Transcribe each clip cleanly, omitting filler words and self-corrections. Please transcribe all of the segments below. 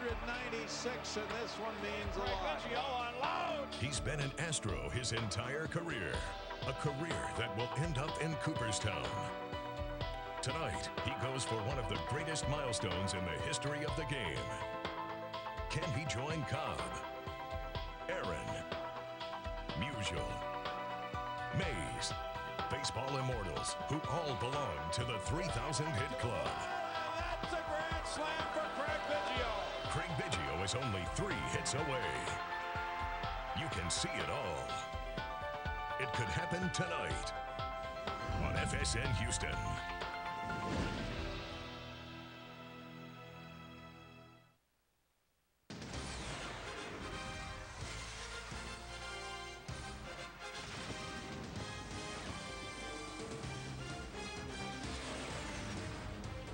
396, and this one means a lot. Biggio unloads. He's been an Astro his entire career, a career that will end up in Cooperstown. Tonight, he goes for one of the greatest milestones in the history of the game. Can he join Cobb, Aaron, Musial, Mays, baseball immortals who all belong to the 3,000 hit club? That's a grand slam for Craig Biggio. Craig Biggio is only 3 hits away. You can see it all. It could happen tonight on FSN Houston.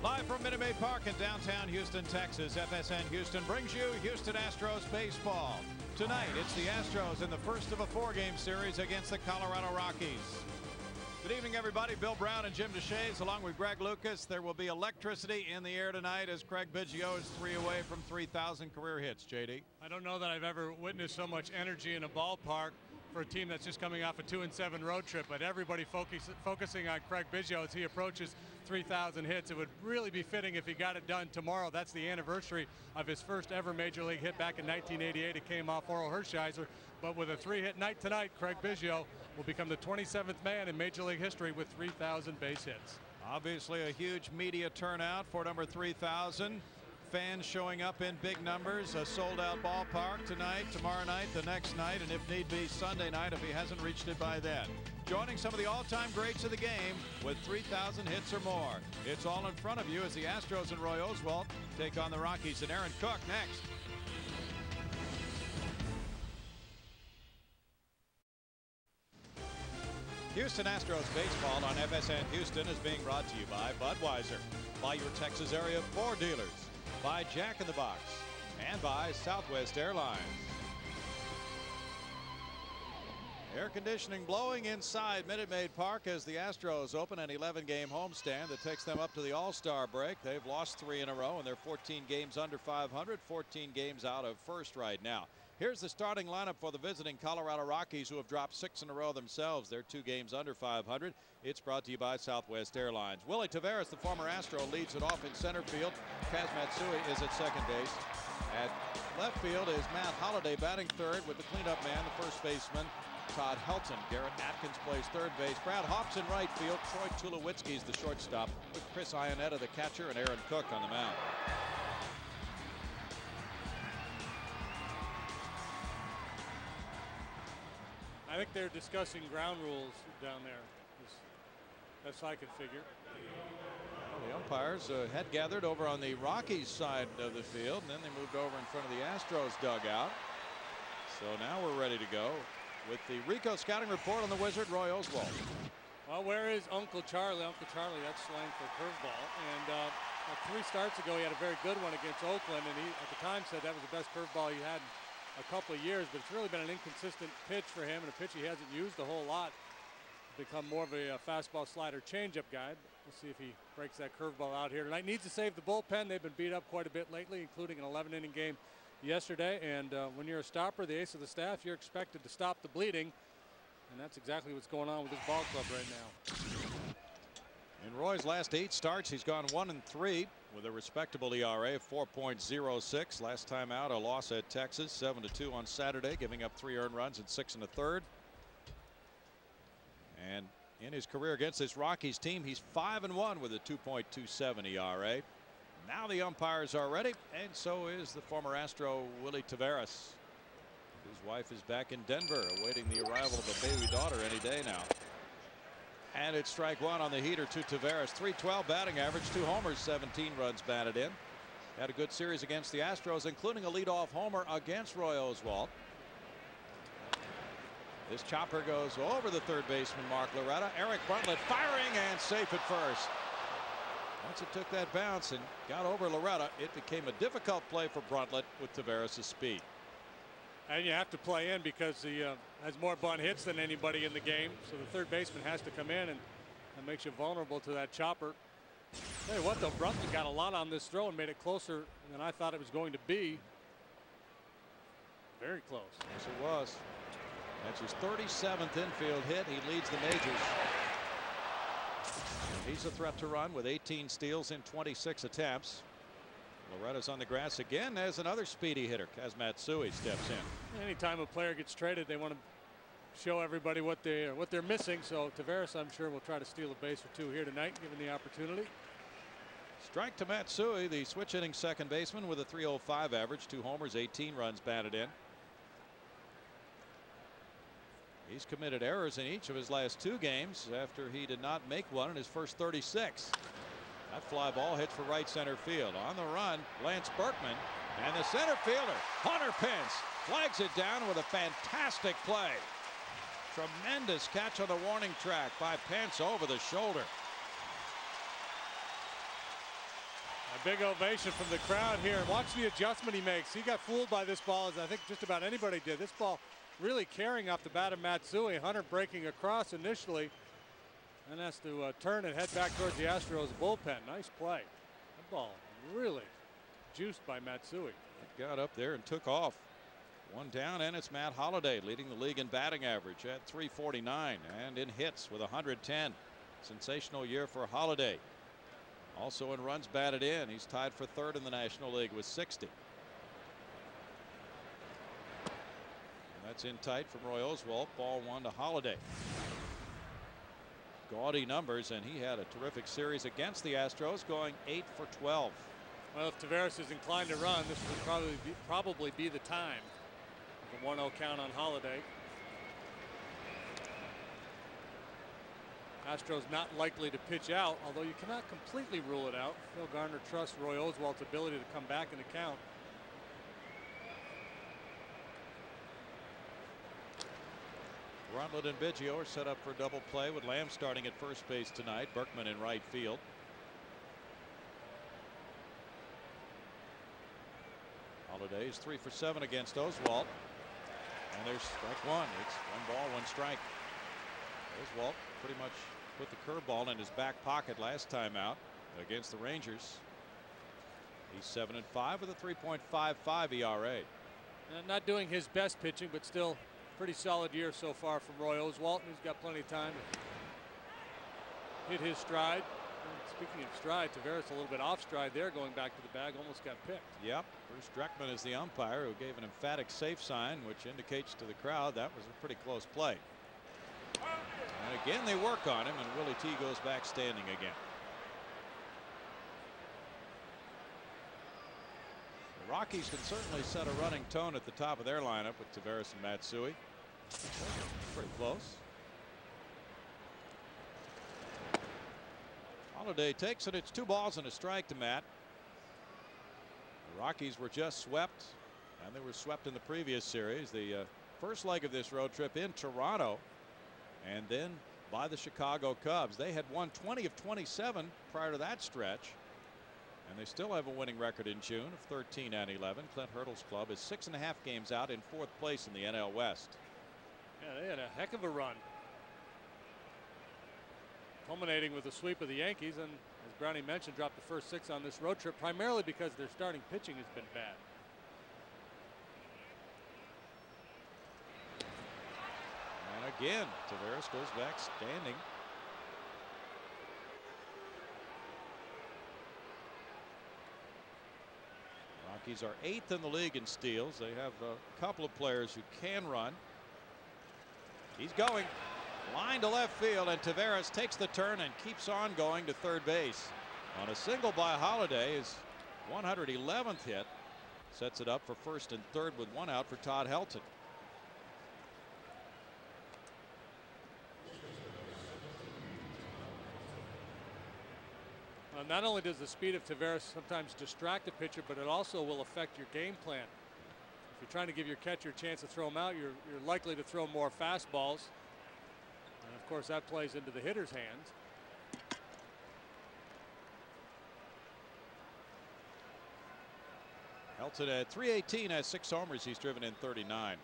Live from Minute Maid Park in downtown Houston, Texas, FSN Houston brings you Houston Astros baseball. Tonight, it's the Astros in the first of a 4-game series against the Colorado Rockies. Good evening, everybody. Bill Brown and Jim Deshaies, along with Greg Lucas. There will be electricity in the air tonight as Craig Biggio is 3 away from 3,000 career hits. JD? I don't know that I've ever witnessed so much energy in a ballpark for a team that's just coming off a 2-7 road trip, but everybody focusing on Craig Biggio as he approaches 3,000 hits. It would really be fitting if he got it done tomorrow. That's the anniversary of his first ever major league hit back in 1988. It came off Oral Hershiser, but with a 3-hit night tonight, Craig Biggio will become the 27th man in major league history with 3,000 base hits. Obviously a huge media turnout for number 3,000. Fans showing up in big numbers. A sold-out ballpark tonight, tomorrow night, the next night, and if need be Sunday night if he hasn't reached it by then. Joining some of the all-time greats of the game with 3,000 hits or more. It's all in front of you as the Astros and Roy Oswalt take on the Rockies. And Aaron Cook next. Houston Astros baseball on FSN Houston is being brought to you by Budweiser, by your Texas area Ford dealers, by Jack in the Box, and by Southwest Airlines. Air conditioning blowing inside Minute Maid Park as the Astros open an 11-game homestand that takes them up to the All-Star break. They've lost 3 in a row and they're 14 games under 500, 14 games out of first right now. Here's the starting lineup for the visiting Colorado Rockies, who have dropped 6 in a row themselves. They're 2 games under 500. It's brought to you by Southwest Airlines. Willie Taveras, the former Astro, leads it off in center field. Kaz Matsui is at second base. At left field is Matt Holliday batting third with the cleanup man, the first baseman, Todd Helton. Garrett Atkins plays third base. Brad Hopp's in right field. Troy Tulowitzki is the shortstop with Chris Iannetta, the catcher, and Aaron Cook on the mound. I think they're discussing ground rules down there. That's how I could figure. The umpires had gathered over on the Rockies side of the field, and then they moved over in front of the Astros dugout. So now we're ready to go with the Rico scouting report on the Wizard, Roy Oswalt. Well, where is Uncle Charlie? Uncle Charlie, that's slang for curveball. And 3 starts ago, he had a very good one against Oakland, and he at the time said that was the best curveball he had in a couple of years, but it's really been an inconsistent pitch for him, and a pitch he hasn't used a whole lot. Become more of a fastball slider changeup guy. We'll see if he breaks that curveball out here tonight. Needs to save the bullpen. They've been beat up quite a bit lately, including an 11-inning game yesterday. And when you're a stopper, the ace of the staff, you're expected to stop the bleeding, and that's exactly what's going on with this ball club right now. In Roy's last 8 starts, he's gone 1-3 with a respectable ERA of 4.06. Last time out, a loss at Texas, 7-2 on Saturday, giving up 3 earned runs in 6 1/3. And in his career against this Rockies team, he's 5-1 with a 2.27 ERA. Now the umpires are ready, and so is the former Astro Willie Taveras. His wife is back in Denver, awaiting the arrival of a baby daughter any day now. And it's strike 1 on the heater to Taveras. .312 batting average, 2 homers, 17 runs batted in. Had a good series against the Astros, including a leadoff homer against Roy Oswalt. This chopper goes over the third baseman, Mark Loretta. Eric Bartlett firing and safe at first. Once it took that bounce and got over Loretta, it became a difficult play for Bartlett with Taveras' speed. And you have to play in because he has more bunt hits than anybody in the game. So the third baseman has to come in, and that makes you vulnerable to that chopper. Tell you what, though, Brunton got a lot on this throw and made it closer than I thought it was going to be. Very close. Yes, it was. That's his 37th infield hit. He leads the majors. He's a threat to run with 18 steals in 26 attempts. Loretta's on the grass again. There's another speedy hitter. Kaz Matsui steps in. Anytime a player gets traded, they want to show everybody what they're missing. So Taveras, I'm sure, will try to steal a base or two here tonight, given the opportunity. Strike to Matsui, the switch hitting second baseman with a .305 average, 2 homers, 18 runs batted in. He's committed errors in each of his last 2 games after he did not make one in his first 36. That fly ball hits for right center field. On the run, Lance Berkman, and the center fielder, Hunter Pence, flags it down with a fantastic play. Tremendous catch on the warning track by Pence over the shoulder. A big ovation from the crowd here. Watch the adjustment he makes. He got fooled by this ball, as I think just about anybody did. This ball really carrying off the bat of Matsui. Hunter breaking across initially, and has to turn and head back towards the Astros bullpen. Nice play. That ball really juiced by Matsui. It got up there and took off. One down, and it's Matt Holliday leading the league in batting average at .349 and in hits with 110. Sensational year for Holliday. Also in runs batted in, he's tied for 3rd in the National League with 60. And that's in tight from Roy Oswalt. Ball 1 to Holliday. Gaudy numbers, and he had a terrific series against the Astros, going 8 for 12. Well, if Taveras is inclined to run, this would probably be the time. The 1-0 count on Holliday. Astros not likely to pitch out, although you cannot completely rule it out. Phil Garner trusts Roy Oswalt's ability to come back in the count. Rundlet and Biggio are set up for a double play with Lamb starting at first base tonight. Berkman in right field. Holliday is 3 for 7 against Oswalt. And there's strike 1. It's 1 ball, 1 strike. Oswalt pretty much put the curveball in his back pocket last time out against the Rangers. He's 7-5 with a 3.55 ERA. And not doing his best pitching, but still pretty solid year so far from Roy Oswalt. He's got plenty of time to hit his stride. And speaking of stride, Taveras a little bit off stride there, going back to the bag, almost got picked. Yep. Bruce Dreckman is the umpire who gave an emphatic safe sign, which indicates to the crowd that was a pretty close play. And again, they work on him, and Willie T goes back standing again. The Rockies can certainly set a running tone at the top of their lineup with Taveras and Matsui. Pretty close. Holliday takes it. It's 2 balls and a strike to Matt. The Rockies were just swept, and they were swept in the previous series. The first leg of this road trip in Toronto, and then by the Chicago Cubs. They had won 20 of 27 prior to that stretch, and they still have a winning record in June of 13-11. Clint Hurdle's club is 6.5 games out in 4th place in the NL West. Yeah, they had a heck of a run, culminating with a sweep of the Yankees, and as Brownie mentioned, dropped the first 6 on this road trip, primarily because their starting pitching has been bad. And again, Taveras goes back standing. Rockies are 8th in the league in steals. They have a couple of players who can run. He's going line to left field, and Taveras takes the turn and keeps on going to third base. On a single by Holliday, his 111th hit sets it up for first and third with 1 out for Todd Helton. Not only does the speed of Taveras sometimes distract the pitcher, but it also will affect your game plan. If you're trying to give your catcher a chance to throw him out, you're likely to throw more fastballs. And of course, that plays into the hitter's hands. Helton at .318 has 6 homers. He's driven in 39.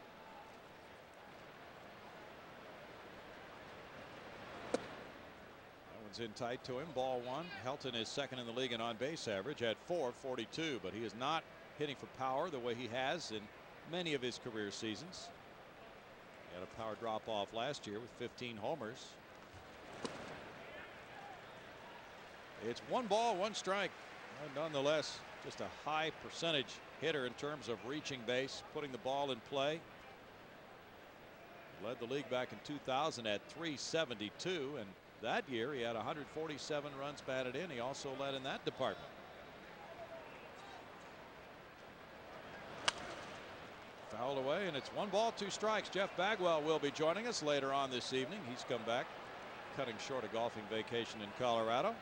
That Atkins in tight to him. Ball one. Helton is second in the league in on base average at .442, but he is not hitting for power the way he has in many of his career seasons. He had a power drop off last year with 15 homers. It's 1 ball, 1 strike. Nonetheless, just a high percentage hitter in terms of reaching base, putting the ball in play. Led the league back in 2000 at .372, and that year he had 147 runs batted in. He also led in that department. Fouled away, and it's 1 ball, 2 strikes. Jeff Bagwell will be joining us later on this evening. He's come back, cutting short a golfing vacation in Colorado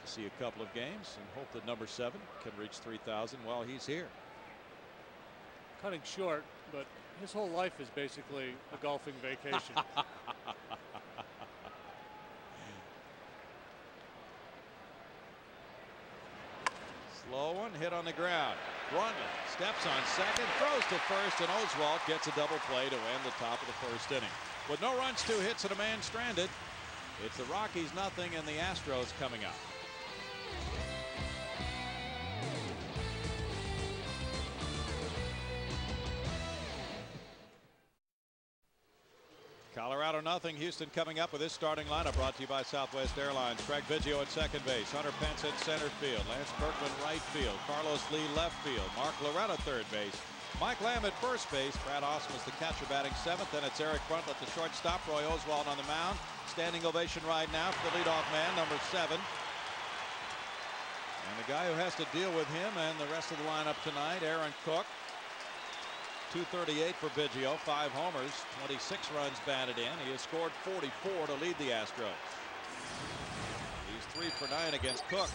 to see a couple of games and hope that number 7 can reach 3,000 while he's here. Cutting short, but his whole life is basically a golfing vacation. Slow one, hit on the ground. Brundle steps on second, throws to first, and Oswalt gets a double play to end the top of the first inning. With no runs, 2 hits, and a man stranded, it's the Rockies nothing and the Astros coming up. Colorado nothing. Houston coming up with his starting lineup, brought to you by Southwest Airlines. Craig Biggio at second base. Hunter Pence at center field. Lance Berkman right field. Carlos Lee left field. Mark Loretta third base. Mike Lamb at first base. Brad Austin was the catcher batting 7th. Then it's Eric Brundle at the shortstop. Roy Oswalt on the mound. Standing ovation right now for the leadoff man, number 7. And the guy who has to deal with him and the rest of the lineup tonight, Aaron Cook. .238 for Biggio, 5 homers, 26 runs batted in. He has scored 44 to lead the Astros. He's 3 for 9 against Cook.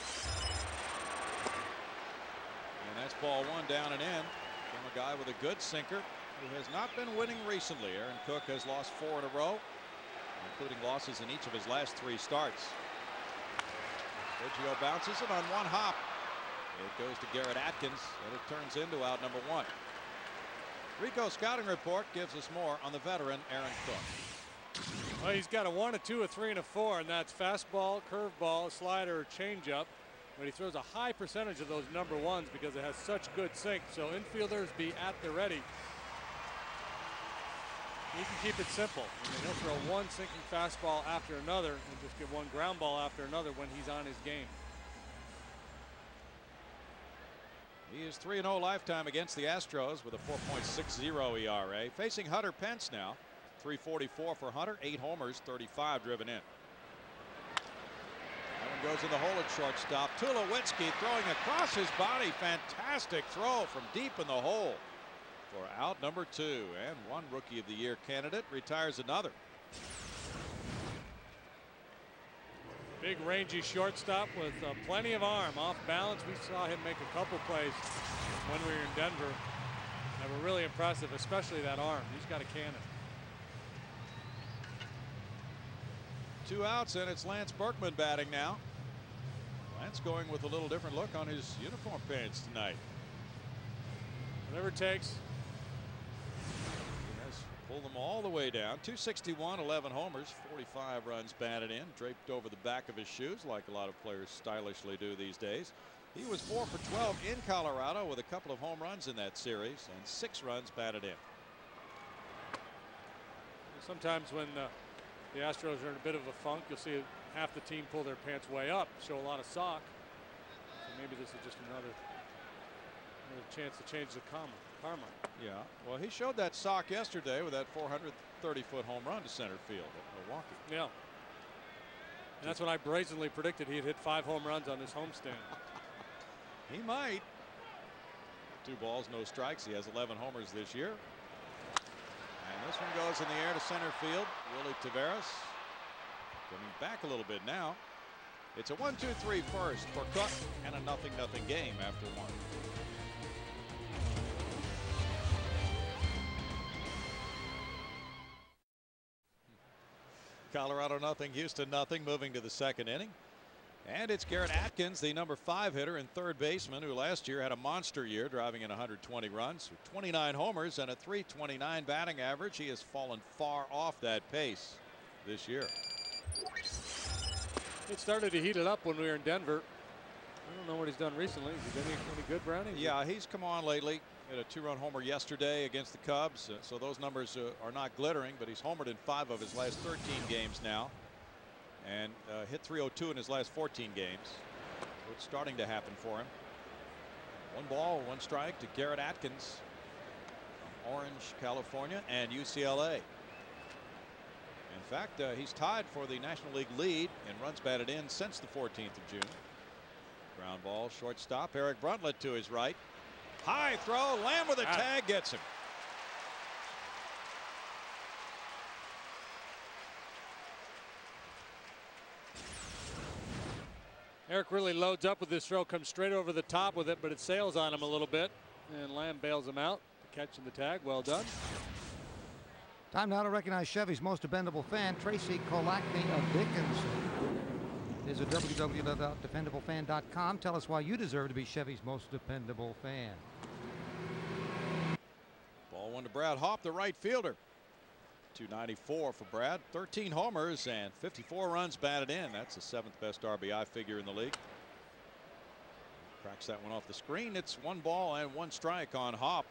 And that's ball 1 down and in from a guy with a good sinker who has not been winning recently. Aaron Cook has lost 4 in a row, including losses in each of his last 3 starts. Biggio bounces it on 1 hop. It goes to Garrett Atkins, and it turns into out number 1. Rico scouting report gives us more on the veteran Aaron Cook. Well, he's got a 1, a 2, a 3, and a 4, and that's fastball, curveball, slider, or changeup. But he throws a high percentage of those number 1s because it has such good sink. So infielders be at the ready. He can keep it simple. I mean, he'll throw 1 sinking fastball after another and just get 1 ground ball after another when he's on his game. He is 3-0 lifetime against the Astros with a 4.60 ERA. Facing Hunter Pence now. .344 for Hunter, 8 homers, 35 driven in. That one goes in the hole at shortstop. Tulowitzki throwing across his body. Fantastic throw from deep in the hole for out number 2. And one Rookie of the Year candidate retires another. Big rangy shortstop with plenty of arm. Off balance, we saw him make a couple plays when we were in Denver that were really impressive, especially that arm. He's got a cannon. 2 outs, and it's Lance Berkman batting now. Lance going with a little different look on his uniform pants tonight. Whatever it takes. Pull them all the way down. .261, 11 homers, 45 runs batted in, draped over the back of his shoes like a lot of players stylishly do these days. He was 4 for 12 in Colorado with a couple of home runs in that series and 6 runs batted in. Sometimes when the Astros are in a bit of a funk, you'll see half the team pull their pants way up, show a lot of sock. So maybe this is just another chance to change the karma. Yeah, well, he showed that sock yesterday with that 430-foot home run to center field at Milwaukee. Yeah. And that's when I brazenly predicted he'd hit 5 home runs on this homestand. He might. 2 balls, no strikes. He has 11 homers this year. And this one goes in the air to center field. Willie Taveras coming back a little bit now. It's a 1-2-3 first for Cook and a 0-0 game after 1. Colorado nothing, Houston nothing, moving to the second inning. And it's Garrett Atkins, the number 5 hitter and third baseman, who last year had a monster year, driving in 120 runs, 29 homers, and a .329 batting average. He has fallen far off that pace this year. It started to heat it up when we were in Denver. I don't know what he's done recently. Is he been any good, Brownie? Yeah, he's come on lately. Hit a 2-run homer yesterday against the Cubs. So those numbers are not glittering, but he's homered in 5 of his last 13 games now. And hit .302 in his last 14 games. So it's starting to happen for him. 1 ball, 1 strike to Garrett Atkins from Orange, California, and UCLA. In fact, he's tied for the National League lead in runs batted in since the 14th of June. Ground ball, shortstop, Eric Bruntlett to his right. High throw, Lamb with a tag, gets him. Eric really loads up with this throw, comes straight over the top with it, but it sails on him a little bit, and Lamb bails him out, catching the tag. Well done. Time now to recognize Chevy's most dependable fan, Tracy Kolakny of Dickinson. Visit www.dependable.fan.com. Tell us why you deserve to be Chevy's most dependable fan. Ball 1 to Brad Hopp, the right fielder. 294 for Brad. 13 homers and 54 runs batted in. That's the 7th best RBI figure in the league. Cracks that one off the screen. It's 1 ball and 1 strike on Hopp.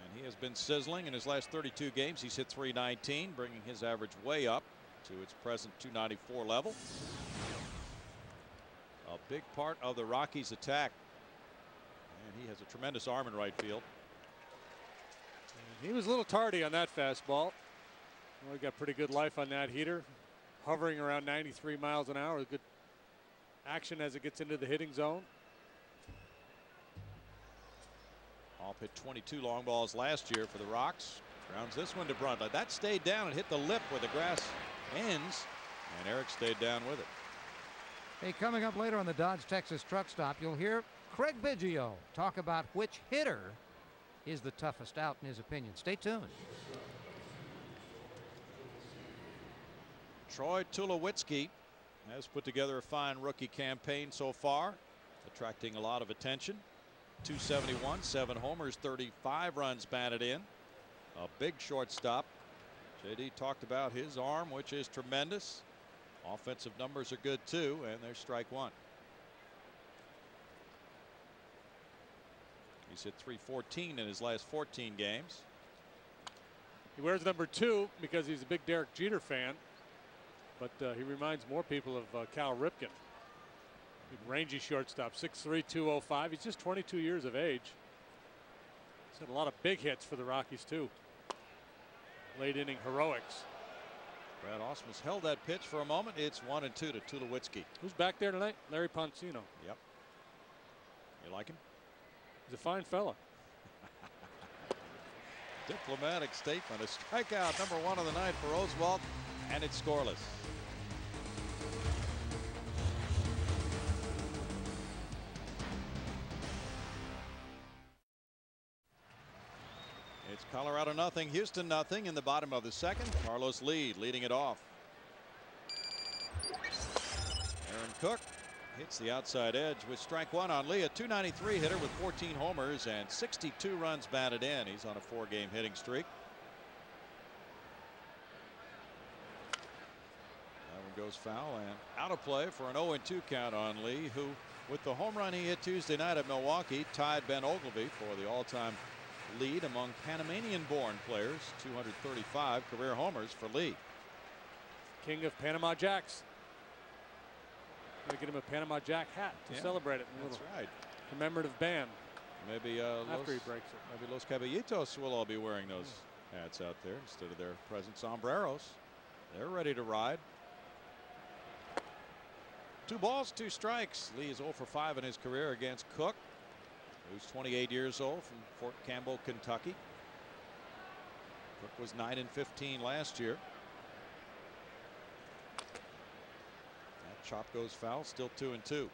And he has been sizzling in his last 32 games. He's hit .319, bringing his average way up to its present .294 level. A big part of the Rockies attack. And he has a tremendous arm in right field. He was a little tardy on that fastball. Well, he got pretty good life on that heater, hovering around 93 miles an hour. Good action as it gets into the hitting zone. Hopp hit 22 long balls last year for the Rocks. Grounds this one to Bruntlett. That stayed down and hit the lip where the grass ends, and Eric stayed down with it. Hey, coming up later on the Dodge Texas Truck Stop, you'll hear Craig Biggio talk about which hitter is the toughest out in his opinion. Stay tuned. Troy Tulowitzki has put together a fine rookie campaign so far, attracting a lot of attention. 271, 7 homers, 35 runs batted in. A big shortstop. JD talked about his arm, which is tremendous. Offensive numbers are good too, and there's strike 1. He's hit .314 in his last 14 games. He wears number 2 because he's a big Derek Jeter fan, but he reminds more people of Cal Ripken. Big rangy shortstop, 6'3", 205. He's just 22 years of age. He's had a lot of big hits for the Rockies too. Late inning heroics. Brad Ausmus held that pitch for a moment. It's 1-2 to Tulowitzki. Who's back there tonight? Larry Poncino. Yep. You like him? He's a fine fella. Diplomatic statement. A strikeout, number 1 of the night for Oswalt, and it's scoreless. It's Colorado nothing, Houston nothing in the bottom of the 2nd. Carlos leading it off. Aaron Cook hits the outside edge with strike 1 on Lee. A .293 hitter with 14 homers and 62 runs batted in. He's on a 4-game hitting streak. That one goes foul and out of play for an 0-2 count on Lee, who, with the home run he hit Tuesday night at Milwaukee, tied Ben Oglivie for the all-time lead among Panamanian-born players. 235 career homers for Lee. King of Panama Jacks. Gonna get him a Panama Jack hat to celebrate it. That's right. Commemorative band. Maybe after he breaks it. Maybe Los Caballitos will all be wearing those hats out there instead of their present sombreros. They're ready to ride. 2 balls, 2 strikes. Lee is 0 for 5 in his career against Cook, who's 28 years old, from Fort Campbell, Kentucky. Cook was 9-15 last year. That chop goes foul, still 2-2.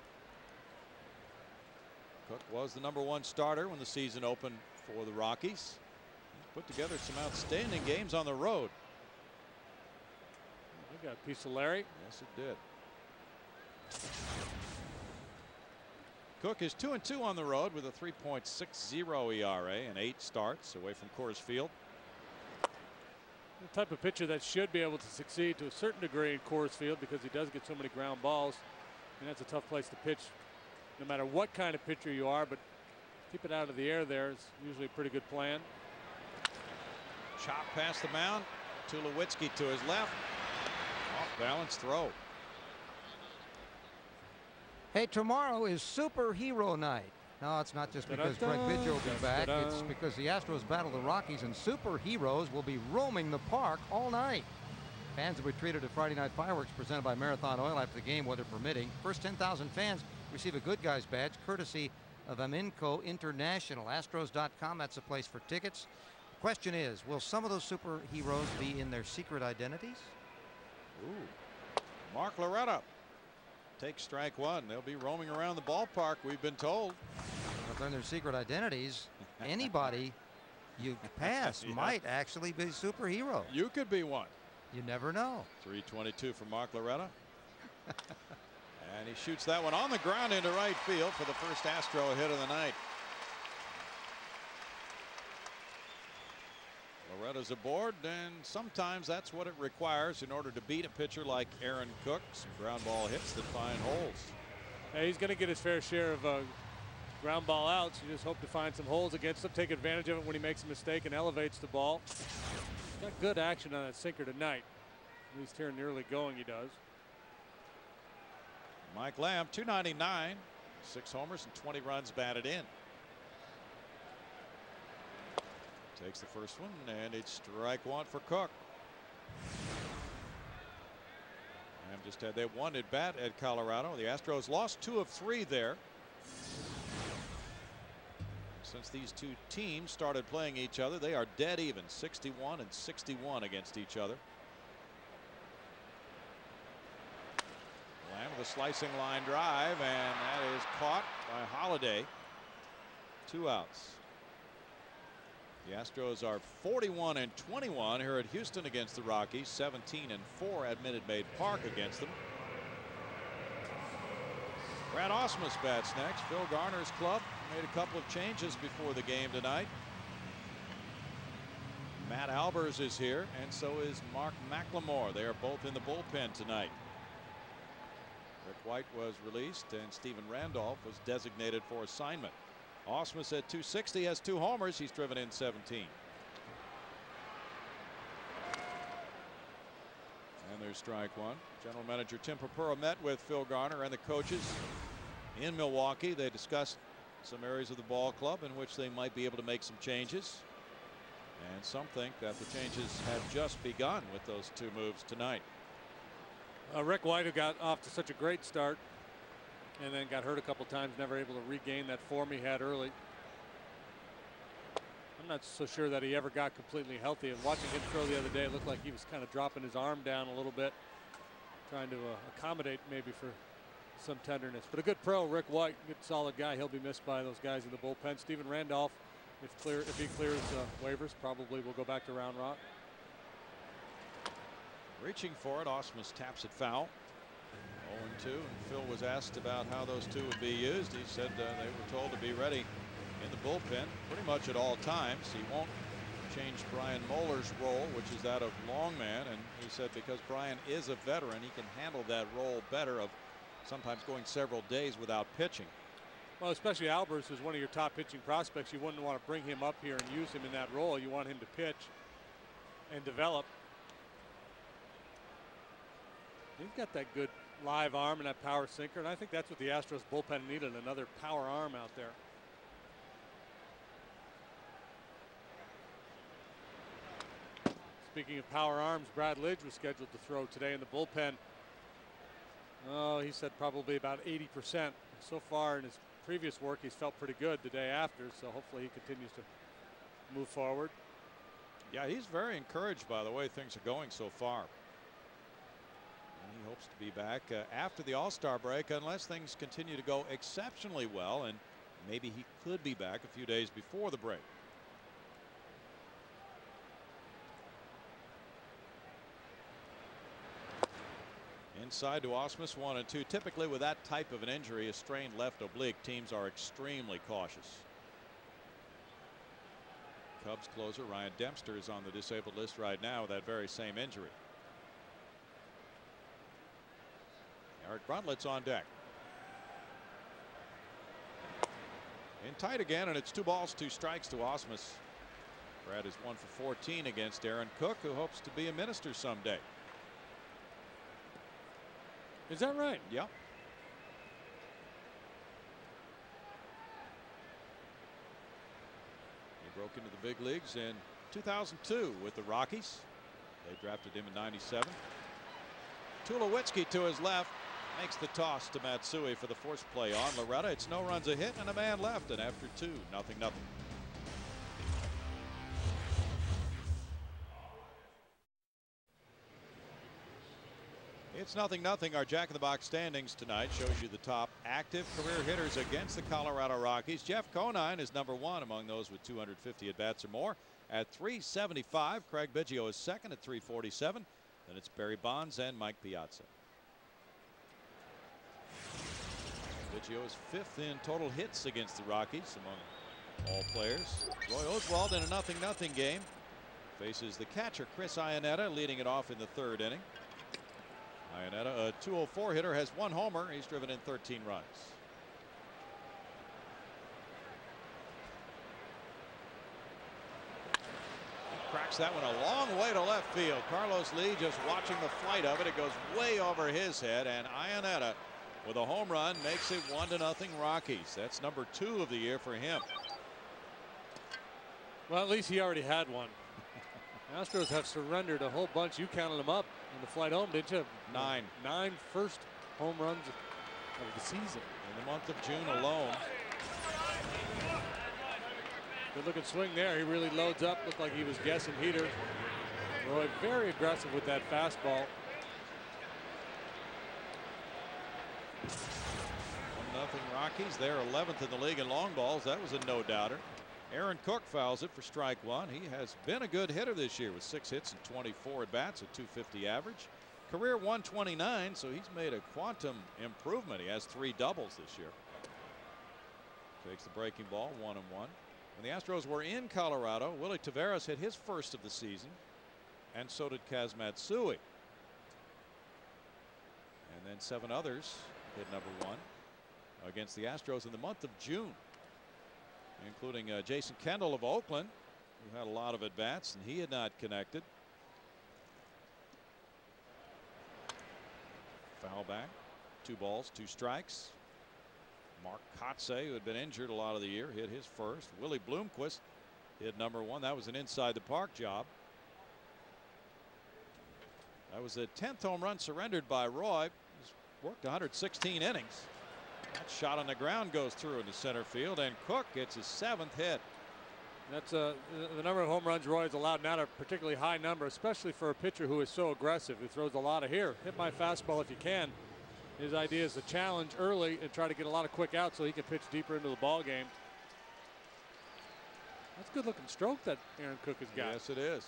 Cook was the number 1 starter when the season opened for the Rockies. He put together some outstanding games on the road. They got a piece of Larry. Yes, it did. Cook is 2-2 on the road with a 3.60 ERA and 8 starts away from Coors Field. The type of pitcher that should be able to succeed to a certain degree in Coors Field because he does get so many ground balls. And that's a tough place to pitch no matter what kind of pitcher you are, but keep it out of the air there is usually a pretty good plan. Chop past the mound. Tulowitzki to his left. Off balance throw. Hey, tomorrow is superhero night. No, it's not just because Craig Biggio will be back. It's because the Astros battle the Rockies, and superheroes will be roaming the park all night. Fans will be treated to Friday night fireworks presented by Marathon Oil after the game, weather permitting. First 10,000 fans receive a Good Guys badge courtesy of Aminco International. Astros.com, that's the place for tickets. The question is, will some of those superheroes be in their secret identities? Ooh. Mark Loretta takes strike one. They'll be roaming around the ballpark, we've been told. But in their secret identities, anybody you pass might actually be a superhero. You could be one. You never know. 322 for Mark Loretta. And he shoots that one on the ground into right field for the first Astro hit of the night. Loretta's aboard, and sometimes that's what it requires in order to beat a pitcher like Aaron Cook. Some ground ball hits that find holes. Hey, he's going to get his fair share of ground ball outs. You just hope to find some holes against him, take advantage of it when he makes a mistake and elevates the ball. Got good action on that sinker tonight. At least here in the early going he does. Mike Lamb, 299, 6 homers and 20 runs batted in. Takes the first one, and it's strike one for Cook. Lamb just had that one at bat at Colorado. The Astros lost 2 of 3 there. Since these two teams started playing each other, they are dead even, 61 and 61 against each other. Lamb with a slicing line drive, and that is caught by Holiday. 2 outs. The Astros are 41 and 21 here at Houston against the Rockies, 17 and 4 at Minute Maid Park against them. Brad Ausmus bats next. Phil Garner's club made a couple of changes before the game tonight. Matt Albers is here, and so is Mark McLemore. They are both in the bullpen tonight. Rick White was released, and Steven Randolph was designated for assignment. Ausmus at 260 has 2 homers. He's driven in 17. And there's strike one. General Manager Tim Purpura met with Phil Garner and the coaches in Milwaukee. They discussed some areas of the ball club in which they might be able to make some changes. And some think that the changes have just begun with those 2 moves tonight. Rick White, who got off to such a great start and then got hurt a couple times, never able to regain that form he had early. I'm not so sure that he ever got completely healthy. And watching him throw the other day, it looked like he was kind of dropping his arm down a little bit, trying to accommodate maybe for some tenderness. But a good pro, Rick White, good solid guy. He'll be missed by those guys in the bullpen. Steven Randolph, if he clears waivers, probably will go back to Round Rock. Reaching for it, Ausmus taps it foul. 0-2, and Phil was asked about how those 2 would be used. He said they were told to be ready in the bullpen pretty much at all times. He won't change Brian Moeller's role, which is that of long man, and he said because Brian is a veteran, he can handle that role better of sometimes going several days without pitching. Well, especially Albers, who's one of your top pitching prospects. You wouldn't want to bring him up here and use him in that role. You want him to pitch and develop. He's got that good live arm and that power sinker, and I think that's what the Astros bullpen needed, another power arm out there. Speaking of power arms, Brad Lidge was scheduled to throw today in the bullpen. Oh, he said probably about 80%. So far in his previous work, he's felt pretty good the day after, so hopefully he continues to move forward. Yeah, he's very encouraged by the way things are going so far. And he hopes to be back after the All-Star break, unless things continue to go exceptionally well, and maybe he could be back a few days before the break. Inside to Ausmus, 1-2. Typically with that type of an injury, a strained left oblique, teams are extremely cautious. Cubs closer Ryan Dempster is on the disabled list right now with that very same injury. Eric Brundtle's on deck. In tight again, and it's 2 balls, 2 strikes to Ausmus. Brad is 1 for 14 against Aaron Cook, who hopes to be a minister someday. Is that right? Yep. He broke into the big leagues in 2002 with the Rockies. They drafted him in '97. Tulowitzki to his left makes the toss to Matsui for the force play on Loretta. It's no runs a hit and a man left, and after 2, 0-0. It's 0-0. Our Jack in the Box standings tonight shows you the top active career hitters against the Colorado Rockies. Jeff Conine is #1 among those with 250 at bats or more at 375. Craig Biggio is second at 347. Then it's Barry Bonds and Mike Piazza. Biggio is 5th in total hits against the Rockies among all players. Roy Oswald in a 0-0 game faces the catcher Chris Iannetta, leading it off in the 3rd inning. Iannetta, a .204 hitter, has 1 homer. He's driven in 13 runs. He cracks that one a long way to left field. Carlos Lee just watching the flight of it. It goes way over his head, and Iannetta with a home run makes it 1-0 Rockies. That's number 2 of the year for him. Well, at least he already had one. Astros have surrendered a whole bunch. You counted them up in the flight home, didn't you? 9. 9 first home runs of the season. In the month of June alone. Good looking swing there. He really loads up. Looked like he was guessing heater. Roy very aggressive with that fastball. 1-0 Rockies. They're 11th in the league in long balls. That was a no-doubter. Aaron Cook fouls it for strike 1. He has been a good hitter this year with 6 hits and 24 at bats, a .250 average. Career 129, so he's made a quantum improvement. He has 3 doubles this year. Takes the breaking ball, 1-1. When the Astros were in Colorado, Willie Taveras hit his first of the season, and so did Kaz Matsui. And then 7 others hit #1 against the Astros in the month of June, including Jason Kendall of Oakland, who had a lot of at-bats, and he had not connected. Foul back, 2 balls, 2 strikes. Mark Kotze, who had been injured a lot of the year, hit his first. Willie Bloomquist hit #1. That was an inside the park job. That was the 10th home run surrendered by Roy. He's worked 116 innings. That shot on the ground goes through into center field, and Cook gets his 7th hit. That's the number of home runs Roy has allowed, not a particularly high number, especially for a pitcher who is so aggressive, who throws a lot of here. Hit my fastball if you can. His idea is to challenge early and try to get a lot of quick outs so he can pitch deeper into the ball game. That's a good looking stroke that Aaron Cook has got. Yes, it is.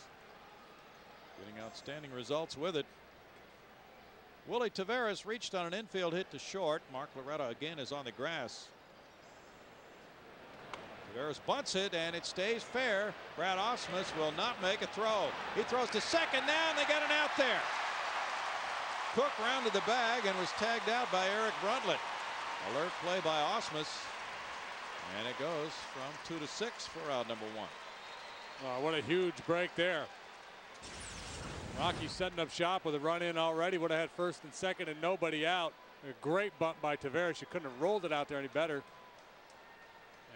Getting outstanding results with it. Willie Taveras reached on an infield hit to short. Mark Loretta again is on the grass. Taveras bunts it, and it stays fair. Brad Ausmus will not make a throw. He throws to second now, and they got an out there. Cook rounded the bag and was tagged out by Eric Brundtland. Alert play by Ausmus, and it goes from 2 to 6 for out #1. Oh, what a huge break there. Rockies setting up shop with a run in already. Would have had first and second and nobody out. A great bump by Taveras. You couldn't have rolled it out there any better.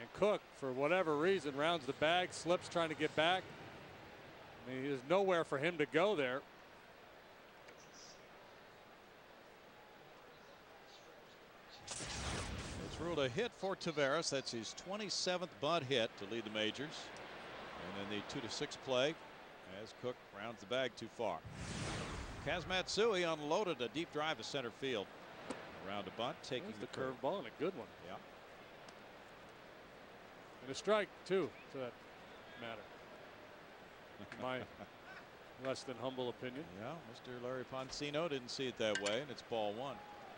And Cook, for whatever reason, rounds the bag, slips trying to get back. I mean, there's nowhere for him to go there. It's ruled a hit for Taveras. That's his 27th bunt hit to lead the majors. And then the 2 to 6 play as Cook rounds the bag too far. Kaz Matsui unloaded a deep drive to center field. Around a bunt, taking the curveball and a good one. Yeah. And a strike too, for that matter. My less than humble opinion. Yeah, Mr. Larry Poncino didn't see it that way, and it's ball 1.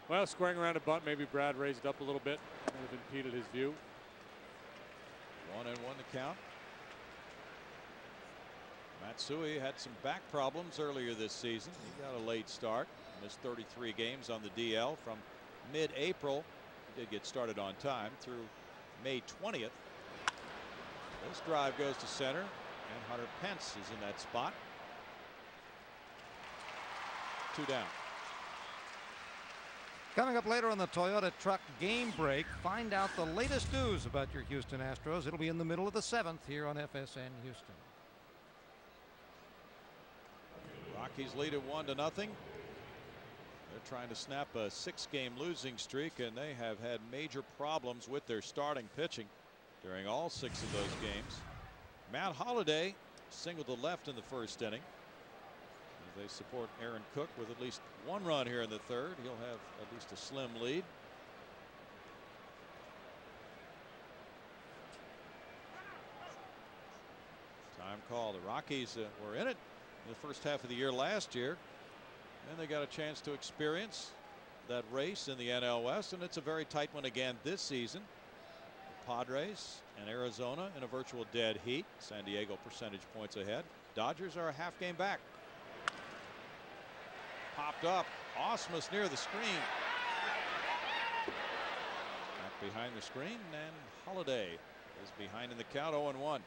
Well, squaring around a bunt, maybe Brad raised it up a little bit. Would have impeded his view. 1-1 the count. Matsui had some back problems earlier this season. He got a late start. Missed 33 games on the DL from mid-April. He did get started on time through May 20th. This drive goes to center, and Hunter Pence is in that spot. 2 down. Coming up later on the Toyota Truck Game Break, find out the latest news about your Houston Astros. It'll be in the middle of the 7th here on FSN Houston. Rockies lead at 1-0. They're trying to snap a 6-game losing streak, and they have had major problems with their starting pitching during all 6 of those games. Matt Holliday singled to left in the first inning. As they support Aaron Cook with at least 1 run here in the 3rd. He'll have at least a slim lead. Time call. The Rockies were in it in the first half of the year last year, and they got a chance to experience that race in the NL West, and it's a very tight one again this season. The Padres and Arizona in a virtual dead heat. San Diego percentage points ahead. Dodgers are a half game back. Popped up. Ausmus near the screen. Back behind the screen, and Holliday is behind in the count. 0-1.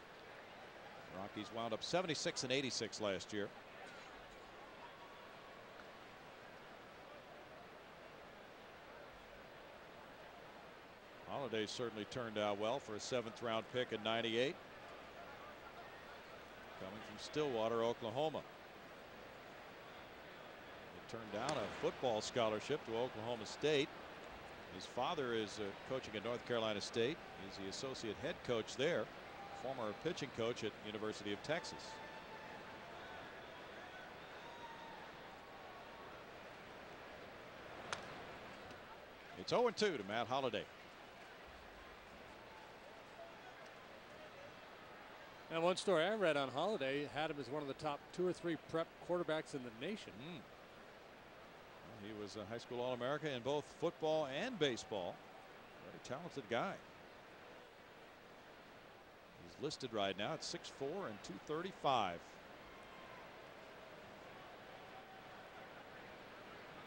Rockies wound up 76 and 86 last year. Holliday certainly turned out well for a 7th round pick at 98. Coming from Stillwater, Oklahoma. He turned down a football scholarship to Oklahoma State. His father is coaching at North Carolina State. He's the associate head coach there. Former pitching coach at University of Texas. It's 0-2 to Matt Holliday. And one story I read on Holliday had him as one of the top 2 or 3 prep quarterbacks in the nation. Well, he was a high school All-America in both football and baseball. Very talented guy. He's listed right now at 6'4" and 235.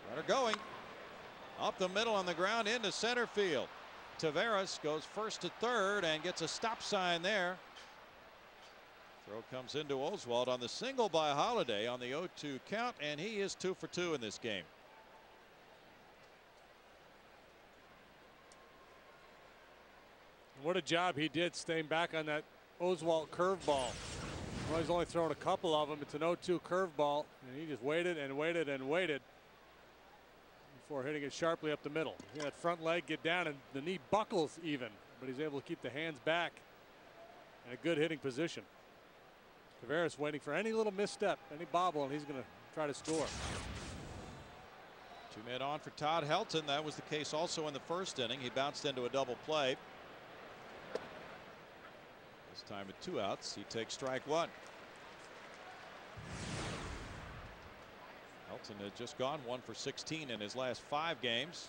Runner going up the middle on the ground into center field. Taveras goes first to 3rd and gets a stop sign there. Throw comes into Oswalt on the single by Holliday on the 0-2 count, and he is 2 for 2 in this game. What a job he did staying back on that Oswalt curveball. Well, he's only thrown a couple of them. It's an 0-2 curveball, and he just waited and waited and waited before hitting it sharply up the middle. That front leg get down, and the knee buckles even, but he's able to keep the hands back in a good hitting position. Taveras waiting for any little misstep, any bobble, and he's going to try to score. 2 men on for Todd Helton. That was the case also in the first inning. He bounced into a double play. This time with 2 outs, he takes strike 1. Helton had just gone 1 for 16 in his last 5 games.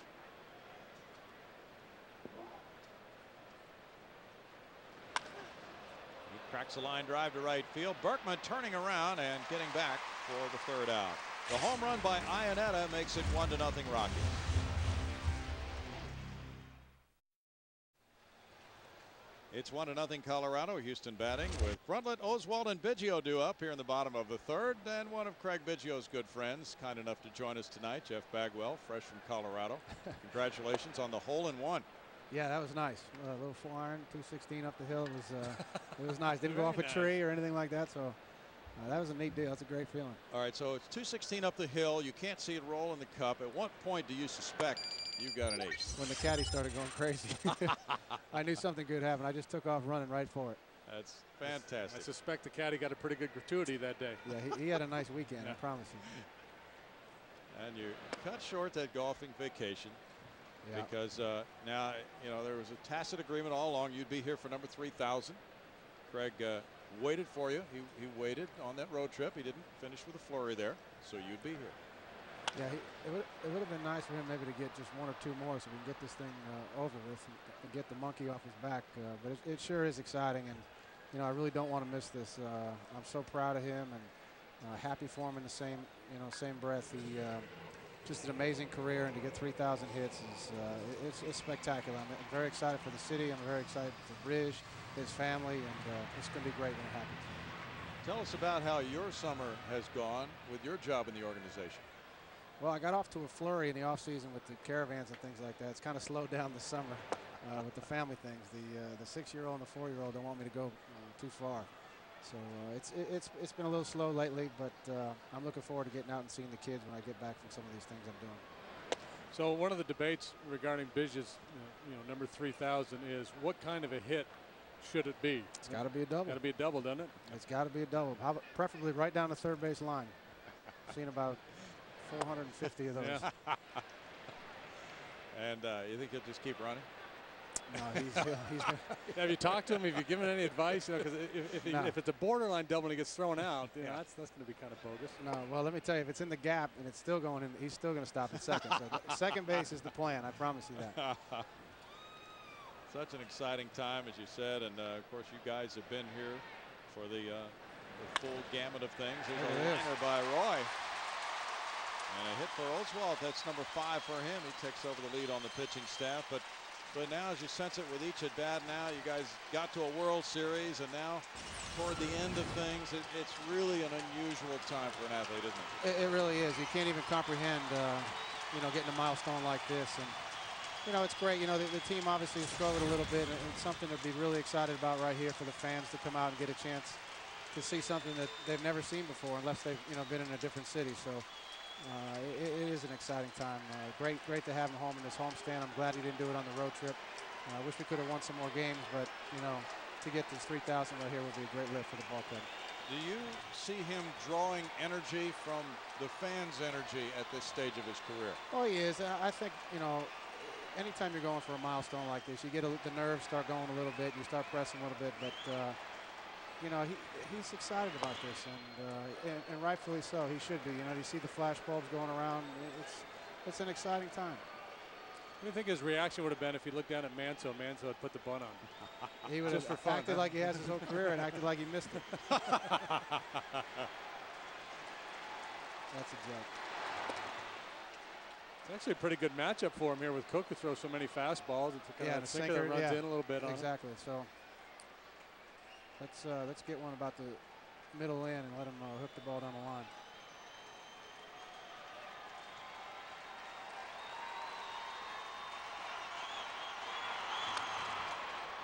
Cracks a line drive to right field. Berkman turning around and getting back for the 3rd out. The home run by Iannetta makes it 1-0 Rockies. It's 1-0 Colorado. Houston batting with Brundtland, Oswalt, and Biggio due up here in the bottom of the 3rd. And one of Craig Biggio's good friends, kind enough to join us tonight, Jeff Bagwell, fresh from Colorado. Congratulations on the hole-in-one. Yeah, that was nice. A little 4-iron, 216 up the hill. It was nice. Didn't go off a tree or anything like that. So that was a neat deal. That's a great feeling. All right, so it's 216 up the hill. You can't see it roll in the cup. At what point do you suspect you've got an ace? When the caddy started going crazy. I knew something good happened. I just took off running right for it. That's fantastic. I suspect the caddy got a pretty good gratuity that day. Yeah, he had a nice weekend, I promise you. And you cut short that golfing vacation. Yeah. Because now, you know, there was a tacit agreement all along. You'd be here for number 3,000. Craig waited for you. He waited on that road trip. He didn't finish with a flurry there, so you'd be here. Yeah, it would have been nice for him maybe to get just 1 or 2 more so we can get this thing over with and get the monkey off his back. But it sure is exciting, and you know, I really don't want to miss this. I'm so proud of him and happy for him in the same, you know, same breath. He just an amazing career, and to get 3,000 hits is it's spectacular. I'm very excited for the city. I'm very excited for Bridge, his family, and it's going to be great when it happens. Tell us about how your summer has gone with your job in the organization. Well, I got off to a flurry in the offseason with the caravans and things like that. It's kind of slowed down this summer with the family things. The 6-year-old and the 4-year-old don't want me to go too far. So it's been a little slow lately, but I'm looking forward to getting out and seeing the kids when I get back from some of these things I'm doing. So one of the debates regarding Biggio's, number 3,000 is what kind of a hit should it be? It's got to be a double. Got to be a double, doesn't it? It's got to be a double. How about preferably right down the third base line. I've seen about 450 of those. Yeah. And you think he'll just keep running? No, he's Have you talked to him? Have you given any advice? Because if it's a borderline double and he gets thrown out, that's going to be kind of bogus. No, well, let me tell you, if it's in the gap and it's still going in, he's still going to stop at second. So second base is the plan. I promise you that. Such an exciting time, as you said, and of course you guys have been here for the full gamut of things. There's a liner by Roy. And a hit for Oswalt. That's number 5 for him. He takes over the lead on the pitching staff. But now, as you sense it with each at bat now, you guys got to a World Series, and now toward the end of things, it's really an unusual time for an athlete, isn't it? It really is. You can't even comprehend, getting a milestone like this. And, it's great. The team obviously has struggled a little bit, and it's something to be really excited about right here for the fans to come out and get a chance to see something that they've never seen before, unless they've, been in a different city. So. It is an exciting time. Great to have him home in this homestand. I'm glad he didn't do it on the road trip. I wish we could have won some more games, but to get this 3,000 right here would be a great lift for the ball club. Do you see him drawing energy from the fans' energy at this stage of his career? Oh, he is. I think anytime you're going for a milestone like this, you get the nerves start going a little bit. You start pressing a little bit, but. He's excited about this, and rightfully so. He should be. You see the flash bulbs going around. It's an exciting time. What do you think his reaction would have been if he looked down at Manso? Manso had put the bunt on. He would have acted like he has his whole career and acted like he missed it. That's a joke. It's actually a pretty good matchup for him here with Cook, who throws so many fastballs. It's a sinker that runs in a little bit on exactly. So. Let's get one about the middle in and let him hook the ball down the line.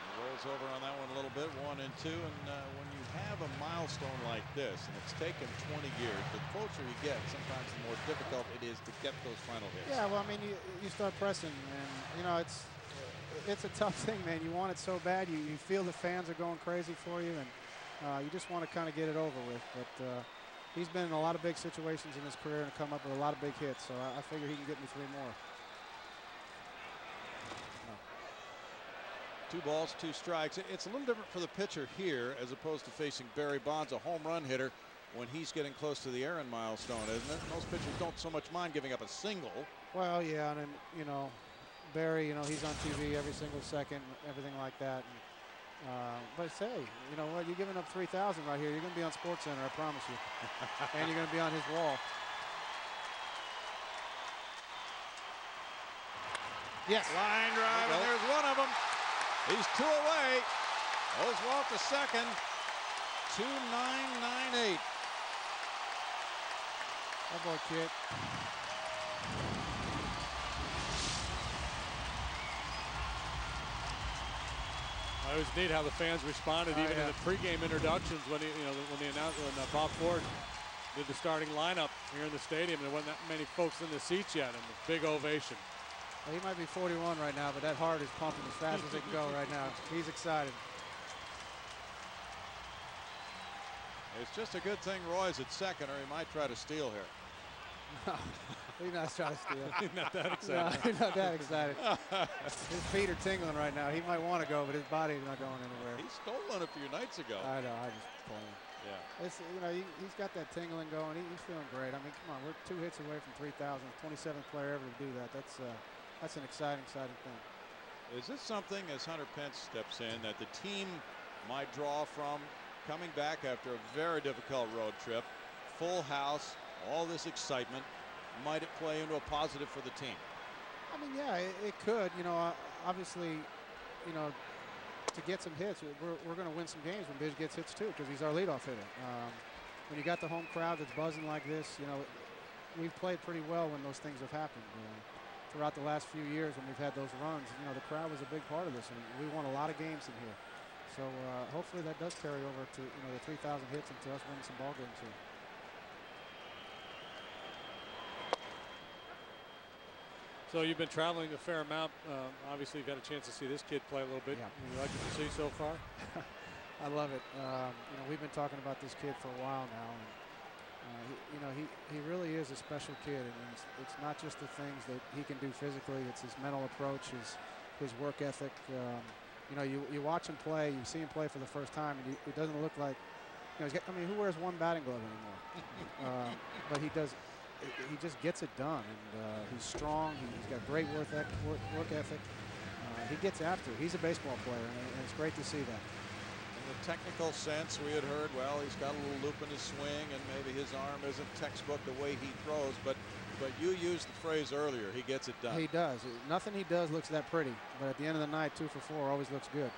He rolls over on that one a little bit, 1 and 2. And when you have a milestone like this, and it's taken 20 years, the closer you get, sometimes the more difficult it is to get those final hits. Yeah, well, I mean, you start pressing, and it's a tough thing, man. You want it so bad. You feel the fans are going crazy for you, and you just want to kind of get it over with. But he's been in a lot of big situations in his career and come up with a lot of big hits. So I figure he can get me 3 more. 2 balls, 2 strikes. It's a little different for the pitcher here as opposed to facing Barry Bonds, a home run hitter, when he's getting close to the Aaron milestone, isn't it? Most pitchers don't so much mind giving up a single. Well, yeah, and Barry, he's on TV every single second, everything like that. And, but say, you know what? You're giving up 3,000 right here. You're going to be on SportsCenter, I promise you. And you're going to be on his wall. Yes. Line drive, and there's one of them. He's 2 away. Oswalt to second. 2.998. That boy, kid. It was neat how the fans responded, even in the pregame introductions when when Bob Ford did the starting lineup here in the stadium. There wasn't that many folks in the seats yet, and the big ovation. Well, he might be 41 right now, but that heart is pumping as fast as it can go right now. He's excited. It's just a good thing Roy's at second, or he might try to steal here. No, he's not trying to steal. He's not that excited. No, he's not that excited. His feet are tingling right now. He might want to go, but his body's not going anywhere. He stole one a few nights ago. I know. I just playing. Yeah. It's, he's got that tingling going. He's feeling great. I mean, come on, we're 2 hits away from 3,000. 27th player ever to do that. That's an exciting thing. Is this something, as Hunter Pence steps in, that the team might draw from coming back after a very difficult road trip. Full house, all this excitement. Might it play into a positive for the team? I mean, yeah, it could. You know, obviously, you know, to get some hits, we're going to win some games when Biggio gets hits too, because he's our leadoff hitter. When you got the home crowd that's buzzing like this, you know, we've played pretty well when those things have happened. Throughout the last few years when we've had those runs, you know, the crowd was a big part of this, and we won a lot of games in here. So hopefully that does carry over to, you know, the 3,000 hits and to us winning some ball games here. So you've been traveling a fair amount. Obviously, you've had a chance to see this kid play a little bit. Yeah. You like what you see so far? I love it. You know, we've been talking about this kid for a while now, and you know, he really is a special kid, and it's not just the things that he can do physically. It's his mental approach, his work ethic. You know, you watch him play, you see him play for the first time, and it doesn't look like, you know, I mean, who wears one batting glove anymore? But he does. He just gets it done, and he's strong. He's got great work ethic. He gets after it. He's a baseball player, and it's great to see that. In the technical sense, we had heard, well, he's got a little loop in his swing, and maybe his arm isn't textbook the way he throws, but you used the phrase earlier, he gets it done. He does. Nothing he does looks that pretty, but at the end of the night, 2 for 4 always looks good.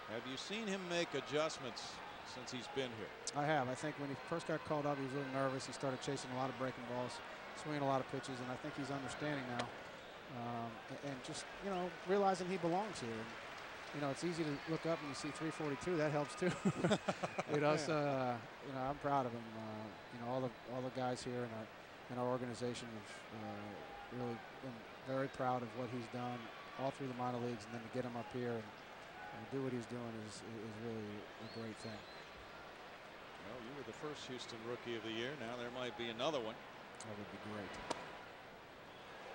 Have you seen him make adjustments since he's been here? I have. I think when he first got called up, he was a little nervous. He started chasing a lot of breaking balls, swinging a lot of pitches, and I think he's understanding now. And just, you know, realizing he belongs here. And, you know, it's easy to look up and you see 342. That helps too. You know, so you know, I'm proud of him. You know, all the guys here in our organization have really been very proud of what he's done all through the minor leagues, and then to get him up here and do what he's doing is really a great thing. Well, you were the first Houston Rookie of the Year. Now there might be another one. That would be great.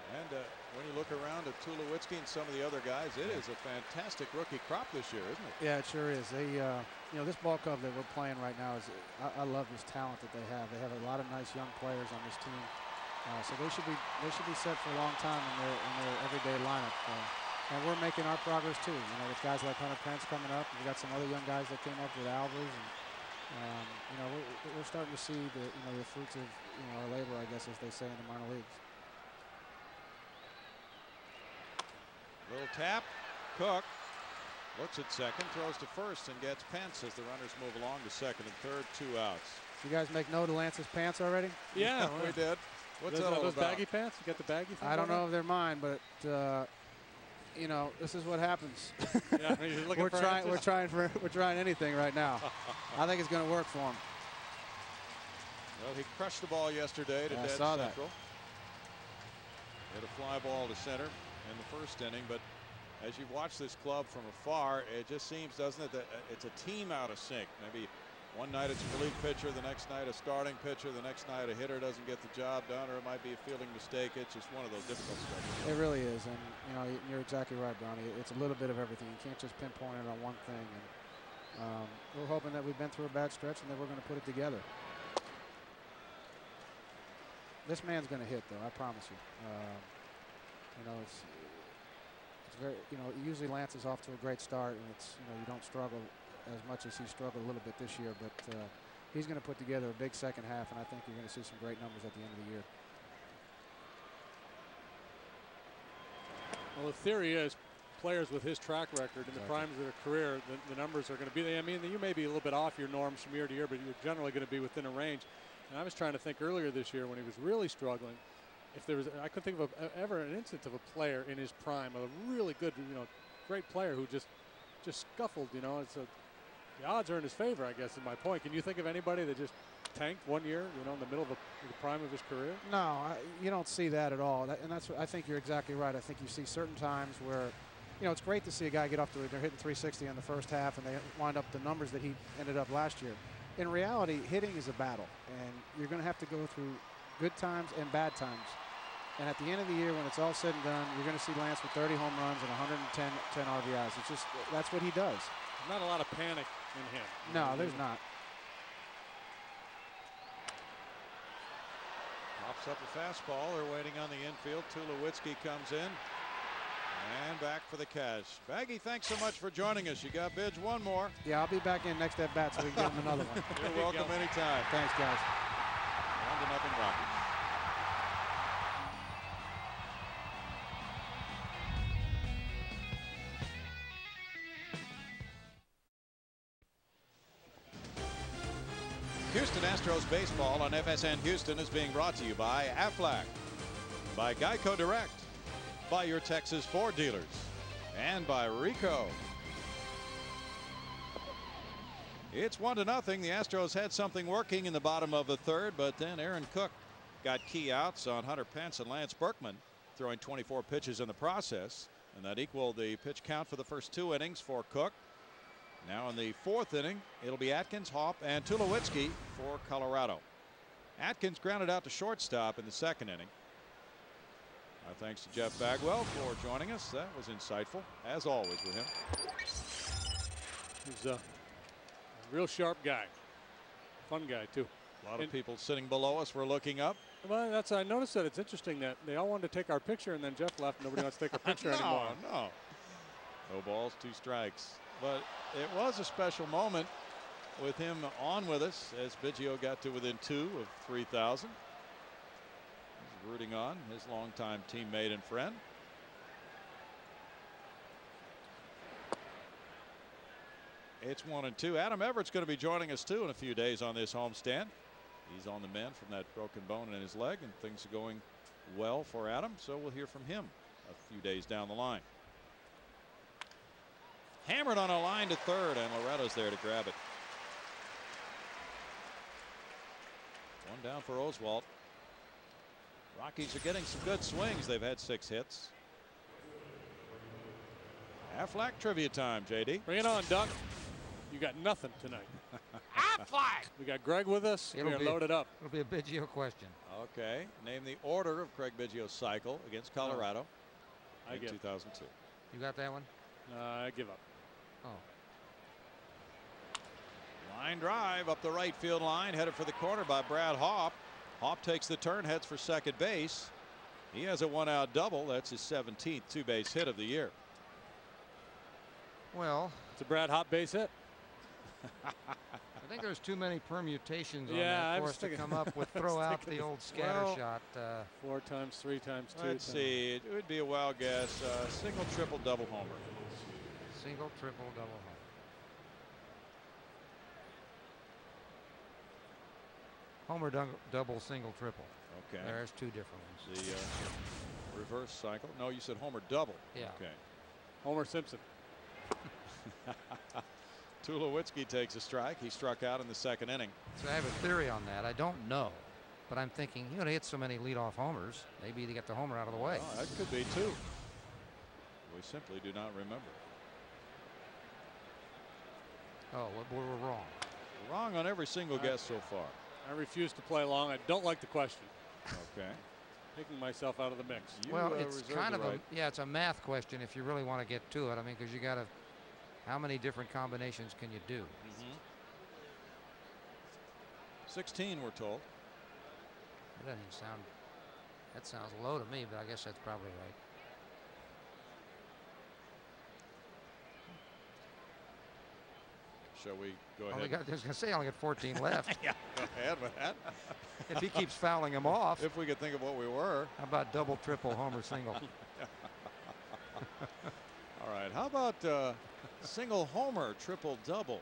And when you look around at Tulowitzki and some of the other guys, it is a fantastic rookie crop this year, isn't it? Yeah, it sure is. They, you know, this ball club that we're playing right now is, I love this talent that they have. They have a lot of nice young players on this team, so they should be set for a long time in their everyday lineup. And we're making our progress too. You know, with guys like Hunter Pence coming up, we got some other young guys that came up with Alvers, and you know, we're starting to see the fruits of our labor, I guess, as they say in the minor leagues. Little tap. Cook looks at second, throws to first, and gets Pence as the runners move along to second and third. 2 outs. You guys make note of Lance's pants already? Yeah, we did. What's that all those about? baggy pants? You got the baggy thing? I don't know if they're mine, but you know, this is what happens. Yeah, you're we're trying anything right now. I think it's going to work for him. Well, he crushed the ball yesterday to dead central. Hit a fly ball to center in the first inning, but as you watch this club from afar, it just seems, doesn't it, that it's a team out of sync. Maybe one night it's a relief pitcher, the next night a starting pitcher, the next night a hitter doesn't get the job done, or it might be a fielding mistake. It's just one of those difficult stretches. It really is, and you know, you're exactly right, Brownie. It's a little bit of everything. You can't just pinpoint it on one thing. And we're hoping that we've been through a bad stretch and that we're going to put it together. This man's going to hit, though. I promise you. You know, it's very, you know, usually Lance is off to a great start, and it's, you know, you don't struggle as much as he struggled a little bit this year, but he's going to put together a big second half, and I think you're going to see some great numbers at the end of the year. Well, the theory is players with his track record in the primes of their career, the numbers are going to be, I mean, you may be a little bit off your norms from year to year, but you're generally going to be within a range. And I was trying to think earlier this year when he was really struggling, if there was, I couldn't think of ever an instance of a player in his prime, a really good, you know, great player who just scuffled. You know, the odds are in his favor, I guess, is my point. Can you think of anybody that just tanked one year, you know, in the middle of the prime of his career? No, you don't see that at all. And that's what I think you're exactly right. I think you see certain times where, you know, it's great to see a guy get off to they're hitting 360 in the first half and they wind up the numbers that he ended up last year. In reality, hitting is a battle, and you're going to have to go through good times and bad times. And at the end of the year, when it's all said and done, you're going to see Lance with 30 home runs and 110 RBIs. It's just, that's what he does. Not a lot of panic in him. No, there's not. Pops up a fastball. They're waiting on the infield. Tulowitzki comes in. And back for the catch. Baggy, thanks so much for joining us. You got Bidge one more. Yeah, I'll be back in next at bat so we can give him another one. You're welcome anytime. Thanks, guys. 1-0 Rockies. Houston Astros baseball on FSN Houston is being brought to you by Aflac, by Geico Direct, by your Texas Ford dealers, and by Rico. It's 1-0. The Astros had something working in the bottom of the third, but then Aaron Cook got key outs on Hunter Pence and Lance Berkman, throwing 24 pitches in the process, and that equaled the pitch count for the first 2 innings for Cook. Now in the 4th inning, it'll be Atkins, Hop, and Tulowitzki for Colorado. Atkins grounded out to shortstop in the 2nd inning. Our thanks to Jeff Bagwell for joining us. That was insightful, as always, with him. He's a real sharp guy. Fun guy, too. A lot of people sitting below us were looking up. Well, I noticed that it's interesting that they all wanted to take our picture, and then Jeff left. Nobody wants to take our picture anymore. No. No balls, 2 strikes. But it was a special moment with him on with us as Biggio got to within 2 of 3,000. He's rooting on his longtime teammate and friend. It's 1-2. Adam Everett's going to be joining us too in a few days on this homestand. He's on the mend from that broken bone in his leg, and things are going well for Adam, so we'll hear from him a few days down the line. Hammered on a line to third, and Loretta's there to grab it. 1 down for Oswalt. Rockies are getting some good swings. They've had 6 hits. Aflac trivia time, JD. Bring it on, Duck. You got nothing tonight. Aflac. We got Greg with us. We're loaded up. It'll be a Biggio question. Okay. Name the order of Craig Biggio's cycle against Colorado in 2002. You got that one? I give up. Oh. Line drive up the right field line, headed for the corner by Brad Hop. Hop takes the turn, heads for second base. He has a 1-out double. That's his 17th 2-base hit of the year. Well, it's a Brad Hop base hit. I think there's too many permutations on that for us to come up with. Throw out the old scatter shot. 4 times 3 times 2. Let's see. It would be a wild guess. Single, triple, double homer. Single, triple, double homer. Homer, double, single, triple. Okay. There's 2 different ones. The reverse cycle. No, you said homer double. Yeah. Okay. Homer Simpson. Tulowitzki takes a strike. He struck out in the 2nd inning. So I have a theory on that. I don't know, but I'm thinking, you know, they hit so many leadoff homers. Maybe they get the homer out of the way. Oh, that could be too. We simply do not remember. Oh, we're wrong. We're wrong on every single guess so far. I refuse to play along. I don't like the question. Okay. Taking myself out of the mix. Well, it's kind of it's a math question if you really want to get to it. I mean, because you got to, how many different combinations can you do? 16, we're told. That doesn't sound, that sounds low to me, but I guess that's probably right. Shall we go ahead? I was going to say I only got 14 left. Yeah, go ahead with that. If he keeps fouling them off. If we could think of what we were. How about double, triple, homer, single? All right. How about single, homer, triple, double?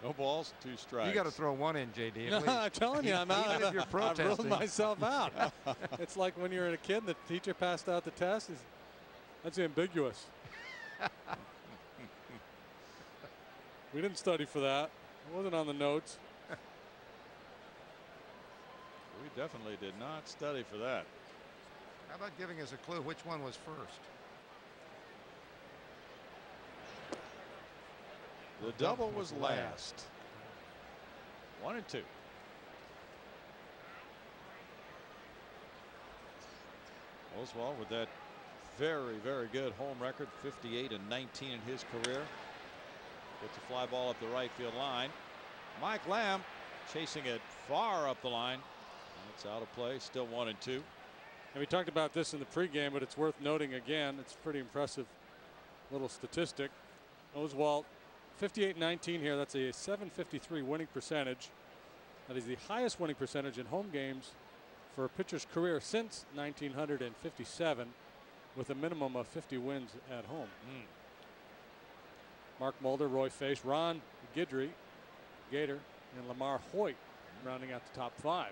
No balls, 2 strikes. You got to throw 1 in, JD. I'm telling you, I'm out. Even if you're protesting. I've ruled myself out. It's like when you're a kid and the teacher passed out the test. That's ambiguous. We didn't study for that. It wasn't on the notes. We definitely did not study for that. How about giving us a clue which one was first? The double was last. 1 and 2. Oswalt with that very, very good home record, 58 and 19 in his career. Gets a fly ball up the right field line. Mike Lamb chasing it far up the line. And it's out of play. Still 1 and 2. And we talked about this in the pregame, but it's worth noting again. It's a pretty impressive little statistic. Oswalt, 58-19 here. That's a .753 winning percentage. That is the highest winning percentage in home games for a pitcher's career since 1957, with a minimum of 50 wins at home. Mark Mulder, Roy Face, Ron Guidry, Gator, and Lamar Hoyt rounding out the top 5.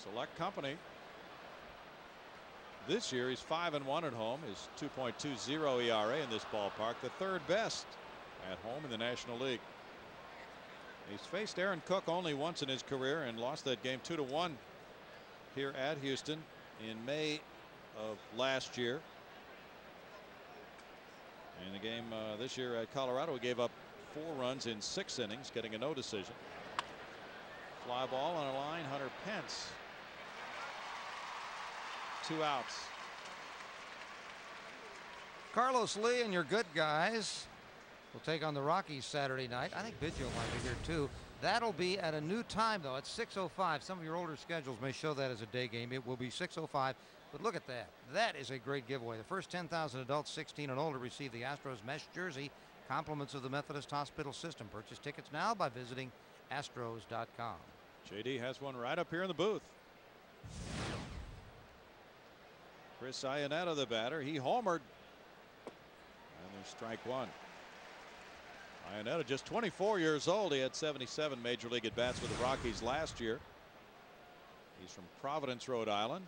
Select company. This year he's 5-1 at home. His 2.20 ERA in this ballpark, the 3rd best at home in the National League. He's faced Aaron Cook only once in his career and lost that game 2-1 here at Houston in May of last year. In the game this year at Colorado, he gave up 4 runs in 6 innings, getting a no decision. Fly ball on a line, Hunter Pence. 2 outs. Carlos Lee and your good guys will take on the Rockies Saturday night. I think Biggio might be here too. That'll be at a new time though, at 6:05. Some of your older schedules may show that as a day game. It will be 6:05. But look at that. That is a great giveaway. The first 10,000 adults 16 and older receive the Astros mesh jersey. Compliments of the Methodist Hospital System. Purchase tickets now by visiting Astros.com. JD has one right up here in the booth. Chris Iannetta, the batter. He homered. And there's strike 1. Iannetta, just 24 years old. He had 77 major league at bats with the Rockies last year. He's from Providence, Rhode Island,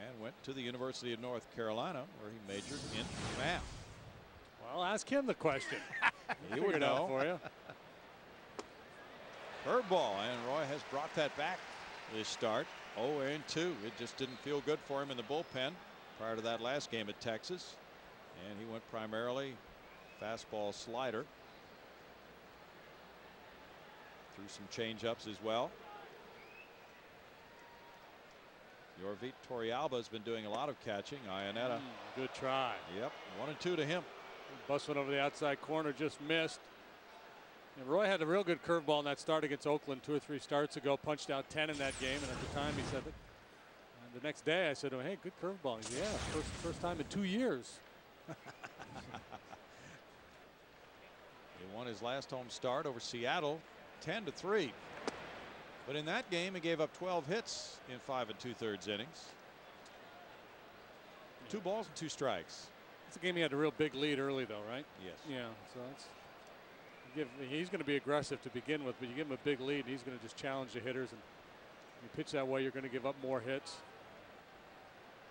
and went to the University of North Carolina, where he majored in math. Well, ask him the question. He would know. For you. Curveball, and Roy has brought that back this start. 0-2. It just didn't feel good for him in the bullpen prior to that last game at Texas, and he went primarily fastball slider. Threw some changeups as well. Yorvit Torrealba has been doing a lot of catching. Iannetta. Good try. Yep. 1-2 to him. Bust one over the outside corner, just missed. And Roy had a real good curveball in that start against Oakland 2 or 3 starts ago. Punched out 10 in that game, and at the time he said that. And the next day I said to him, "Hey, good curveball." He said, "Yeah, first time in 2 years." He won his last home start over Seattle 10-3. But in that game, he gave up 12 hits in 5 2/3 innings. 2 balls and 2 strikes. It's a game he had a real big lead early, though, right? Yes. Yeah. So he's going to be aggressive to begin with, but you give him a big lead, and he's going to just challenge the hitters. And you pitch that way, you're going to give up more hits.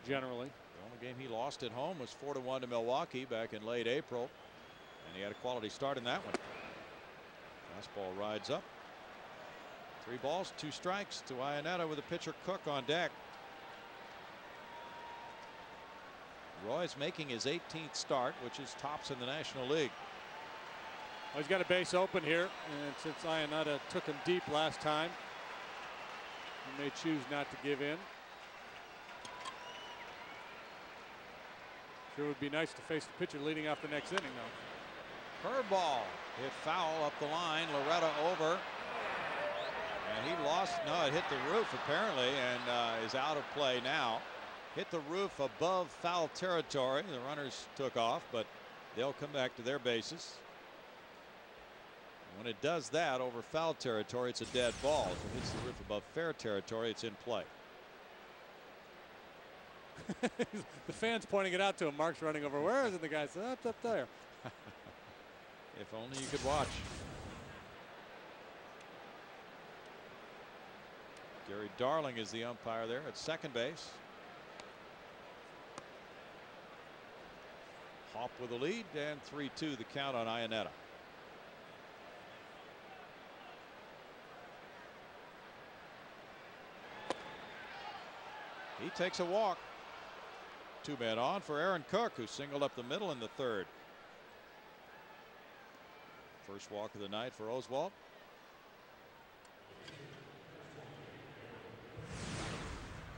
Generally. The only game he lost at home was 4-1 to Milwaukee back in late April, and he had a quality start in that one. Fastball rides up. 3 balls, 2 strikes to Iannetta with a pitcher Cook on deck. Roy's making his 18th start, which is tops in the National League. Well, he's got a base open here, and since Iannetta took him deep last time, he may choose not to give in. Sure would be nice to face the pitcher leading off the next inning, though. Curveball hit foul up the line. Loretta over. And he lost. No, it hit the roof apparently, and is out of play now. Hit the roof above foul territory. The runners took off, but they'll come back to their bases. When it does that over foul territory, it's a dead ball. If it hits the roof above fair territory, it's in play. The fans pointing it out to him. Mark's running over. Where is it? The guy said, "That's up there." If only you could watch. Gary Darling is the umpire there at second base. Hop with the lead, and 3-2 the count on Iannetta. He takes a walk. 2 men on for Aaron Cook, who singled up the middle in the 3rd. First walk of the night for Oswalt.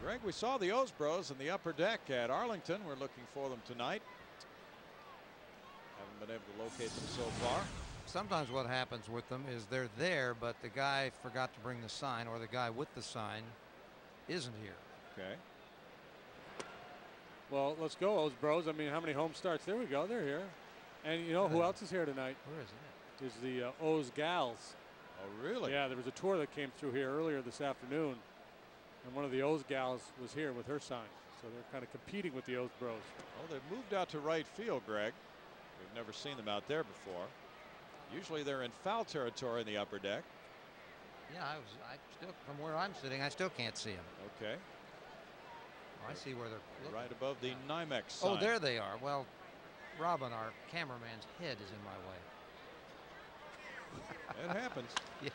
Greg, we saw the Osbros in the upper deck at Arlington. We're looking for them tonight. Haven't been able to locate them so far. Sometimes what happens with them is they're there, but the guy forgot to bring the sign, or the guy with the sign isn't here. Okay. Well, let's go, O's Bros. I mean, how many home starts? There we go. They're here. And you know who else is here tonight? Where is it? Is the O's Gals. Oh, really? Yeah, there was a tour that came through here earlier this afternoon. And one of the O's Gals was here with her sign. So they're kind of competing with the O's Bros. Oh, they've moved out to right field, Greg. We've never seen them out there before. Usually they're in foul territory in the upper deck. Yeah, I still, from where I'm sitting, I still can't see them. Okay. I see where they're right above the NYMEX sign. Oh, there they are. Well, Robin, our cameraman's head is in my way. It happens. Yes.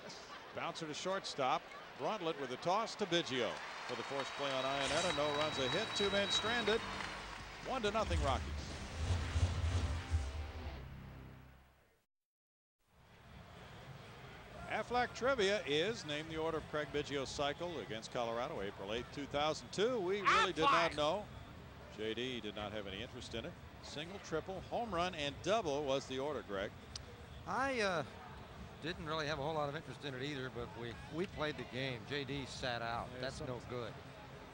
Bouncer to shortstop. Brundtlet with a toss to Biggio for the forced play on Iannetta. No runs, a hit, 2 men stranded. 1-0 Rockies. Aflac Trivia is name the order of Craig Biggio's cycle against Colorado April 8, 2002. We really did not know. JD did not have any interest in it. Single, triple, home run, and double was the order, Greg. I didn't really have a whole lot of interest in it either, but we played the game. JD sat out. That's no good.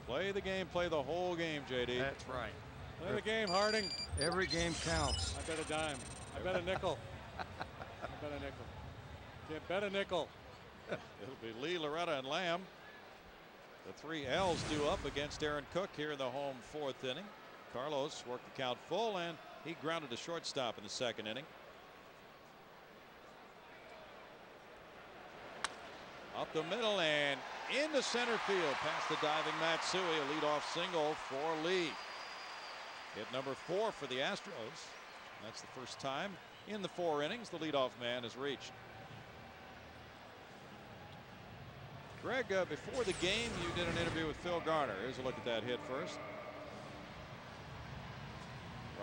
Play the game, play the whole game, JD. That's right. Play the game, Harding. Every game counts. I bet a dime. I bet a nickel. I bet a nickel. Can't bet a nickel. It'll be Lee, Loretta, and Lamb. The 3 L's due up against Aaron Cook here in the home 4th inning. Carlos worked the count full, and he grounded to shortstop in the 2nd inning. Up the middle and into center field past the diving Matsui. A leadoff single for Lee. Hit number 4 for the Astros. That's the first time in the 4 innings the leadoff man has reached. Greg, before the game, you did an interview with Phil Garner. Here's a look at that hit first.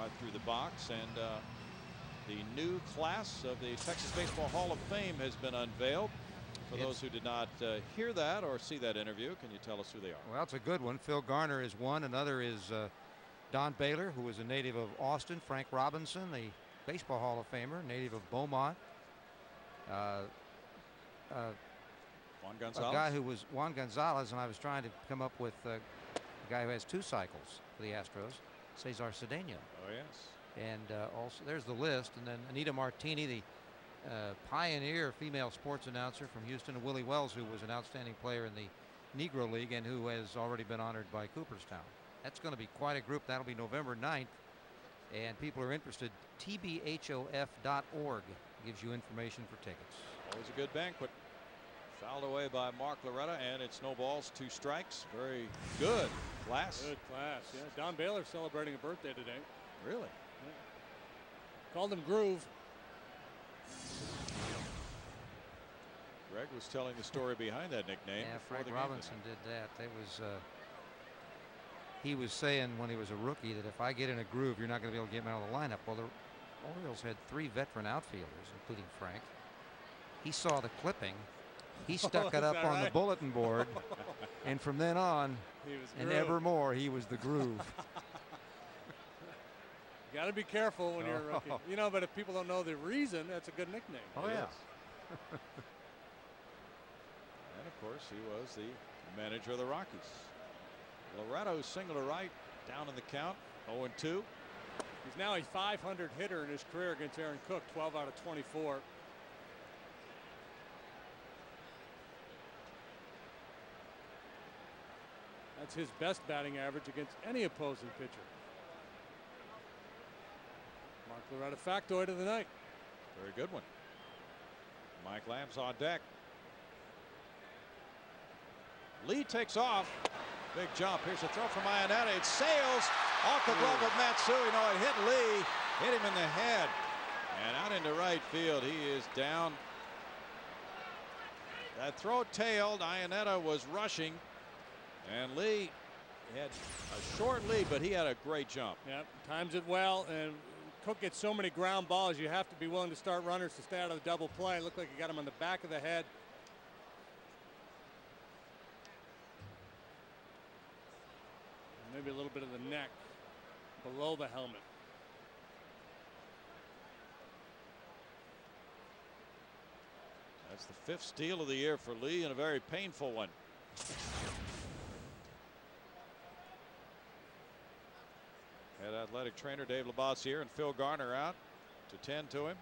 Right through the box, and the new class of the Texas Baseball Hall of Fame has been unveiled. For those who did not hear that or see that interview, can you tell us who they are? Well, it's a good one. Phil Garner is one. Another is Don Baylor, who is a native of Austin. Frank Robinson, the Baseball Hall of Famer, native of Beaumont. Juan Gonzalez? A guy who was Juan Gonzalez, and I was trying to come up with a guy who has 2 cycles for the Astros, Cesar Cedeno. Oh, yes. And also, there's the list. And then Anita Martini, the pioneer female sports announcer from Houston, and Willie Wells, who was an outstanding player in the Negro League and who has already been honored by Cooperstown. That's going to be quite a group. That'll be November 9th. And people are interested. TBHOF.org gives you information for tickets. Always a good banquet. Fouled away by Mark Loretta, and it snowballs 2 strikes. Very good class. Good class. Yeah, Don Baylor celebrating a birthday today. Really? Yeah. Called him Groove. Greg was telling the story behind that nickname. Yeah, Frank Robinson did that. They was he was saying when he was a rookie that if I get in a groove, you're not going to be able to get me out of the lineup. Well, the Orioles had 3 veteran outfielders, including Frank. He saw the clipping. He stuck it up on the bulletin board, and from then on, and evermore, he was the groove. You got to be careful when you're a rookie. You know, but if people don't know the reason, that's a good nickname. Oh, yeah. And, of course, he was the manager of the Rockies. Loretto single to right, down in the count, 0-2. He's now a .500 hitter in his career against Aaron Cook, 12 out of 24. That's his best batting average against any opposing pitcher. Mark Loretta factoid of the night. Very good one. Mike Lamb's on deck. Lee takes off. Big jump. Here's a throw from Iannetta. It sails off the glove of Matsui. No, it hit Lee. Hit him in the head. And out into right field. He is down. That throw tailed. Iannetta was rushing. And Lee had a short lead, but he had a great jump. Yep, times it well. And Cook gets so many ground balls, you have to be willing to start runners to stay out of the double play. It looked like he got him on the back of the head. Maybe a little bit of the neck below the helmet. That's the 5th steal of the year for Lee, and a very painful one. athletic trainer Dave LeBassiere and Phil Garner out to tend to him.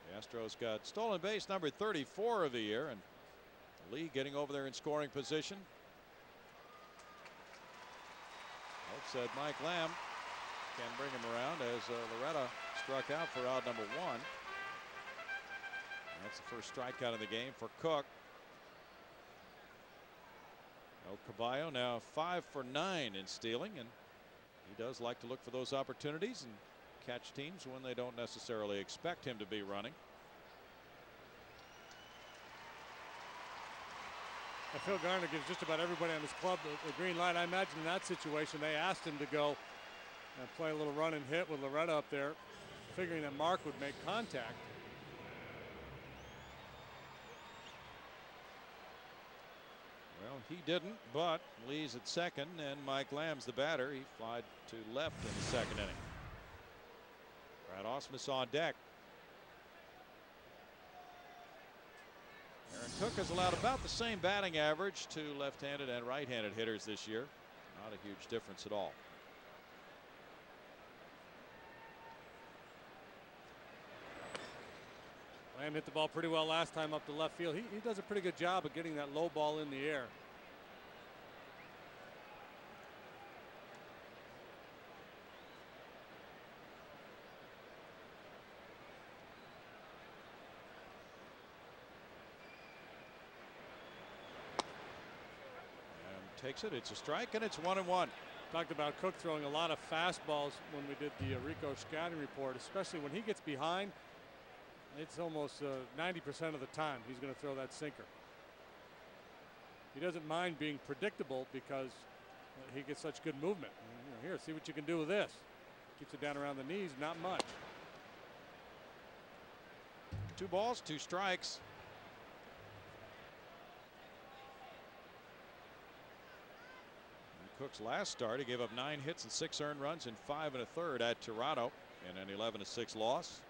The Astros got stolen base number 34 of the year, and Lee getting over there in scoring position. Hope said Mike Lamb can bring him around as Loretta struck out for out number 1. That's the first strikeout of the game for Cook. El Caballo now 5 for 9 in stealing, and he does like to look for those opportunities and catch teams when they don't necessarily expect him to be running. Phil Garner gives just about everybody on his club the green light. I imagine in that situation they asked him to go and play a little run and hit with Loretta up there, figuring that Mark would make contact. Well, he didn't, but Lee's at second, and Mike Lamb's the batter. He flied to left in the second inning. Brad Ausmus on deck. Aaron Cook has allowed about the same batting average to left-handed and right-handed hitters this year. Not a huge difference at all. Lamb hit the ball pretty well last time up to left field. He does a pretty good job of getting that low ball in the air. Takes it. It's a strike, and it's 1-1. Talked about Cook throwing a lot of fastballs when we did the Rico scouting report, especially when he gets behind. It's almost 90% of the time he's going to throw that sinker. He doesn't mind being predictable because he gets such good movement. Here, see what you can do with this. Keeps it down around the knees, not much. 2 balls, 2 strikes. Cook's last start, he gave up 9 hits and 6 earned runs in 5 1/3 at Toronto in an 11-6 loss.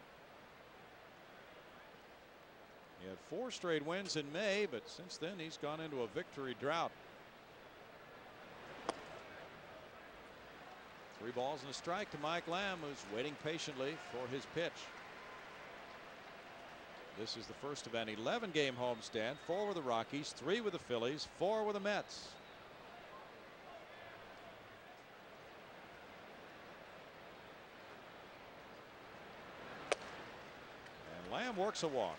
He had 4 straight wins in May, but since then he's gone into a victory drought. 3 balls and a strike to Mike Lamb, who's waiting patiently for his pitch. This is the first of an 11-game homestand. 4 with the Rockies, 3 with the Phillies, 4 with the Mets. Lamb works a walk.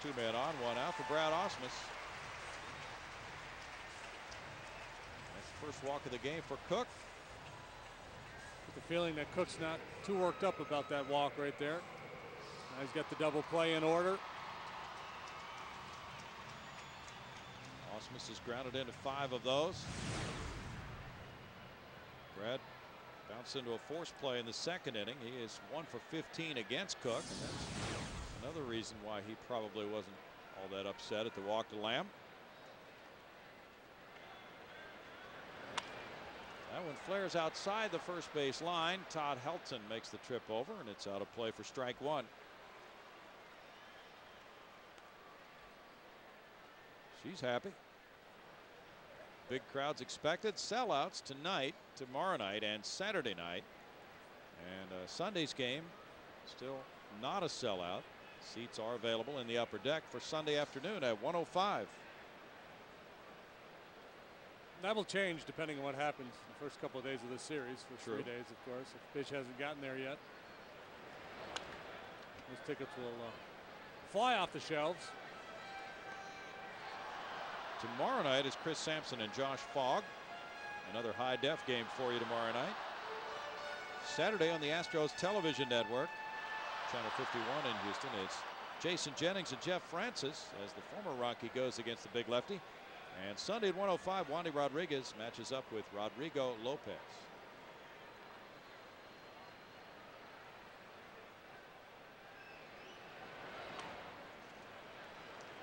2 men on, 1 out for Brad Ausmus. That's the first walk of the game for Cook. Get the feeling that Cook's not too worked up about that walk right there. Now he's got the double play in order. Ausmus has grounded into 5 of those. Brad bounced into a force play in the second inning. He is 1 for 15 against Cook, and that's another reason why he probably wasn't all that upset at the walk to Lamb. That one flares outside the first base line. Todd Helton makes the trip over, and it's out of play for strike 1. She's happy. Big crowds expected. Sellouts tonight, tomorrow night, and Saturday night. And Sunday's game still not a sellout. Seats are available in the upper deck for Sunday afternoon at 1:05. That will change depending on what happens the first couple of days of this series. For 3 days, of course, if the pitch hasn't gotten there yet. Those tickets will fly off the shelves. Tomorrow night is Chris Sampson and Josh Fogg. Another high def game for you tomorrow night. Saturday on the Astros television network, Channel 51 in Houston, it's Jason Jennings and Jeff Francis as the former Rocky goes against the big lefty. And Sunday at 1:05, Wandy Rodriguez matches up with Rodrigo Lopez.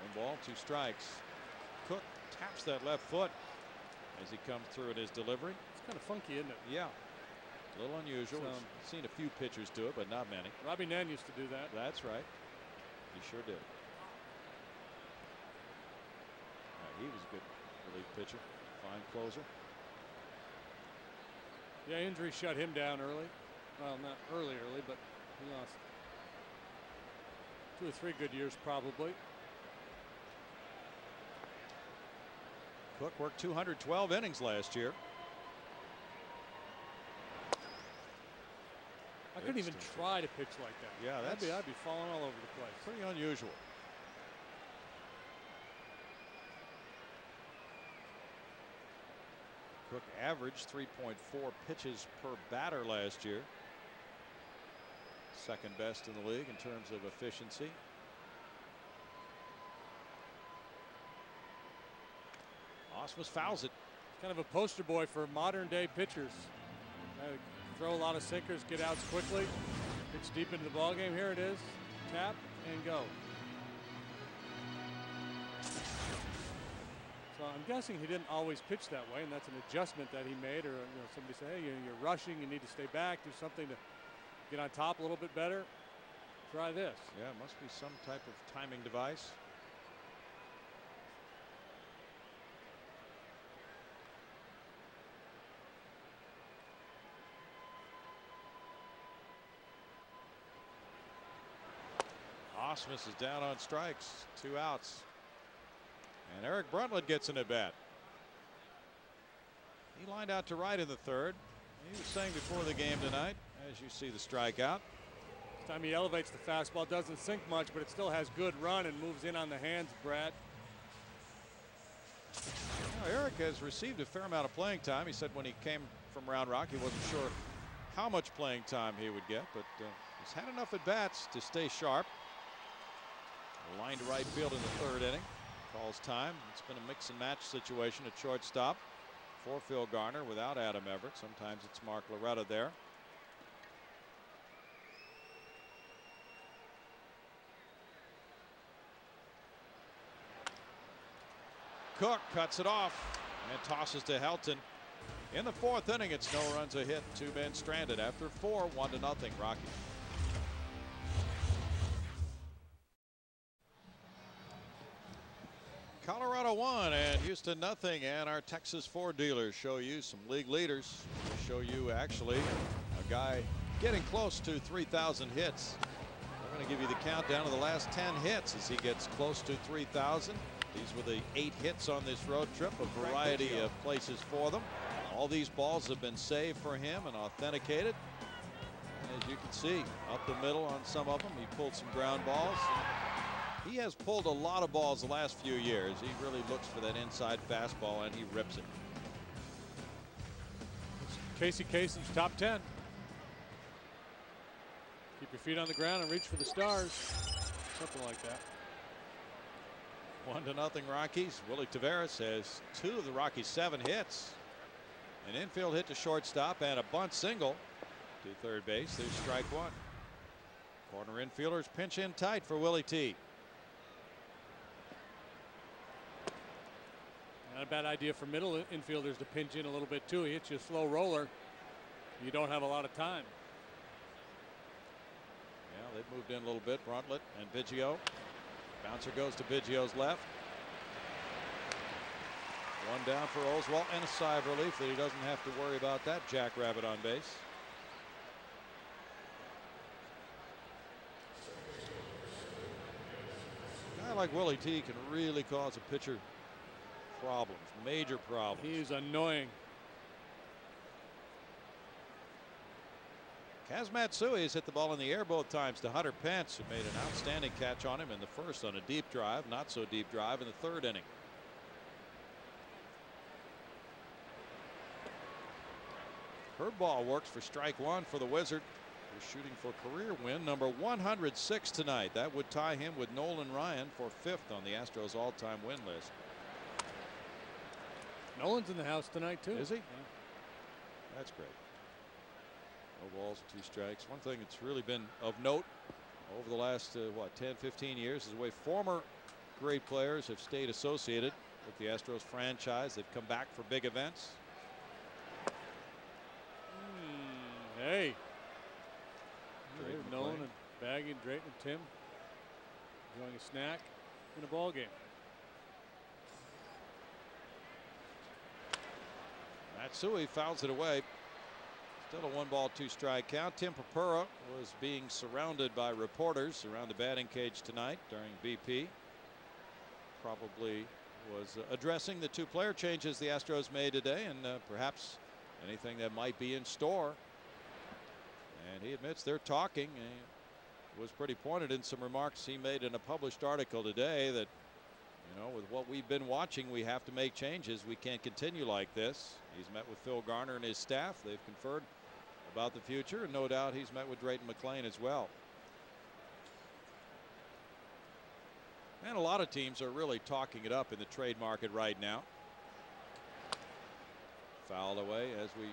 1 ball, 2 strikes. Cook taps that left foot as he comes through in his delivery. It's kind of funky, isn't it? Yeah. A little unusual. We've seen a few pitchers do it, but not many. Robbie Nan used to do that. That's right. He sure did. He was a good relief pitcher. Fine closer. Yeah, injury shut him down early. Well, not early, but he lost 2 or 3 good years probably. Cook worked 212 innings last year. I couldn't even try to pitch like that. Yeah, I'd be falling all over the place. Pretty unusual. Cook averaged 3.4 pitches per batter last year. Second best in the league in terms of efficiency. Ausmus fouls it. Kind of a poster boy for modern day pitchers. Throw a lot of sinkers, get outs quickly, pitch deep into the ball game. Here it is, tap and go. So I'm guessing he didn't always pitch that way, and that's an adjustment that he made, or somebody say, hey, you're rushing, you need to stay back, do something to get on top a little bit better. Try this. Yeah, it must be some type of timing device. Ausmus is down on strikes, 2 outs. And Eric Bruntlett gets an at bat. He lined out to right in the third. He was saying before the game tonight, as you see the strikeout. This time he elevates the fastball, doesn't sink much, but it still has good run and moves in on the hands of Brad. Now, Eric has received a fair amount of playing time. He said when he came from Round Rock, he wasn't sure how much playing time he would get, but he's had enough at bats to stay sharp. Line to right field in the third inning. Calls time. It's been a mix and match situation at shortstop for Phil Garner without Adam Everett. Sometimes it's Mark Loretta there. Cook cuts it off and tosses to Helton. In the 4th inning, it's no runs a hit, 2 men stranded after 4, 1-0 Rockies. Colorado 1 and Houston 0, and our Texas Ford dealers show you some league leaders. We show you actually a guy getting close to 3,000 hits. We're going to give you the countdown of the last 10 hits as he gets close to 3,000. These were the 8 hits on this road trip, a variety of places for them. All these balls have been saved for him and authenticated. And as you can see, up the middle on some of them, he pulled some ground balls. He has pulled a lot of balls the last few years. He really looks for that inside fastball and he rips it. Casey Kasem's top 10. Keep your feet on the ground and reach for the stars. Something like that. 1-0 Rockies. Willie Taveras has 2 of the Rockies' 7 hits. An infield hit to shortstop and a bunt single to third base. There's strike 1. Corner infielders pinch in tight for Willie T. Not a bad idea for middle infielders to pinch in a little bit too. He hits you a slow roller. You don't have a lot of time. Yeah, they've moved in a little bit. Bruntlett and Biggio. Bouncer goes to Biggio's left. 1 down for Oswalt and a sigh of relief that he doesn't have to worry about that jackrabbit on base. A guy like Willie T can really cause a pitcher problems, major problems. He's annoying. Kaz Matsui has hit the ball in the air both times to Hunter Pence, who made an outstanding catch on him in the first on a deep drive, not so deep drive in the 3rd inning. Curveball works for strike 1 for the Wizard. He's shooting for career win number 106 tonight. That would tie him with Nolan Ryan for 5th on the Astros all-time win list. Nolan's in the house tonight too. Is he? Yeah. That's great. No balls, 2 strikes. One thing that's really been of note over the last 10-15 years is the way former great players have stayed associated with the Astros franchise. They've come back for big events. Hey, there's Nolan and Baggy and Drayton and Tim enjoying a snack in a ball game. Matsui fouls it away. Still a 1-ball, 2-strike count. Tim Purpura was being surrounded by reporters around the batting cage tonight during BP. Probably was addressing the 2 player changes the Astros made today, and perhaps anything that might be in store. And he admits they're talking. He was pretty pointed in some remarks he made in a published article today that, you know, with what we've been watching, we have to make changes. We can't continue like this. He's met with Phil Garner and his staff. They've conferred about the future, and no doubt he's met with Drayton McClain as well. And a lot of teams are really talking it up in the trade market right now. Fouled away as we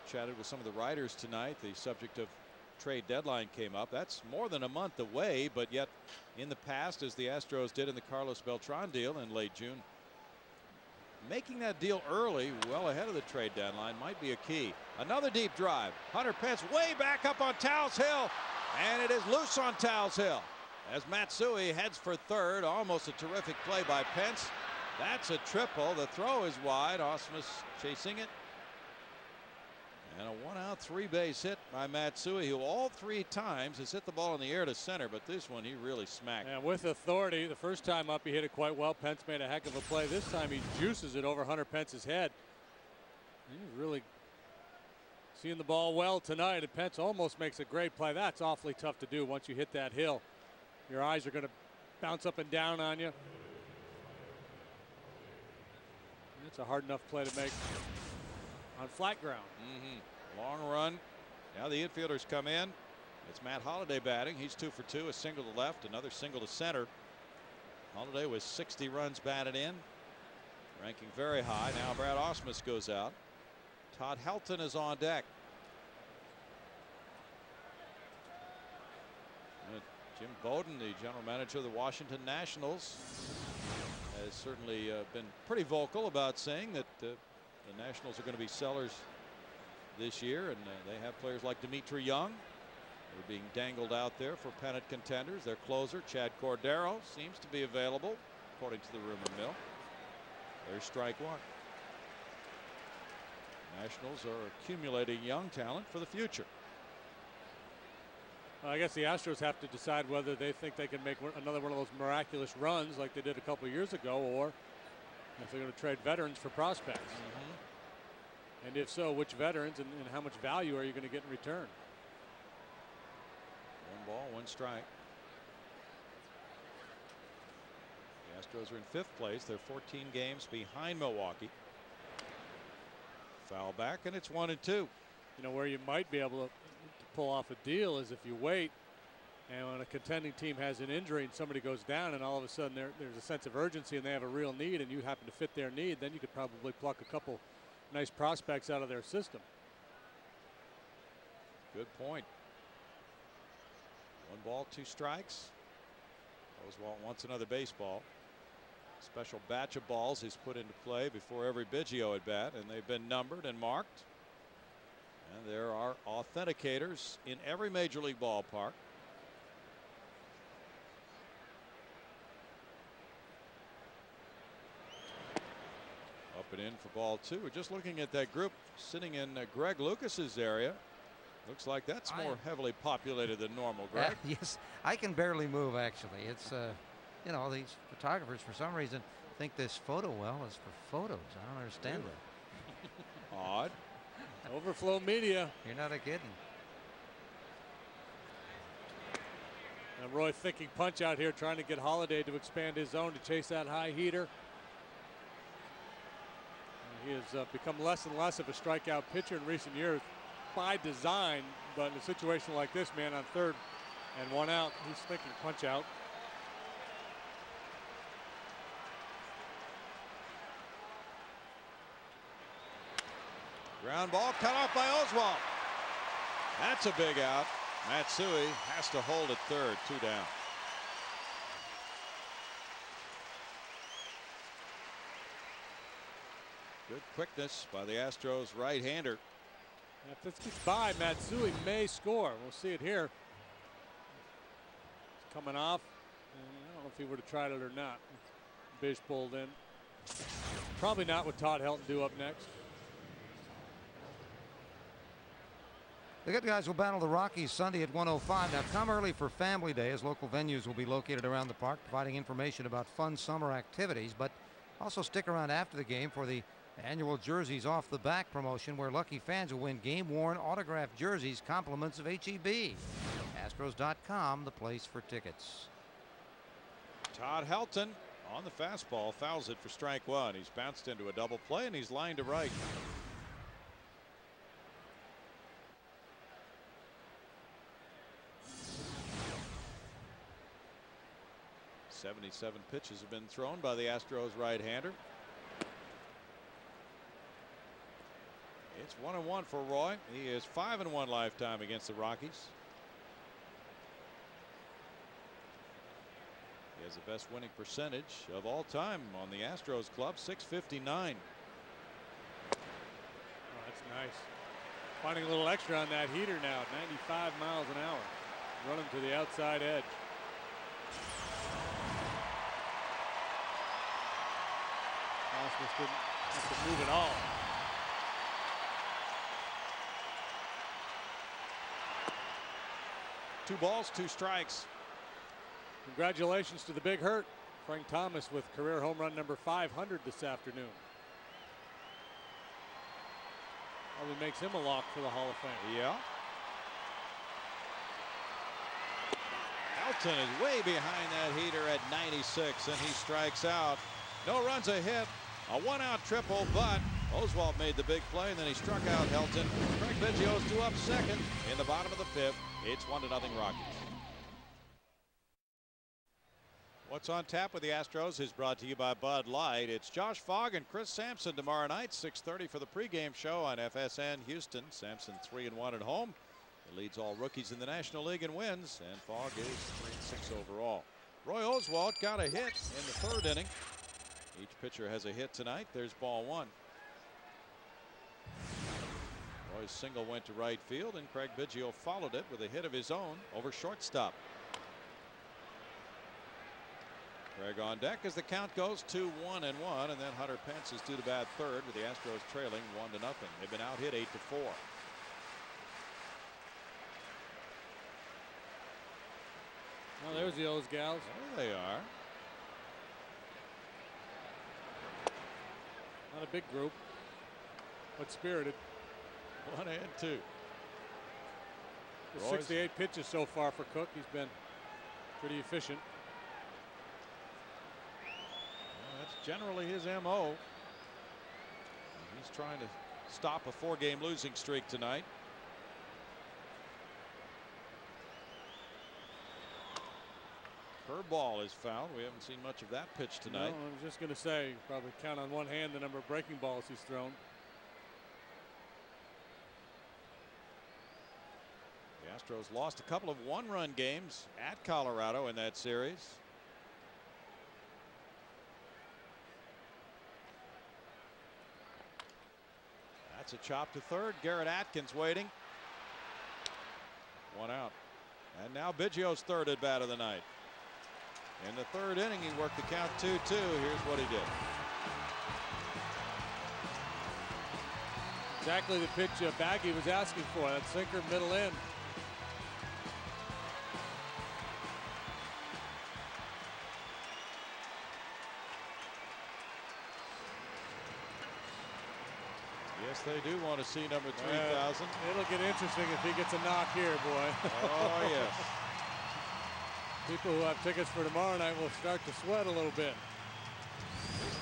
chatted with some of the writers tonight. The subject of trade deadline came up. That's more than a month away, but yet in the past, as the Astros did in the Carlos Beltran deal in late June, making that deal early, well ahead of the trade deadline, might be a key. Another deep drive. Hunter Pence way back up on Towles Hill, and it is loose on Towles Hill as Matsui heads for third. Almost a terrific play by Pence. That's a triple. The throw is wide. Ausmus chasing it. And a 1-out, 3-base hit by Matsui, who all 3 times has hit the ball in the air to center, but this one he really smacked. And with authority. The first time up he hit it quite well. Pence made a heck of a play. This time he juices it over Hunter Pence's head. He's really seeing the ball well tonight, and Pence almost makes a great play. That's awfully tough to do once you hit that hill. Your eyes are going to bounce up and down on you. It's a hard enough play to make on flat ground. Long run. Now the infielders come in. It's Matt Holliday batting. He's 2 for 2. A single to left, another single to center. Holliday with 60 runs batted in, ranking very high. Now Brad Ausmus goes out. Todd Helton is on deck. Jim Bowden, the general manager of the Washington Nationals, has certainly been pretty vocal about saying that the Nationals are going to be sellers this year, and they have players like Dimitri Young who are being dangled out there for pennant contenders. Their closer, Chad Cordero, seems to be available, according to the rumor mill. There's strike 1. Nationals are accumulating young talent for the future. I guess the Astros have to decide whether they think they can make another one of those miraculous runs like they did a couple of years ago, or if they're going to trade veterans for prospects. And if so, which veterans, and how much value are you going to get in return? 1 ball, 1 strike. The Astros are in 5th place. They're 14 games behind Milwaukee. Foul back, and it's 1-2. You know, where you might be able to pull off a deal is if you wait, and when a contending team has an injury and somebody goes down, and all of a sudden there's a sense of urgency and they have a real need, and you happen to fit their need, then you could probably pluck a couple nice prospects out of their system. Good point. 1 ball, 2 strikes. Oswalt wants another baseball. Special batch of balls is put into play before every Biggio at bat, and they've been numbered and marked. And there are authenticators in every major league ballpark. Up and in for ball 2. We're just looking at that group sitting in Greg Lucas's area. Looks like that's more heavily populated than normal, Greg. Yes, I can barely move, actually. It's, you know, these photographers, for some reason, think this photo well is for photos. I don't understand that. Odd. Overflow media. You're not kidding. And Roy thinking punch out here, trying to get Holliday to expand his zone to chase that high heater. And he has become less and less of a strikeout pitcher in recent years by design, but in a situation like this, man on third and 1 out, he's thinking punch out. Ground ball cut off by Oswalt. That's a big out. Matsui has to hold at third, 2 down. Good quickness by the Astros right-hander. If this gets by, Matsui may score. We'll see it here. It's coming off. I don't know if he would have tried it or not. Bish pulled in. Probably not with Todd Helton due up next. The good guys will battle the Rockies Sunday at 1:05. Now come early for Family Day, as local venues will be located around the park, providing information about fun summer activities. But also stick around after the game for the annual Jerseys Off the Back promotion, where lucky fans will win game-worn autographed jerseys, compliments of HEB. Astros.com, the place for tickets. Todd Helton on the fastball, fouls it for strike one. He's bounced into a double play and he's lined to right. "77 pitches have been thrown by the Astros right-hander. It's 1-1 for Roy. He is 5-1 lifetime against the Rockies. He has the best winning percentage of all time on the Astros club, .659. Oh, that's nice. Finding a little extra on that heater now, 95 miles an hour. Running to the outside edge. Osmus didn't have to move at all. Two balls, two strikes. Congratulations to the Big Hurt, Frank Thomas, with career home run number 500 this afternoon. Probably makes him a lock for the Hall of Fame. Yeah. Helton is way behind that heater at 96, and he strikes out. No runs, a hit, a one-out triple, but Oswalt made the big play, and then he struck out Helton. Craig Biggio's due up second in the bottom of the fifth. It's 1-0 Rockies. What's on tap with the Astros is brought to you by Bud Light. It's Josh Fogg and Chris Sampson tomorrow night, 6:30 for the pregame show on FSN Houston. Sampson 3-1 at home. He leads all rookies in the National League in wins, and Fogg is 3-6 overall. Roy Oswalt got a hit in the third inning. Each pitcher has a hit tonight. There's ball one. Roy's single went to right field, and Craig Biggio followed it with a hit of his own over shortstop. Craig on deck as the count goes to 1-1, and then Hunter Pence is due to bat third with the Astros trailing 1-0. They've been out hit 8-4. Well, there's the O's gals. There they are. Not a big group, but spirited. 1 and 2. 68 pitches so far for Cook. He's been pretty efficient. Well, that's generally his MO. He's trying to stop a 4-game losing streak tonight. Curveball is fouled. We haven't seen much of that pitch tonight. No, I was just going to say, probably count on one hand the number of breaking balls he's thrown. The Astros lost a couple of one-run games at Colorado in that series. That's a chop to third. Garrett Atkins waiting. One out. And now Biggio's third at bat of the night. In the third inning, he worked the count 2-2. Here's what he did. Exactly the pitch Baggy was asking for. That sinker middle in. Yes, they do want to see number 3,000. It'll get interesting if he gets a knock here, boy. Oh, yes. People who have tickets for tomorrow night will start to sweat a little bit.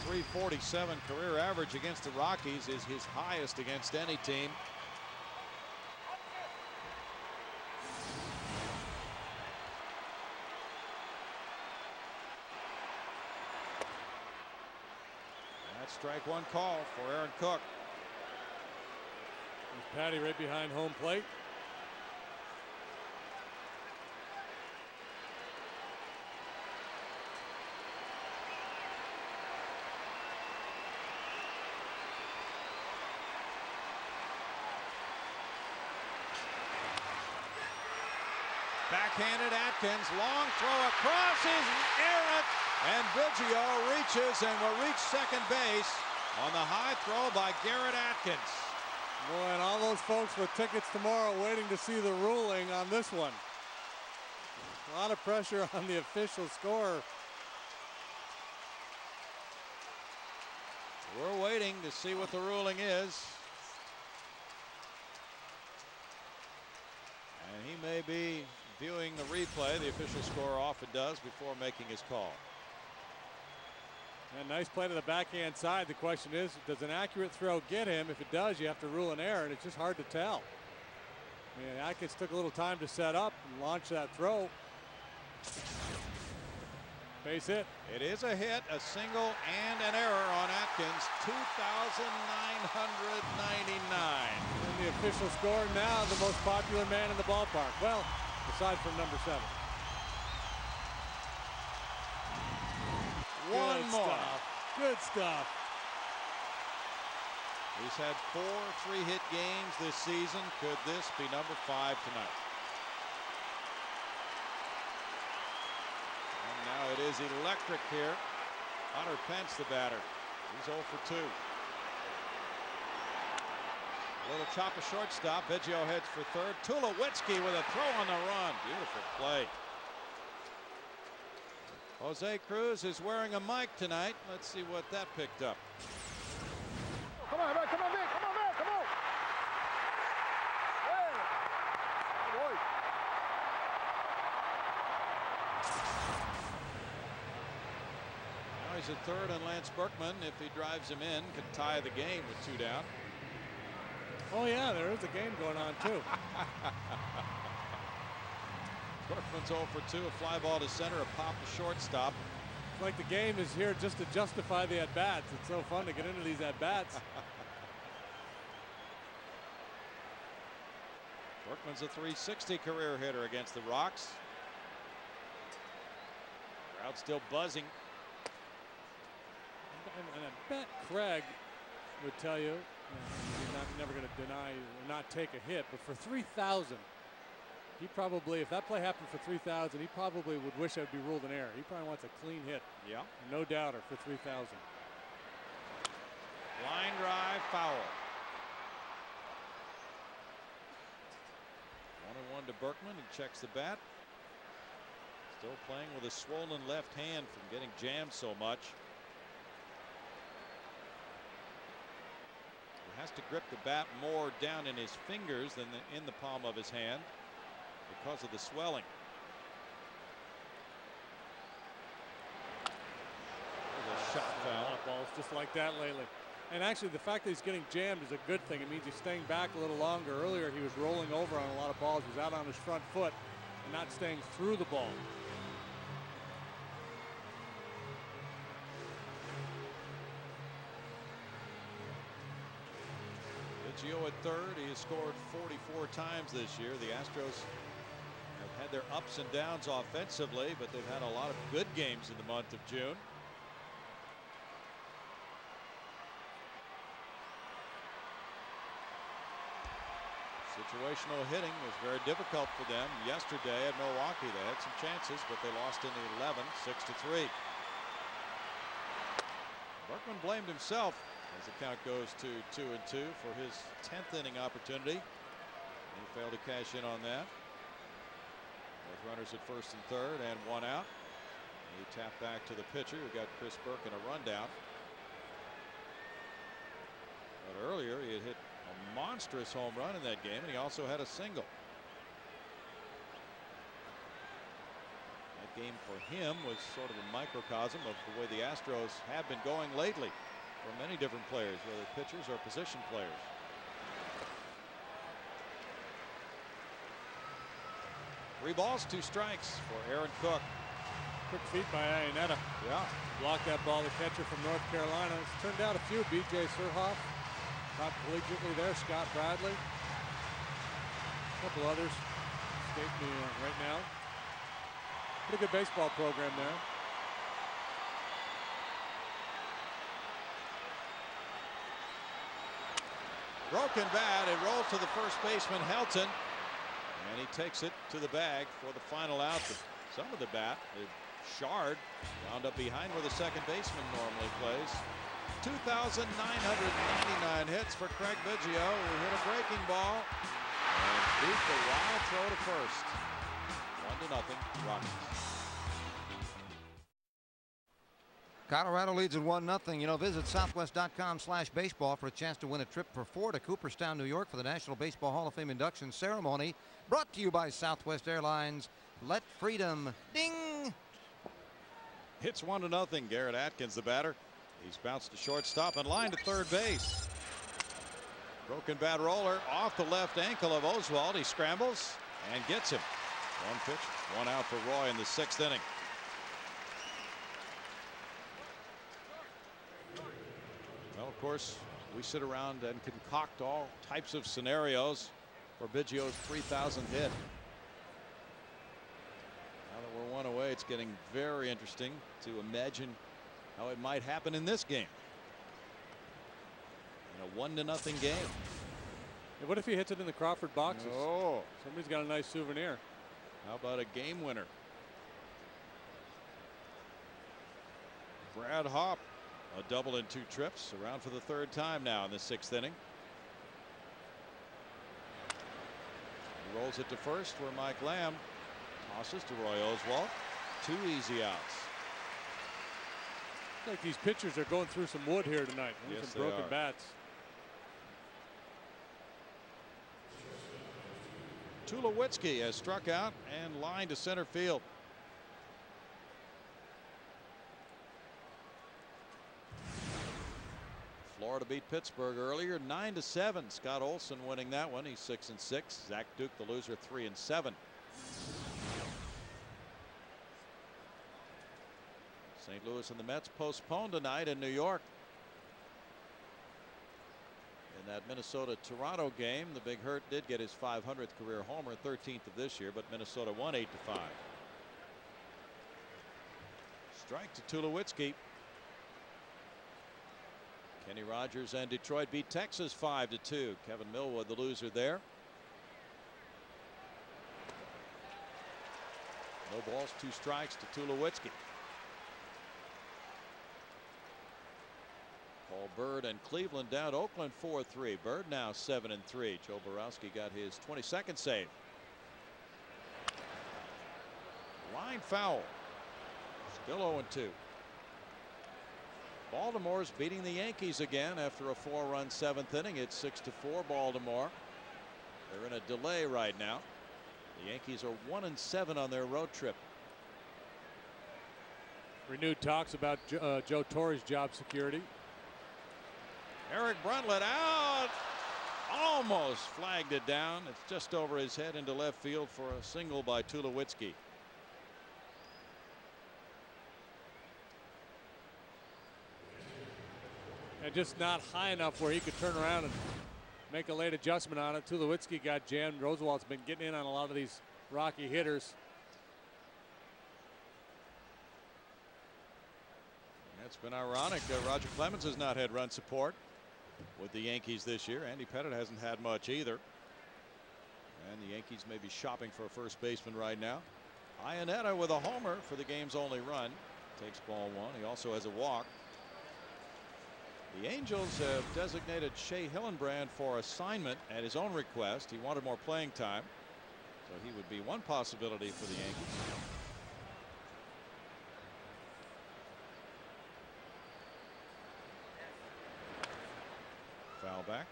His .347 career average against the Rockies is his highest against any team. That's strike one call for Aaron Cook. There's Patty right behind home plate. Backhanded Atkins, long throw across, is errant, and Biggio reaches and will reach second base on the high throw by Garrett Atkins. Boy, and all those folks with tickets tomorrow waiting to see the ruling on this one. A lot of pressure on the official score. We're waiting to see what the ruling is. And he may be viewing the replay. The official scorer often does before making his call. And nice play to the backhand side. The question is, does an accurate throw get him? If it does, you have to rule an error, and it's just hard to tell. I mean, Atkins took a little time to set up and launch that throw. Base hit. It is a hit, a single, and an error on Atkins. 2,999. And the official score now, the most popular man in the ballpark. Well, aside from number 7. One more. Stuff. Good stuff. He's had 4 3-hit games this season. Could this be number 5 tonight? And now it is electric here. Hunter Pence, the batter. He's 0 for 2. A little chop of shortstop. Biggio heads for third. Tulowitzki with a throw on the run. Beautiful play. Jose Cruz is wearing a mic tonight. Let's see what that picked up. Come on, Vic, come on, Vic, come on, Vic, come on. Hey. Oh, boy. Now he's at third, and Lance Berkman, if he drives him in, can tie the game with 2 down. Oh, yeah, there is a game going on, too. Berkman's 0 for 2, a fly ball to center, a pop to shortstop. It's like the game is here just to justify the at-bats. It's so fun to get into these at-bats. Berkman's a .360 career hitter against the Rocks. Crowd still buzzing. And I bet Craig would tell you, he's never going to deny or not take a hit, but for 3,000, he probably, if that play happened for 3,000, he probably would wish it would be ruled an error. He probably wants a clean hit. Yeah. No doubter for 3,000. Line drive, foul. 1-1 to Berkman. He checks the bat. Still playing with a swollen left hand from getting jammed so much. He has to grip the bat more down in his fingers than in the palm of his hand because of the swelling. There's a shot A foul. lot of balls just like that lately. And actually, the fact that he's getting jammed is a good thing. It means he's staying back a little longer. Earlier, he was rolling over on a lot of balls. He was out on his front foot and not staying through the ball. Biggio at third. He has scored 44 times this year. The Astros have had their ups and downs offensively, but they've had a lot of good games in the month of June. Situational hitting was very difficult for them yesterday at Milwaukee. They had some chances, but they lost in the 11, 6-3. Berkman blamed himself as the count goes to 2-2 for his 10th inning opportunity. He failed to cash in on that. With runners at first and third and 1 out. He tapped back to the pitcher, who got Chris Burke in a rundown. But earlier he had hit a monstrous home run in that game, and he also had a single. That game for him was sort of a microcosm of the way the Astros have been going lately for many different players, whether pitchers or position players. Three balls, 2 strikes for Aaron Cook. Quick feet by Iannetta. Yeah. Blocked that ball, the catcher from North Carolina. It's turned out a few. B.J. Surhoff caught collegiately there. Scott Bradley. A couple others escape me right now. Pretty good baseball program there. Broken bat. It rolled to the first baseman, Helton. And he takes it to the bag for the final out. Some of the bat, the shard, wound up behind where the second baseman normally plays. 2,999 hits for Craig Biggio, who hit a breaking ball and beat the wild throw to first. 1-0 Rockies. Colorado leads at 1-0. You know, visit southwest.com/baseball for a chance to win a trip for 4 to Cooperstown, New York for the National Baseball Hall of Fame induction ceremony. Brought to you by Southwest Airlines. Let freedom ding. It's 1-0. Garrett Atkins, the batter. He's bounced to shortstop and line to third base. Broken bat roller off the left ankle of Oswald. He scrambles and gets him. One pitch, one out for Roy in the 6th inning. Well, of course, we sit around and concoct all types of scenarios for Biggio's 3,000th hit. Now that we're one away, it's getting very interesting to imagine how it might happen in this game. In a 1-0 game. And what if he hits it in the Crawford boxes? Oh, Somebody's got a nice souvenir. how about a game winner? Brad Hopp, a double in 2 trips, around for the 3rd time now in the 6th inning. He rolls it to first, where Mike Lamb tosses to Roy Oswalt. 2 easy outs. It's like these pitchers are going through some wood here tonight. Yes, some broken bats. Tulowitzki has struck out and lined to center field. Florida beat Pittsburgh earlier 9-7. Scott Olson winning that one. He's 6-6. Zach Duke, the loser, 3-7. St. Louis and the Mets postponed tonight in New York. In that Minnesota-Toronto game, the Big Hurt did get his 500th career homer, 13th of this year, but Minnesota won 8-5. Strike to Tulowitzki. Kenny Rogers and Detroit beat Texas 5-2. Kevin Millwood, the loser there. No balls, 2 strikes to Tulowitzki. Paul Bird and Cleveland down to Oakland 4-3. Bird now 7-3. Joe Borowski got his 22nd save. Line foul. Still 0-2. Baltimore's beating the Yankees again after a 4-run 7th inning. It's 6-4 Baltimore. They're in a delay right now. The Yankees are 1-7 on their road trip. Renewed talks about Joe Torre's job security. Eric Bruntlett out. Almost flagged it down. It's just over his head into left field for a single by Tulowitzki. And just not high enough where he could turn around and make a late adjustment on it. Tulowitzki got jammed. Roosevelt's been getting in on a lot of these Rocky hitters. It's been ironic. Roger Clemens has not had run support with the Yankees this year. Andy Pettitte hasn't had much either. And the Yankees may be shopping for a first baseman right now. Iannetta with a homer for the game's only run. Takes ball 1. He also has a walk. The Angels have designated Shea Hillenbrand for assignment at his own request. He wanted more playing time, so he would be one possibility for the Yankees. Foul back.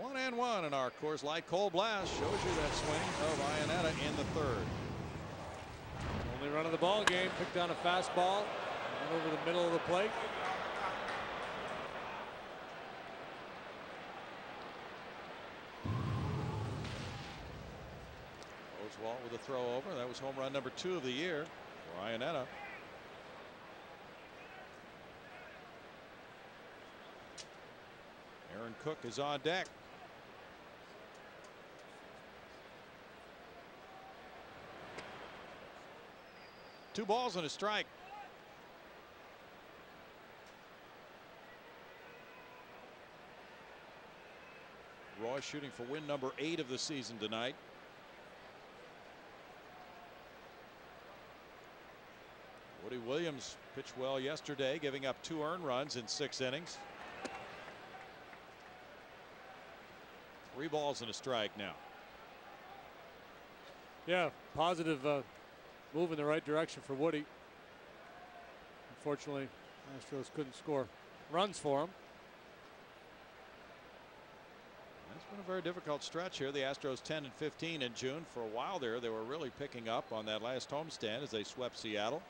1-1 in our Coors Light Cold Blast. Shows you that swing of Iannetta in the 3rd. Only run of the ball game. Picked on a fastball over the middle of the plate. Oswalt with a throw over. That was home run number 2 of the year for Iannetta. Aaron Cook is on deck. Two balls and a strike. Roy shooting for win number 8 of the season tonight. Woody Williams pitched well yesterday, giving up 2 earned runs in 6 innings. 3 balls and a strike now. Yeah, positive move in the right direction for Woody. Unfortunately, Astros couldn't score runs for him. It's been a very difficult stretch here. The Astros 10-15 in June. For a while there, they were really picking up on that last homestand as they swept Seattle.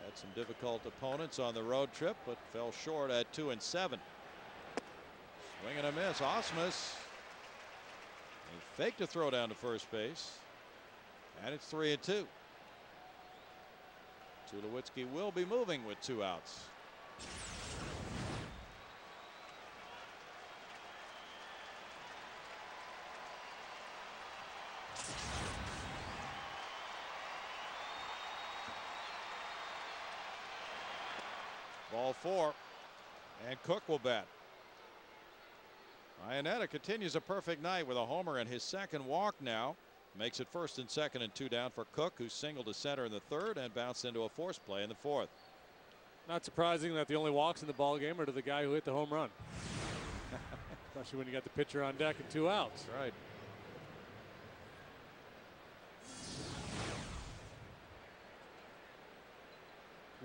Had some difficult opponents on the road trip, but fell short at 2-7. Swing and a miss. Osmus. He faked a throw down to first base. And it's 3-2. Tulowitzki will be moving with 2 outs. Ball 4, and Cook will bat. Iannetta continues a perfect night with a homer and his 2nd walk now. Makes it 1st and 2nd and 2 down for Cook, who singled to center in the 3rd and bounced into a force play in the 4th. Not surprising that the only walks in the ball game are to the guy who hit the home run. Especially when you got the pitcher on deck and 2 outs. That's right.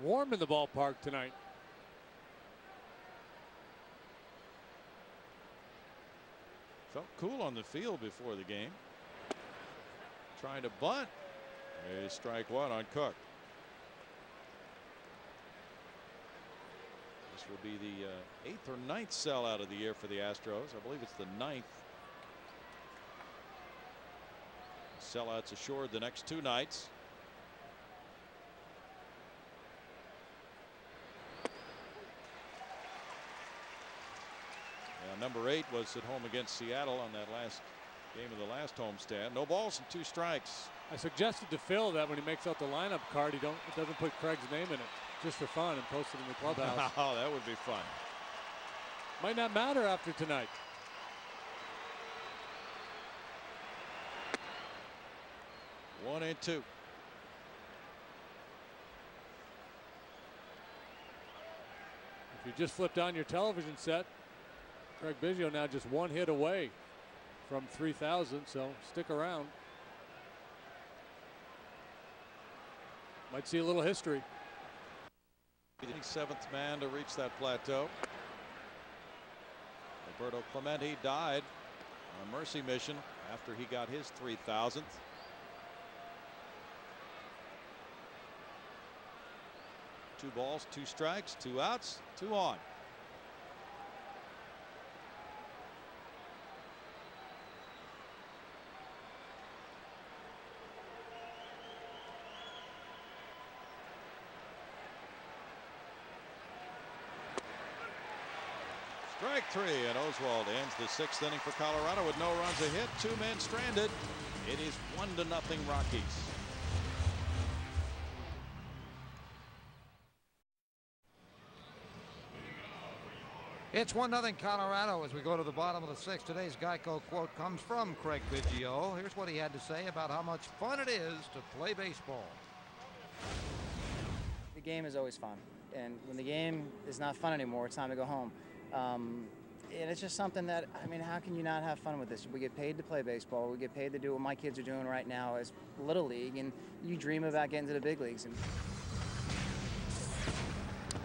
Warm in the ballpark tonight. Felt cool on the field before the game. Trying to bunt. A strike 1 on Cook. This will be the 8th or 9th sellout of the year for the Astros. I believe it's the 9th. Sellouts assured the next 2 nights. Number 8 was at home against Seattle on that last game of the last homestand. No balls and 2 strikes. I suggested to Phil that when he makes out the lineup card, he doesn't put Craig's name in it, just for fun, and post it in the clubhouse. Oh, that would be fun. Might not matter after tonight. One and 2. If you just flipped on your television set, Craig Biggio now just 1 hit away from 3,000, so stick around. Might see a little history. The 7th man to reach that plateau. Roberto Clemente died on a mercy mission after he got his 3,000th. Two balls, 2 strikes, 2 outs, 2 on. Strike 3, and Oswald ends the 6th inning for Colorado with no runs, a hit, 2 men stranded. It is 1-0 Rockies. It's 1-0 Colorado as we go to the bottom of the 6th. Today's Geico quote comes from Craig Biggio. Here's what he had to say about how much fun it is to play baseball. The game is always fun, and when the game is not fun anymore, it's time to go home. And it's just something that, I mean, how can you not have fun with this? We get paid to play baseball. We get paid to do what my kids are doing right now as Little League, and you dream about getting to the big leagues.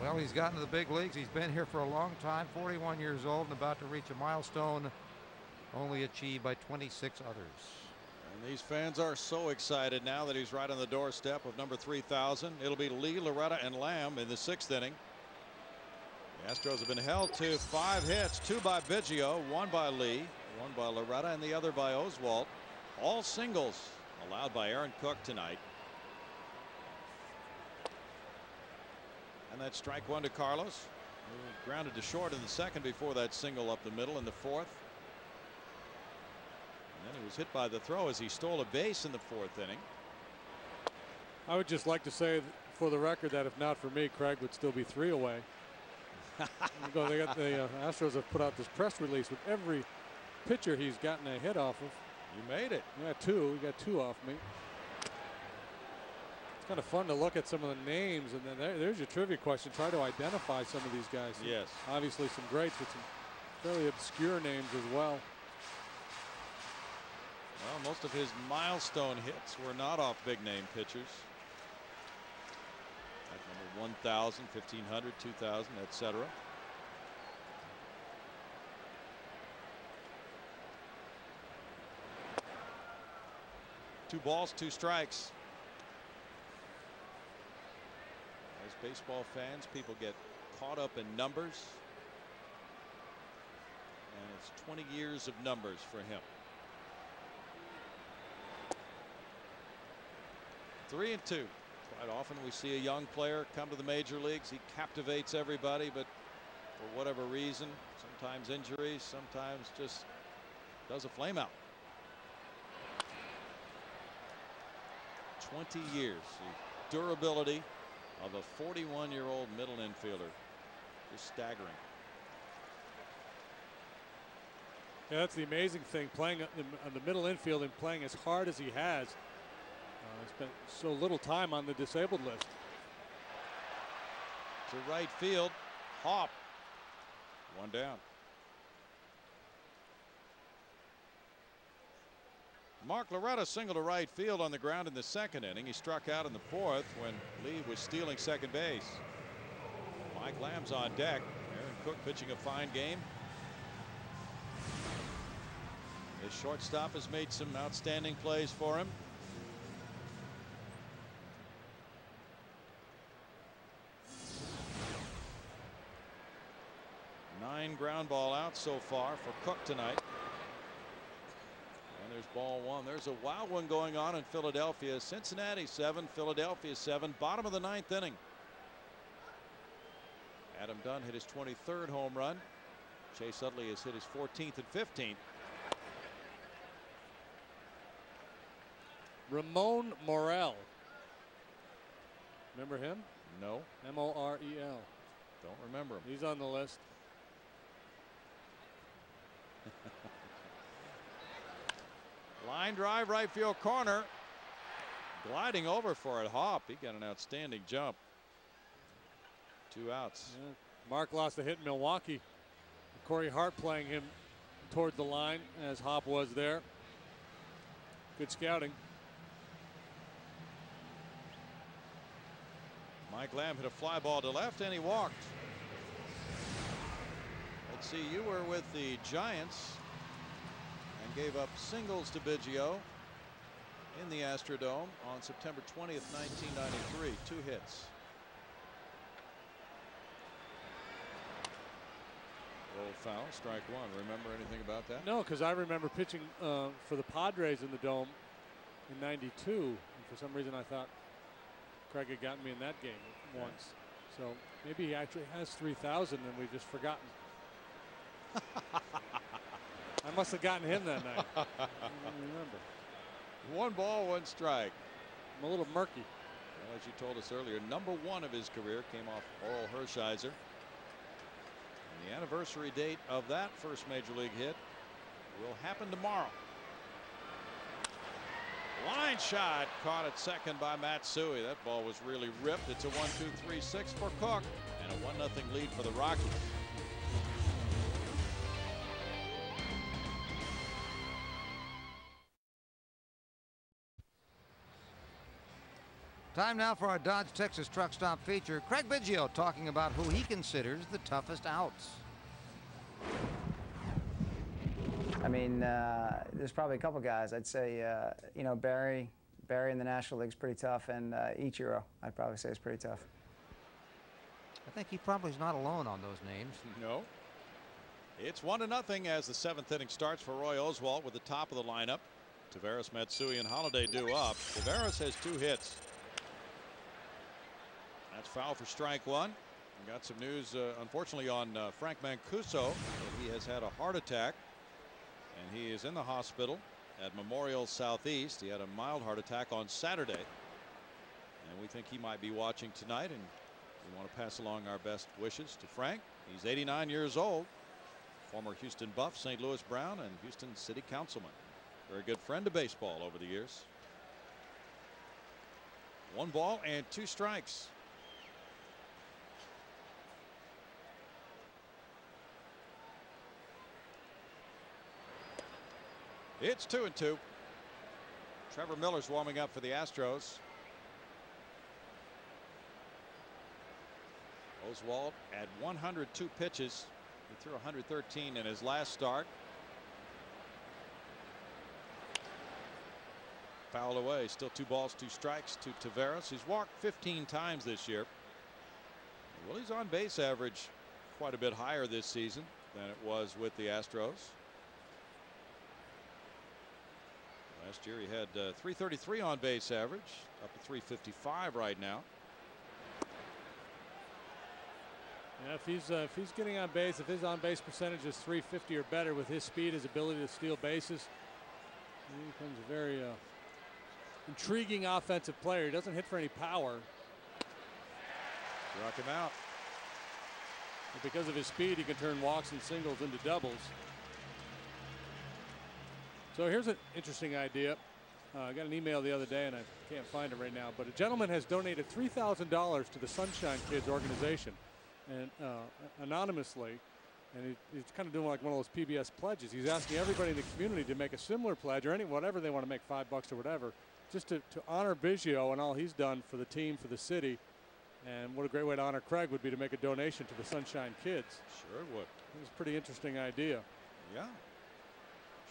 Well, he's gotten to the big leagues. He's been here for a long time, 41 years old, and about to reach a milestone only achieved by 26 others. And these fans are so excited now that he's right on the doorstep of number 3,000. It'll be Lee, Loretta, and Lamb in the 6th inning. The Astros have been held to 5 hits, 2 by Biggio, 1 by Lee, 1 by Loretta, and the other by Oswalt. All singles allowed by Aaron Cook tonight. And that's strike 1 to Carlos, who grounded to short in the 2nd before that single up the middle in the 4th. And then he was hit by the throw as he stole a base in the 4th inning. I would just like to say for the record that if not for me, Craig would still be 3 away. They got the Astros have put out this press release with every pitcher he's gotten a hit off of. You made it. Yeah, 2. He got 2 off me. It's kind of fun to look at some of the names, and then there's your trivia question. Try to identify some of these guys. Yes. Obviously some greats, but some fairly obscure names as well. Well, most of his milestone hits were not off big name pitchers. Like number 1,000, 1,500, 2,000, etc. Two balls, two strikes. As baseball fans, people get caught up in numbers. And it's 20 years of numbers for him. 3-2. Quite often we see a young player come to the major leagues. He captivates everybody, but for whatever reason, sometimes injuries, sometimes just does a flame out. 20 years. The durability of a 41-year-old middle infielder. Just staggering. Yeah, that's the amazing thing, playing on the middle infield and playing as hard as he has. Spent so little time on the disabled list. To right field, Hop. One down. Mark Loretta singled to right field on the ground in the second inning. He struck out in the fourth when Lee was stealing second base. Mike Lamb's on deck. Aaron Cook pitching a fine game. His shortstop has made some outstanding plays for him. Nine ground ball outs so far for Cook tonight. And there's ball one. There's a wild one going on in Philadelphia. Cincinnati 7, Philadelphia 7, bottom of the ninth inning. Adam Dunn hit his 23rd home run. Chase Utley has hit his 14th and 15th. Ramon Morel. Remember him? No. M-O-R-E-L. Don't remember him. He's on the list. Line drive, right field corner. Gliding over for it. Hop. He got an outstanding jump. 2 outs. Yeah. Mark lost a hit in Milwaukee. Corey Hart playing him toward the line as Hop was there. Good scouting. Mike Lamb hit a fly ball to left and he walked. Let's see, you were with the Giants and gave up singles to Biggio in the Astrodome on September 20th, 1993. 2 hits. Roll foul, strike one. Remember anything about that? No, because I remember pitching for the Padres in the Dome in '92. And for some reason I thought Craig had gotten me in that game once. So maybe he actually has 3,000 and we've just forgotten. I must have gotten him that night. I don't remember. 1 ball, 1 strike. I'm a little murky. Well, as you told us earlier, number 1 of his career came off Oral Hershiser. And the anniversary date of that first major league hit will happen tomorrow. Line shot caught at second by Matsui. That ball was really ripped. It's a 1-2-3-6 for Cook and a 1-0 lead for the Rockies. Time now for our Dodge Texas Truck Stop feature. Craig Biggio talking about who he considers the toughest outs. I mean, there's probably a couple guys. I'd say, you know, Barry in the National League is pretty tough, and Ichiro, I'd probably say, is pretty tough. I think he probably is not alone on those names. No. It's 1-0 as the 7th inning starts for Roy Oswalt with the top of the lineup. Taveras, Matsui, and Holiday due up. Taveras has 2 hits. That's foul for strike one. We got some news, unfortunately, on Frank Mancuso. He has had a heart attack, and he is in the hospital at Memorial Southeast. He had a mild heart attack on Saturday, and we think he might be watching tonight, and we want to pass along our best wishes to Frank. He's 89 years old, former Houston Buff, St. Louis Brown, and Houston City Councilman. Very good friend of baseball over the years. 1 ball and 2 strikes. It's 2-2. Trevor Miller's warming up for the Astros. Oswalt at 102 pitches. He threw 113 in his last start. Fouled away. Still 2 balls, 2 strikes to Taveras. He's walked 15 times this year. Well, his on base average quite a bit higher this season than it was with the Astros. Last year he had 333 on base average, up to 355 right now. Yeah, if he's getting on base, if his on base percentage is 350 or better with his speed, his ability to steal bases, he becomes a very intriguing offensive player. He doesn't hit for any power. Struck him out. But because of his speed, he can turn walks and singles into doubles. So here's an interesting idea. I got an email the other day, and I can't find it right now, but a gentleman has donated $3,000 to the Sunshine Kids organization, and anonymously, and he's kind of doing like one of those PBS pledges. He's asking everybody in the community to make a similar pledge, or whatever they want to make, $5 or whatever, just to honor Biggio and all he's done for the team, for the city. And what a great way to honor Craig would be to make a donation to the Sunshine Kids. Sure it would. It's a pretty interesting idea. Yeah.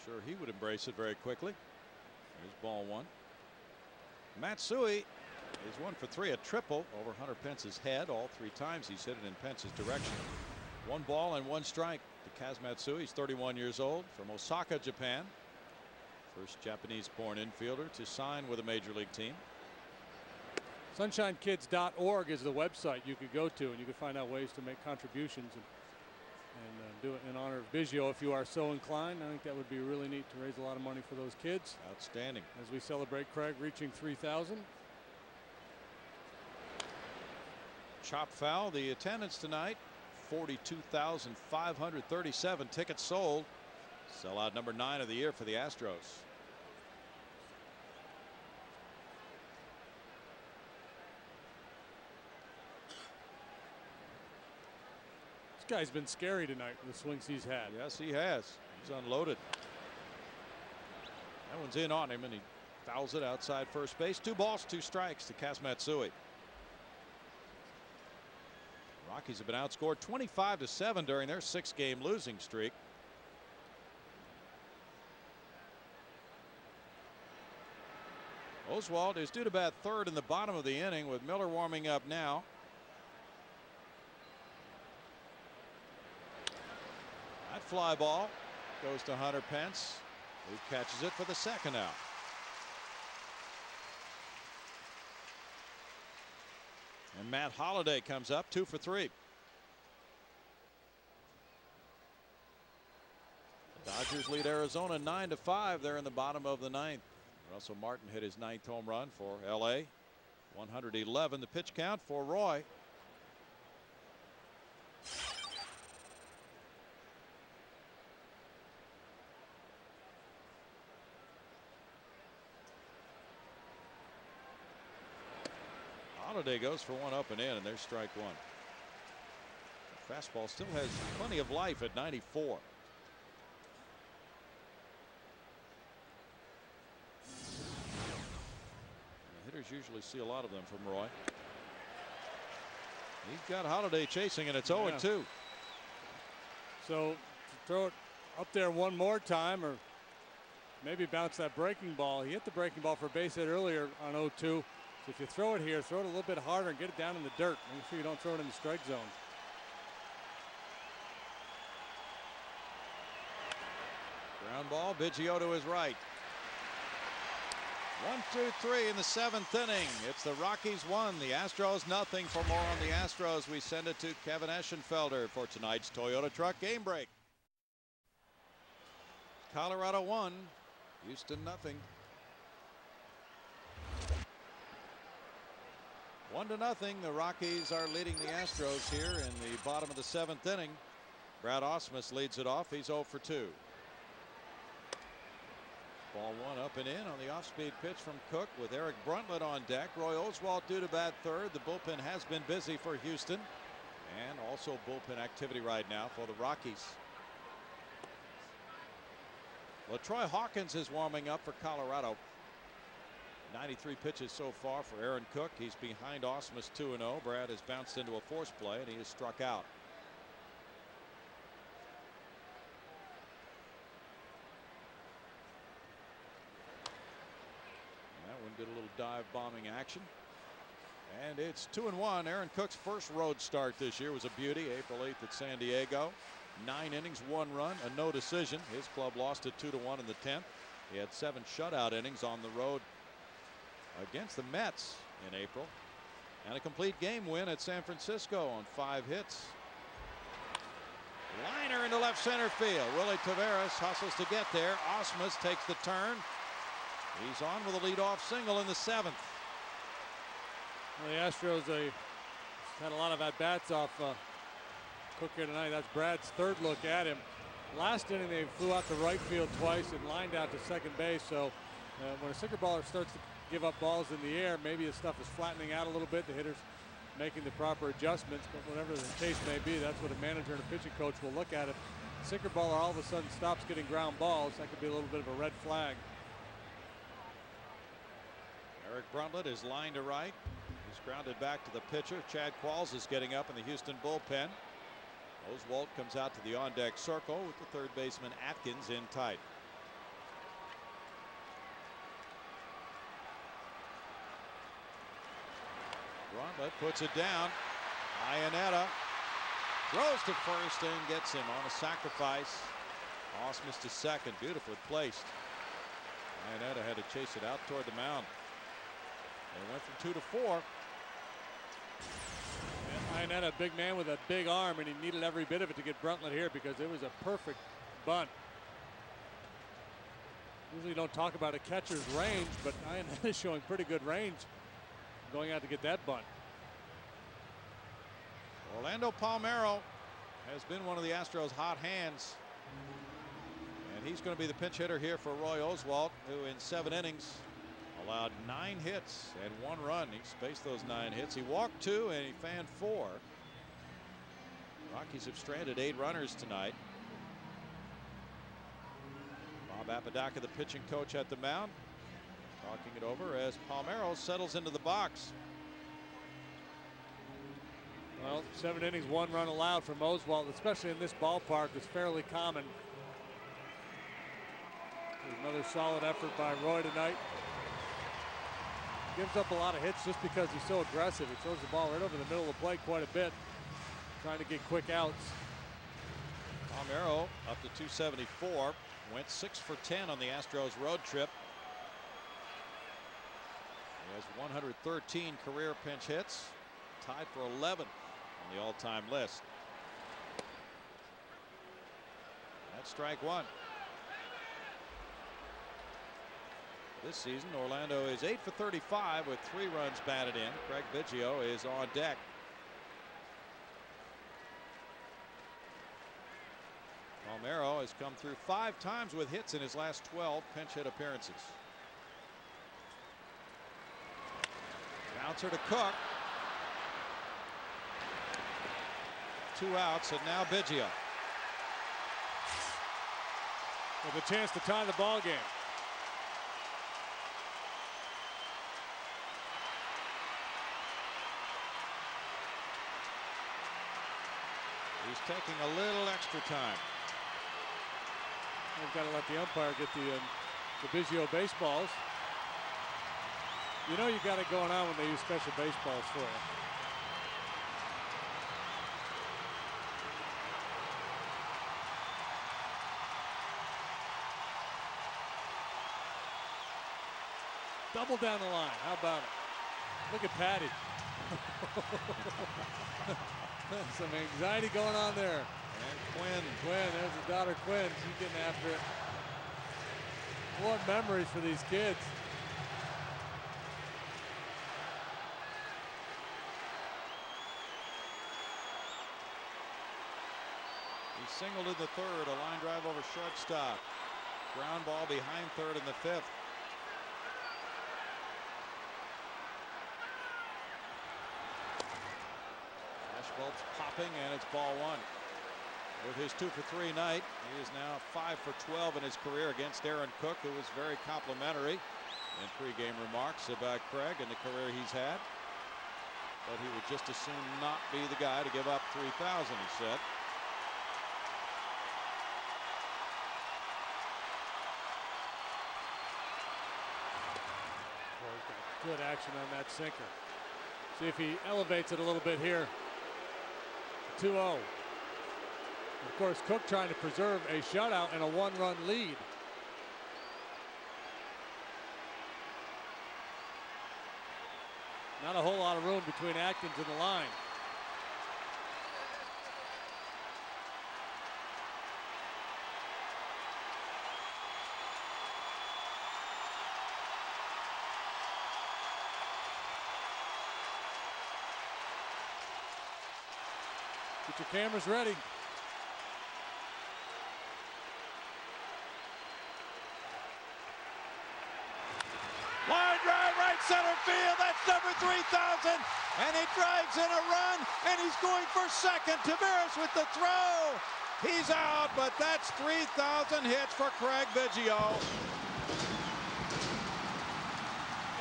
Sure he would embrace it very quickly. There's ball 1. Matsui is 1 for 3, a triple over Hunter Pence's head. All 3 times he's hit it in Pence's direction. 1 ball and 1 strike to Kaz Matsui. He's 31 years old, from Osaka, Japan. First Japanese-born infielder to sign with a major league team. SunshineKids.org is the website you could go to, and you can find out ways to make contributions and do it in honor of Biggio if you are so inclined. I think that would be really neat to raise a lot of money for those kids. Outstanding. As we celebrate Craig reaching 3,000. Chop foul. The attendance tonight, 42,537 tickets sold. Sellout number 9 of the year for the Astros. This guy's been scary tonight with the swings he's had. Yes, he has. He's unloaded. That one's in on him, and he fouls it outside first base. 2 balls, 2 strikes to Kaz Matsui. Rockies have been outscored 25-7 during their 6-game losing streak. Oswalt is due to bat 3rd in the bottom of the inning, with Miller warming up now. That fly ball goes to Hunter Pence, who catches it for the 2nd out. And Matt Holliday comes up, 2 for 3. The Dodgers lead Arizona 9-5. They're in the bottom of the 9th. Russell Martin hit his 9th home run for LA. 111 the pitch count for Roy. Holliday goes for 1 up and in, and there's strike 1. The fastball still has plenty of life at 94. The hitters usually see a lot of them from Roy. He's got Holliday chasing, and it's 0-2. So to throw it up there one more time, or maybe bounce that breaking ball. He hit the breaking ball for a base hit earlier on 0-2. So if you throw it here, throw it a little bit harder and get it down in the dirt. Make sure you don't throw it in the strike zone. Ground ball, Biggio to his right. 1-2-3 in the 7th inning. It's the Rockies 1, the Astros nothing. For more on the Astros, we send it to Kevin Eschenfelder for tonight's Toyota Truck Game Break. Colorado 1, Houston nothing. 1-0. The Rockies are leading the Astros here in the bottom of the 7th inning. Brad Ausmus leads it off. He's 0 for 2. Ball one up and in on the off-speed pitch from Cook with Eric Bruntlett on deck. Roy Oswalt due to bat third. The bullpen has been busy for Houston, and also bullpen activity right now for the Rockies. LaTroy Hawkins is warming up for Colorado. 93 pitches so far for Aaron Cook. He's behind Ausmus 2-0. Brad has bounced into a force play and he is struck out. Get a little dive bombing action, and it's 2-1. Aaron Cook's first road start this year was a beauty. April 8th at San Diego. 9 innings, 1 run, a no decision. His club lost it 2-1 in the 10th. He had 7 shutout innings on the road against the Mets in April, and a complete game win at San Francisco on 5 hits. Liner into left center field. Willie Taveras hustles to get there. Ausmus takes the turn. He's on with a leadoff single in the 7th. Well, the Astros had a lot of at-bats off Cook here tonight. That's Brad's third look at him. Last inning they flew out to right field twice and lined out to second base. So when a sinker baller starts to give up balls in the air, maybe the stuff is flattening out a little bit. The hitter's making the proper adjustments. But whatever the case may be, that's what a manager and a pitching coach will look at. If a sinker baller all of a sudden stops getting ground balls, that could be a little bit of a red flag. Eric Bruntlett is lined to right. He's grounded back to the pitcher. Chad Qualls is getting up in the Houston bullpen. Oswalt comes out to the on-deck circle with the third baseman Atkins in tight. Bruntlett puts it down. Iannetta throws to first and gets him on a sacrifice. Ausmus to second. Beautifully placed. Iannetta had to chase it out toward the mound. They went from 2 to 4. And Iannetta, a big man with a big arm, and he needed every bit of it to get Bruntlett here because it was a perfect bunt. Usually don't talk about a catcher's range, but Iannetta is showing pretty good range going out to get that bunt. Orlando Palmeiro has been one of the Astros' hot hands, and he's going to be the pinch hitter here for Roy Oswalt, who in 7 innings allowed 9 hits and 1 run. He spaced those 9 hits. He walked 2 and he fanned 4. Rockies have stranded 8 runners tonight. Bob Apodaca, the pitching coach at the mound, talking it over as Palmeiro settles into the box. Well, 7 innings, 1 run allowed from Oswalt, especially in this ballpark, is fairly common. Another solid effort by Roy tonight. Gives up a lot of hits just because he's so aggressive. He throws the ball right over the middle of the plate quite a bit, trying to get quick outs. Palmeiro up to 274. Went 6 for 10 on the Astros road trip. He has 113 career pinch hits, tied for 11 on the all-time list. That's strike 1. This season, Orlando is 8 for 35 with 3 runs batted in. Craig Biggio is on deck. Palmeiro has come through 5 times with hits in his last 12 pinch hit appearances. Bouncer to Cook. 2 outs, and now Biggio with a chance to tie the ball game. He's taking a little extra time. They've got to let the umpire get the Biggio baseballs. You know you got it going on when they use special baseballs for you. Double down the line. How about it? Look at Patty. Some anxiety going on there. And Quinn, there's his daughter Quinn. She's getting after it. What memories for these kids. He singled in the 3rd, a line drive over shortstop. Ground ball behind third in the fifth. Flashbulbs popping, and it's ball one. With his 2 for 3 night, he is now 5 for 12 in his career against Aaron Cook, who was very complimentary in pregame remarks about Craig and the career he's had. But he would just as soon not be the guy to give up 3,000, he said. Well, he's got good action on that sinker. See if he elevates it a little bit here. 2-0. Of course, Cook trying to preserve a shutout and a one-run lead. Not a whole lot of room between Atkins and the line. Get your cameras ready. Line drive, right center field. That's number 3,000. And he drives in a run, and he's going for second. Taveras with the throw. He's out, but that's 3,000 hits for Craig Biggio.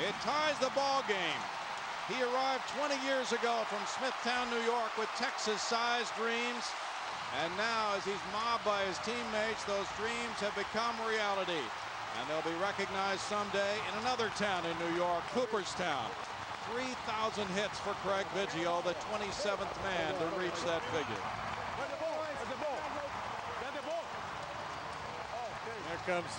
It ties the ball game. He arrived 20 years ago from Smithtown, New York, with Texas-sized dreams. And now, as he's mobbed by his teammates, those dreams have become reality. And they'll be recognized someday in another town in New York, Cooperstown. 3,000 hits for Craig Biggio, the 27th man to reach that figure. Here comes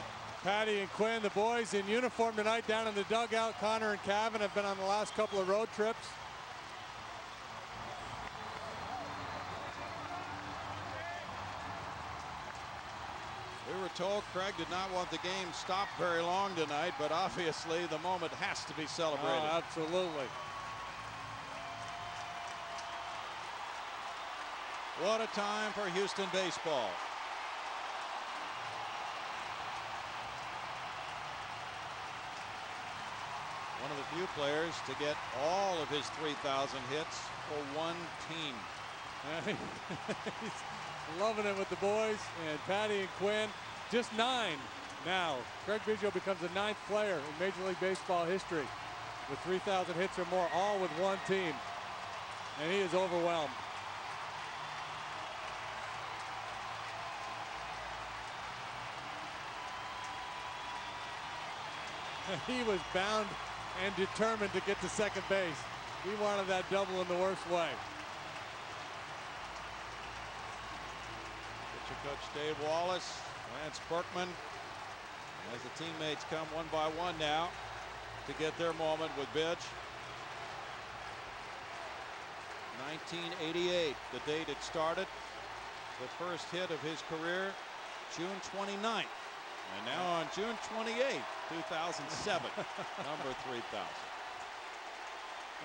Patty and Quinn, the boys in uniform tonight down in the dugout. Connor and Cavan have been on the last couple of road trips. We were told Craig did not want the game stopped very long tonight, but obviously the moment has to be celebrated. Oh, absolutely. What a time for Houston baseball. One of the few players to get all of his 3,000 hits for one team. He's loving it with the boys, and Patty and Quinn, just 9 now. Craig Biggio becomes the 9th player in Major League Baseball history with 3,000 hits or more, all with one team, and he is overwhelmed. He was bound and determined to get to second base. He wanted that double in the worst way. Pitcher coach Dave Wallace, Lance Berkman, as the teammates come one by one now to get their moment with Bidge. 1988, the date it started. The first hit of his career, June 29th. And now on June 28th, 2007, number 3,000.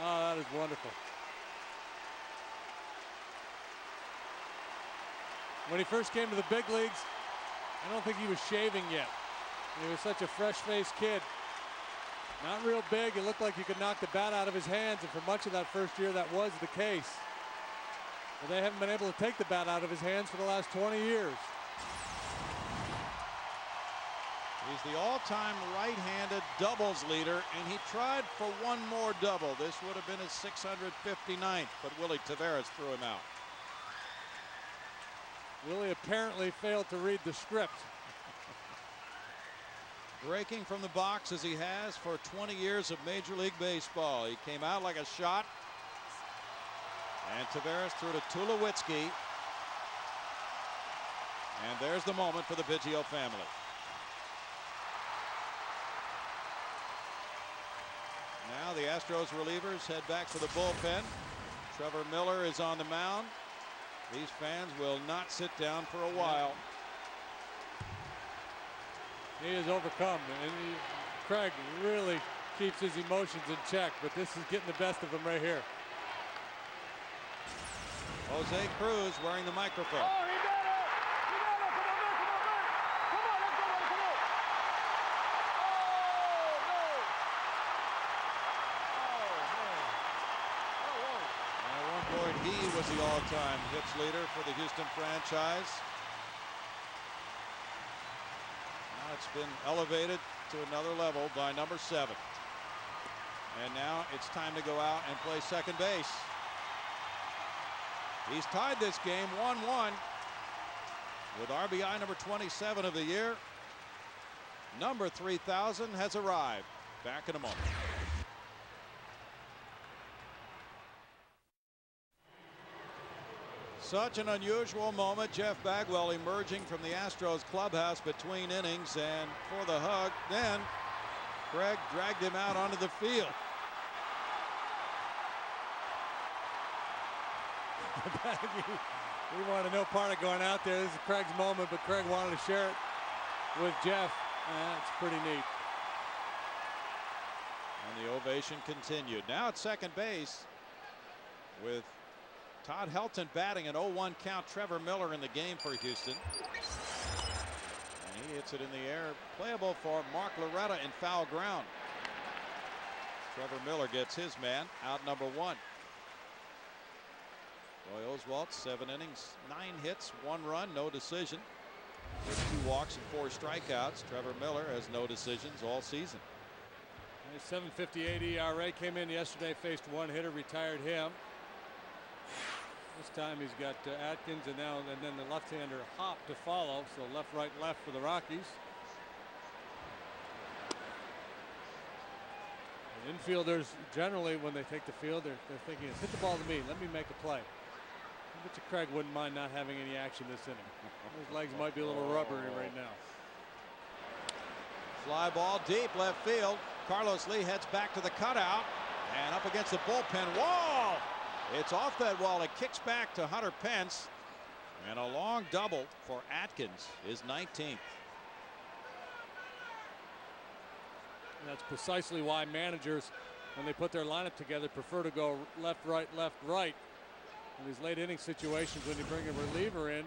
Oh, that is wonderful. When he first came to the big leagues, I don't think he was shaving yet. He was such a fresh-faced kid. Not real big. It looked like he could knock the bat out of his hands, and for much of that first year, that was the case. But they haven't been able to take the bat out of his hands for the last 20 years. He's the all-time right-handed doubles leader, and he tried for one more double. This would have been his 659th, but Willie Taveras threw him out. Willie apparently failed to read the script. Breaking from the box as he has for 20 years of Major League Baseball. He came out like a shot, and Taveras threw to Tulowitzki. And there's the moment for the Biggio family. Now the Astros relievers head back to the bullpen. Trevor Miller is on the mound. These fans will not sit down for a while. He is overcome, and Craig really keeps his emotions in check, but this is getting the best of him right here. Jose Cruz wearing the microphone. Oh, he got it! He got it! Come on, man! Come on, man! Come on, let's go, let's go! He was the all-time hits leader for the Houston franchise. Now it's been elevated to another level by number 7. And now it's time to go out and play second base. He's tied this game 1-1 with RBI number 27 of the year. Number 3000 has arrived. Back in a moment. Such an unusual moment. Jeff Bagwell emerging from the Astros clubhouse between innings, and for the hug, then Craig dragged him out onto the field. We wanted no part of going out there. This is Craig's moment, but Craig wanted to share it with Jeff. That's pretty neat. And the ovation continued. Now at second base with Todd Helton batting an 0-1 count. Trevor Miller in the game for Houston. And he hits it in the air. Playable for Mark Loretta in foul ground. Trevor Miller gets his man out, number 1. Roy Oswalt, 7 innings, 9 hits, 1 run, no decision. With 2 walks and 4 strikeouts. Trevor Miller has no decisions all season. His 7.58 ERA came in yesterday, faced 1 hitter, retired him. This time he's got Atkins and then the left-hander Hop to follow. So left, right, left for the Rockies. And infielders generally, when they take the field, they're thinking, hit the ball to me, let me make a play. I bet you Craig wouldn't mind not having any action this inning. His legs might be a little rubbery right now. Fly ball deep left field. Carlos Lee heads back to the cutout and up against the bullpen wall. It's off that wall. It kicks back to Hunter Pence, and a long double for Atkins, his 19th. And that's precisely why managers, when they put their lineup together, prefer to go left, right, left, right. In these late inning situations, when you bring a reliever in,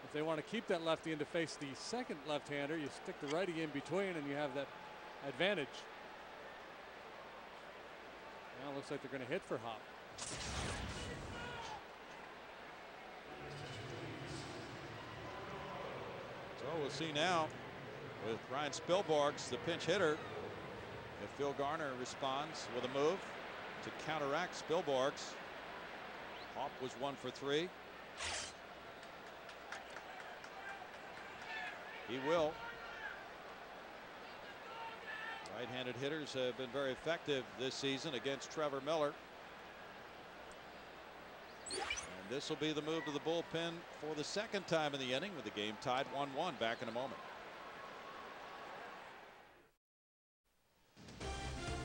if they want to keep that lefty in to face the second left-hander, you stick the righty in between and you have that advantage. Now it looks like they're going to hit for Hop. So we'll see now with Ryan Spilborghs, the pinch hitter, if Phil Garner responds with a move to counteract Spilborghs. Hop was 1 for 3. He will. Right-handed hitters have been very effective this season against Trevor Miller. And this will be the move to the bullpen for the second time in the inning, with the game tied 1-1. Back in a moment.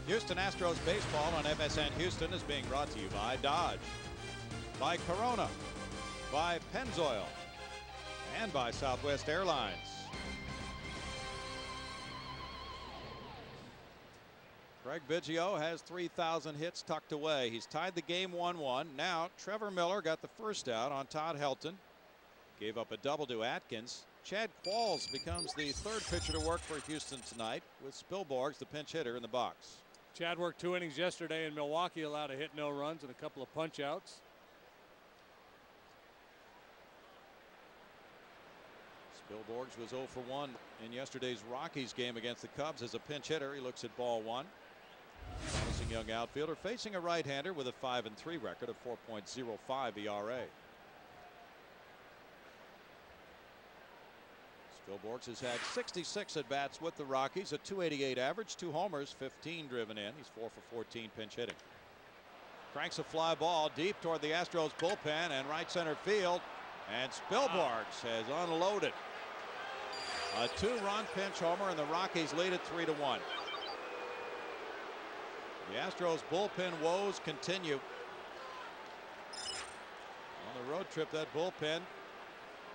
Houston Astros baseball on FSN Houston is being brought to you by Dodge, by Corona, by Pennzoil, and by Southwest Airlines. Craig Biggio has 3,000 hits tucked away. He's tied the game 1-1. Now Trevor Miller got the first out on Todd Helton. Gave up a double to Atkins. Chad Qualls becomes the 3rd pitcher to work for Houston tonight, with Spilborghs, the pinch hitter, in the box. Chad worked 2 innings yesterday in Milwaukee, allowed a hit, no runs, and a couple of punch outs. Spilborghs was 0 for 1 in yesterday's Rockies game against the Cubs as a pinch hitter. He looks at ball 1. Promising young outfielder facing a right-hander with a 5-3 record of 4.05 ERA. Spilborghs has had 66 at bats with the Rockies, a .288 average, 2 homers, 15 driven in. He's 4 for 14 pinch hitting. Cranks a fly ball deep toward the Astros bullpen and right center field, and Spilborghs has unloaded. A 2-run pinch homer, and the Rockies lead it 3-1. The Astros bullpen woes continue. On the road trip, that bullpen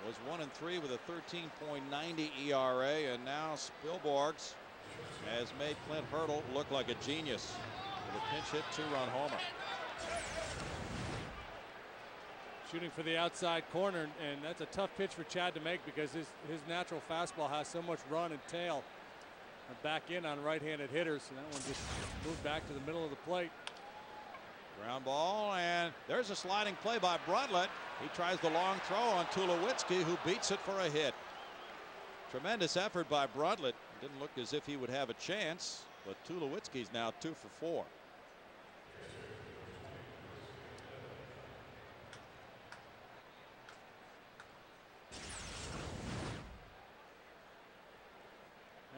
was 1-3 with a 13.90 ERA, and now Spilborghs has made Clint Hurdle look like a genius with a pinch hit 2-run homer. Shooting for the outside corner, and that's a tough pitch for Chad to make because his natural fastball has so much run and tail. And back in on right-handed hitters, and that one just moved back to the middle of the plate. Ground ball, and there's a sliding play by Bruntlett. He tries the long throw on Tulowitzki, who beats it for a hit. Tremendous effort by Bruntlett. Didn't look as if he would have a chance, but Tulowitzki's now 2 for 4.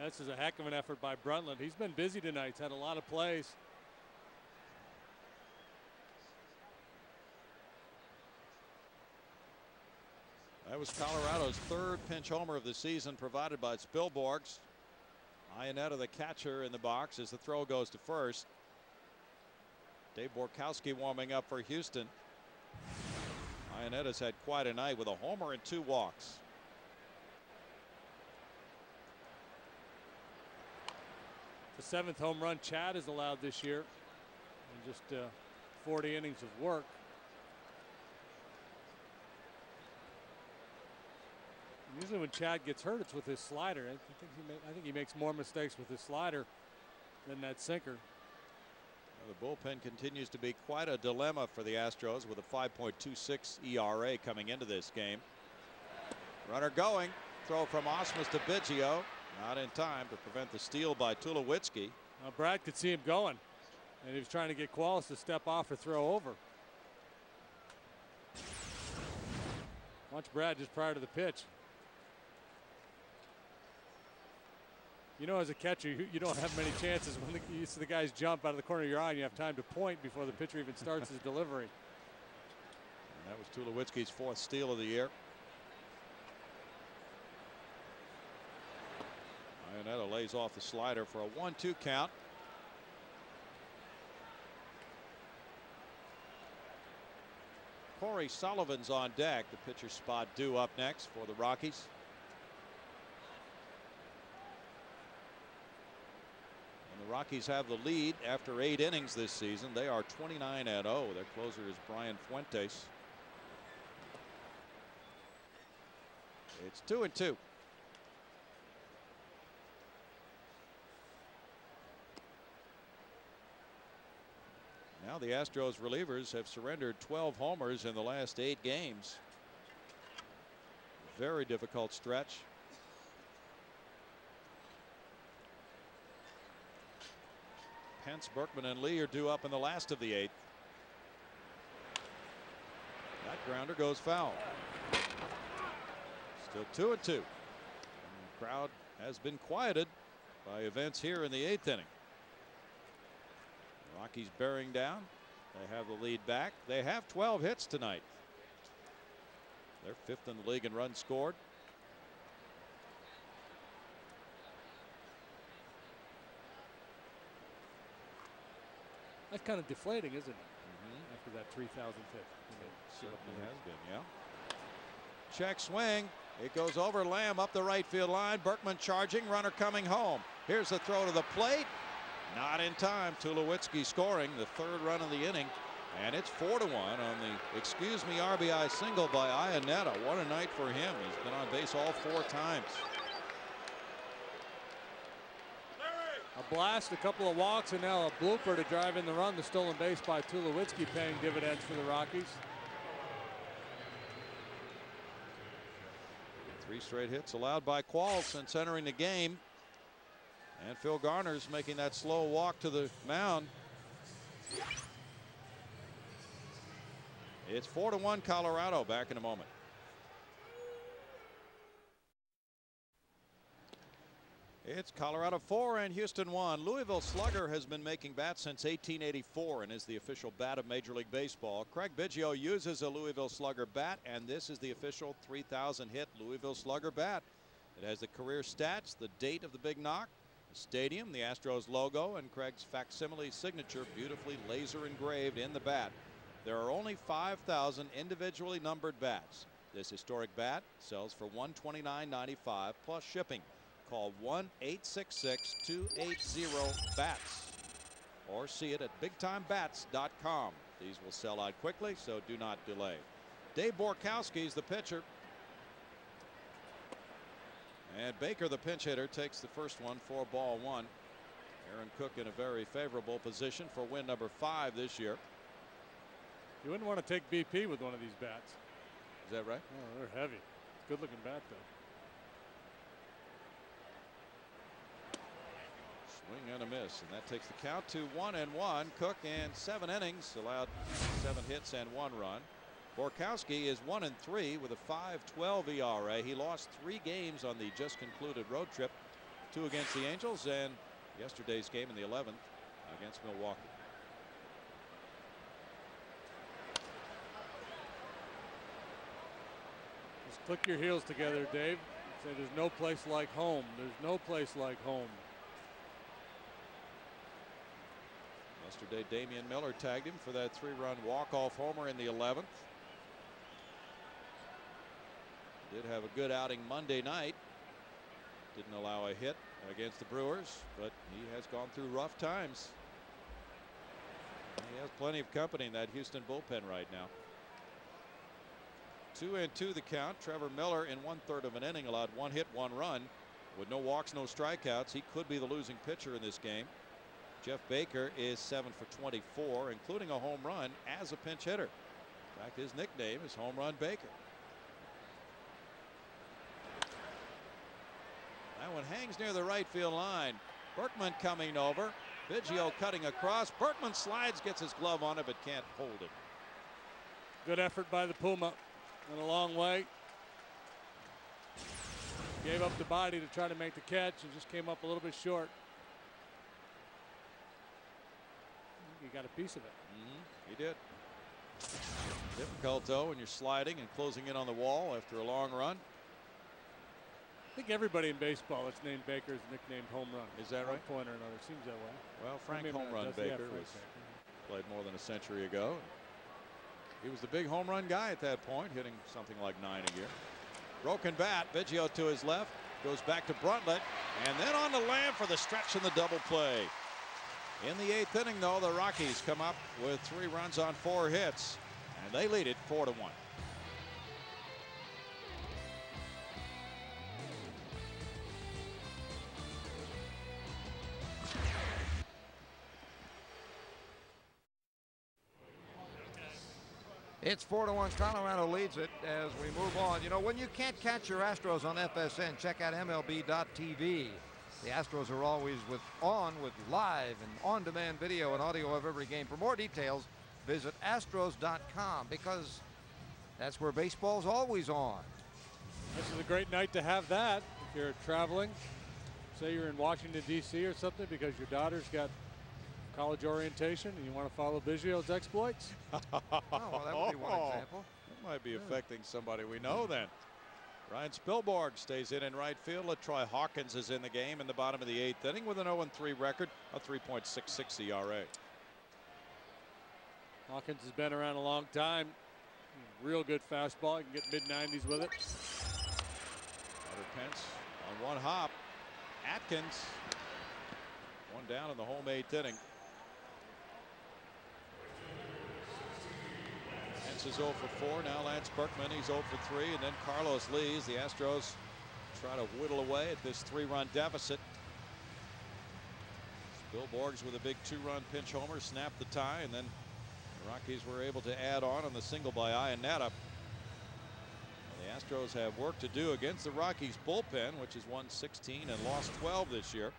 This is a heck of an effort by Bruntlett. He's been busy tonight. He's had a lot of plays. That was Colorado's 3rd pinch homer of the season, provided by Spilborghs. Iannetta, the catcher, in the box as the throw goes to first. Dave Borkowski warming up for Houston. Iannetta's had quite a night with a homer and 2 walks. The 7th home run Chad has allowed this year in just 40 innings of work. Usually when Chad gets hurt, it's with his slider. I think he makes more mistakes with his slider than that sinker. Well, the bullpen continues to be quite a dilemma for the Astros, with a 5.26 ERA coming into this game. Runner going. Throw from Osmus to Biggio. Not in time to prevent the steal by Tulowitzki. Brad could see him going, and he was trying to get Qualls to step off or throw over. Watch Brad just prior to the pitch. You know, as a catcher, you don't have many chances when you see the guys jump out of the corner of your eye and you have time to point before the pitcher even starts his delivery. And that was Tulowitzki's 4th steal of the year. Iannetta lays off the slider for a 1-2 count. Corey Sullivan's on deck. The pitcher spot due up next for the Rockies. And the Rockies have the lead after 8 innings this season. They are 29-0. Their closer is Brian Fuentes. It's 2-2. Now the Astros relievers have surrendered 12 homers in the last 8 games. Very difficult stretch. Pence, Berkman, and Lee are due up in the last of the 8th. That grounder goes foul. Still 2-2. And the crowd has been quieted by events here in the 8th inning. Rockies bearing down. They have the lead back. They have 12 hits tonight. They're 5th in the league in runs scored. That's kind of deflating, isn't it? After that 3,000th hit. Certainly has been, yeah. Check swing. It goes over Lamb up the right field line. Berkman charging. Runner coming home. Here's the throw to the plate. Not in time. Tulowitzki scoring the 3rd run of the inning, and it's 4-1 on the excuse me RBI single by Iannetta. What a night for him. He's been on base all 4 times. A blast, a couple of walks, and now a blooper to drive in the run. The stolen base by Tulowitzki paying dividends for the Rockies. 3 straight hits allowed by Qualls since entering the game. And Phil Garner's making that slow walk to the mound. It's 4-1 Colorado. Back in a moment. It's Colorado 4 and Houston 1. Louisville Slugger has been making bats since 1884 and is the official bat of Major League Baseball. Craig Biggio uses a Louisville Slugger bat, and this is the official 3,000 hit Louisville Slugger bat. It has the career stats, the date of the big knock, the stadium, the Astros logo, and Craig's facsimile signature beautifully laser engraved in the bat. There are only 5,000 individually numbered bats. This historic bat sells for $129.95 plus shipping. Call 1-866-280-BATS or see it at BigTimeBats.com. These will sell out quickly, so do not delay. Dave Borkowski is the pitcher. And Baker, the pinch hitter, takes the first one for ball 1. Aaron Cook in a very favorable position for win number 5 this year. You wouldn't want to take BP with one of these bats. Is that right? Oh, they're heavy. Good looking bat though. Swing and a miss, and that takes the count to 1-1. Cook in 7 innings allowed 7 hits and 1 run. Borkowski is 1-3 with a 5.12 ERA. He lost 3 games on the just concluded road trip, 2 against the Angels and yesterday's game in the 11th against Milwaukee. Just click your heels together, Dave. Say there's no place like home. There's no place like home. Yesterday, Damian Miller tagged him for that 3-run walk-off homer in the 11th. Did have a good outing Monday night. Didn't allow a hit against the Brewers, but he has gone through rough times. He has plenty of company in that Houston bullpen right now. 2-2 the count. Trevor Miller in 1/3 of an inning allowed 1 hit, 1 run. With no walks, no strikeouts, he could be the losing pitcher in this game. Jeff Baker is 7 for 24, including a home run as a pinch hitter. In fact, his nickname is Home Run Baker. That one hangs near the right field line. Berkman coming over. Biggio cutting across. Berkman slides, gets his glove on it, but can't hold it. Good effort by the Puma. Went a long way. Gave up the body to try to make the catch and just came up a little bit short. He got a piece of it. He did. Difficult though when you're sliding and closing in on the wall after a long run. I think everybody in baseball that's named Baker is nicknamed Home Run. Is that right? One point or another. Seems that way. Well, Frank Home Run Baker was played more than a century ago. He was the big home run guy at that point, hitting something like 9 a year. Broken bat. Biggio to his left. Goes back to Bruntlett. And then on to Lamb for the stretch and the double play. In the 8th inning, though, the Rockies come up with 3 runs on 4 hits. And they lead it 4-1. It's 4-1. Colorado leads it as we move on. You know, when you can't catch your Astros on FSN, check out MLB.tv. The Astros are always with live and on-demand video and audio of every game. For more details, visit Astros.com because that's where baseball's always on. This is a great night to have that. If you're traveling, say you're in Washington, D.C. or something because your daughter's got college orientation and you want to follow Biggio's exploits. Oh, well, that would be one example. That might be affecting somebody we know then. Ryan Spilborg stays in right field. LaTroy Hawkins is in the game in the bottom of the 8th inning with an 0-3 record, a 3.66 ERA. Hawkins has been around a long time. Real good fastball. You can get mid-90s with it. Carter Pence on one hop. Atkins, one down in the home 8th inning. Pence is 0 for 4. Now Lance Berkman, he's 0 for 3. And then Carlos Lees. The Astros try to whittle away at this 3-run deficit. Spilborgs with a big 2-run pinch homer snapped the tie, and then the Rockies were able to add on the single by Iannetta. The Astros have work to do against the Rockies bullpen, which has won 16 and lost 12 this year.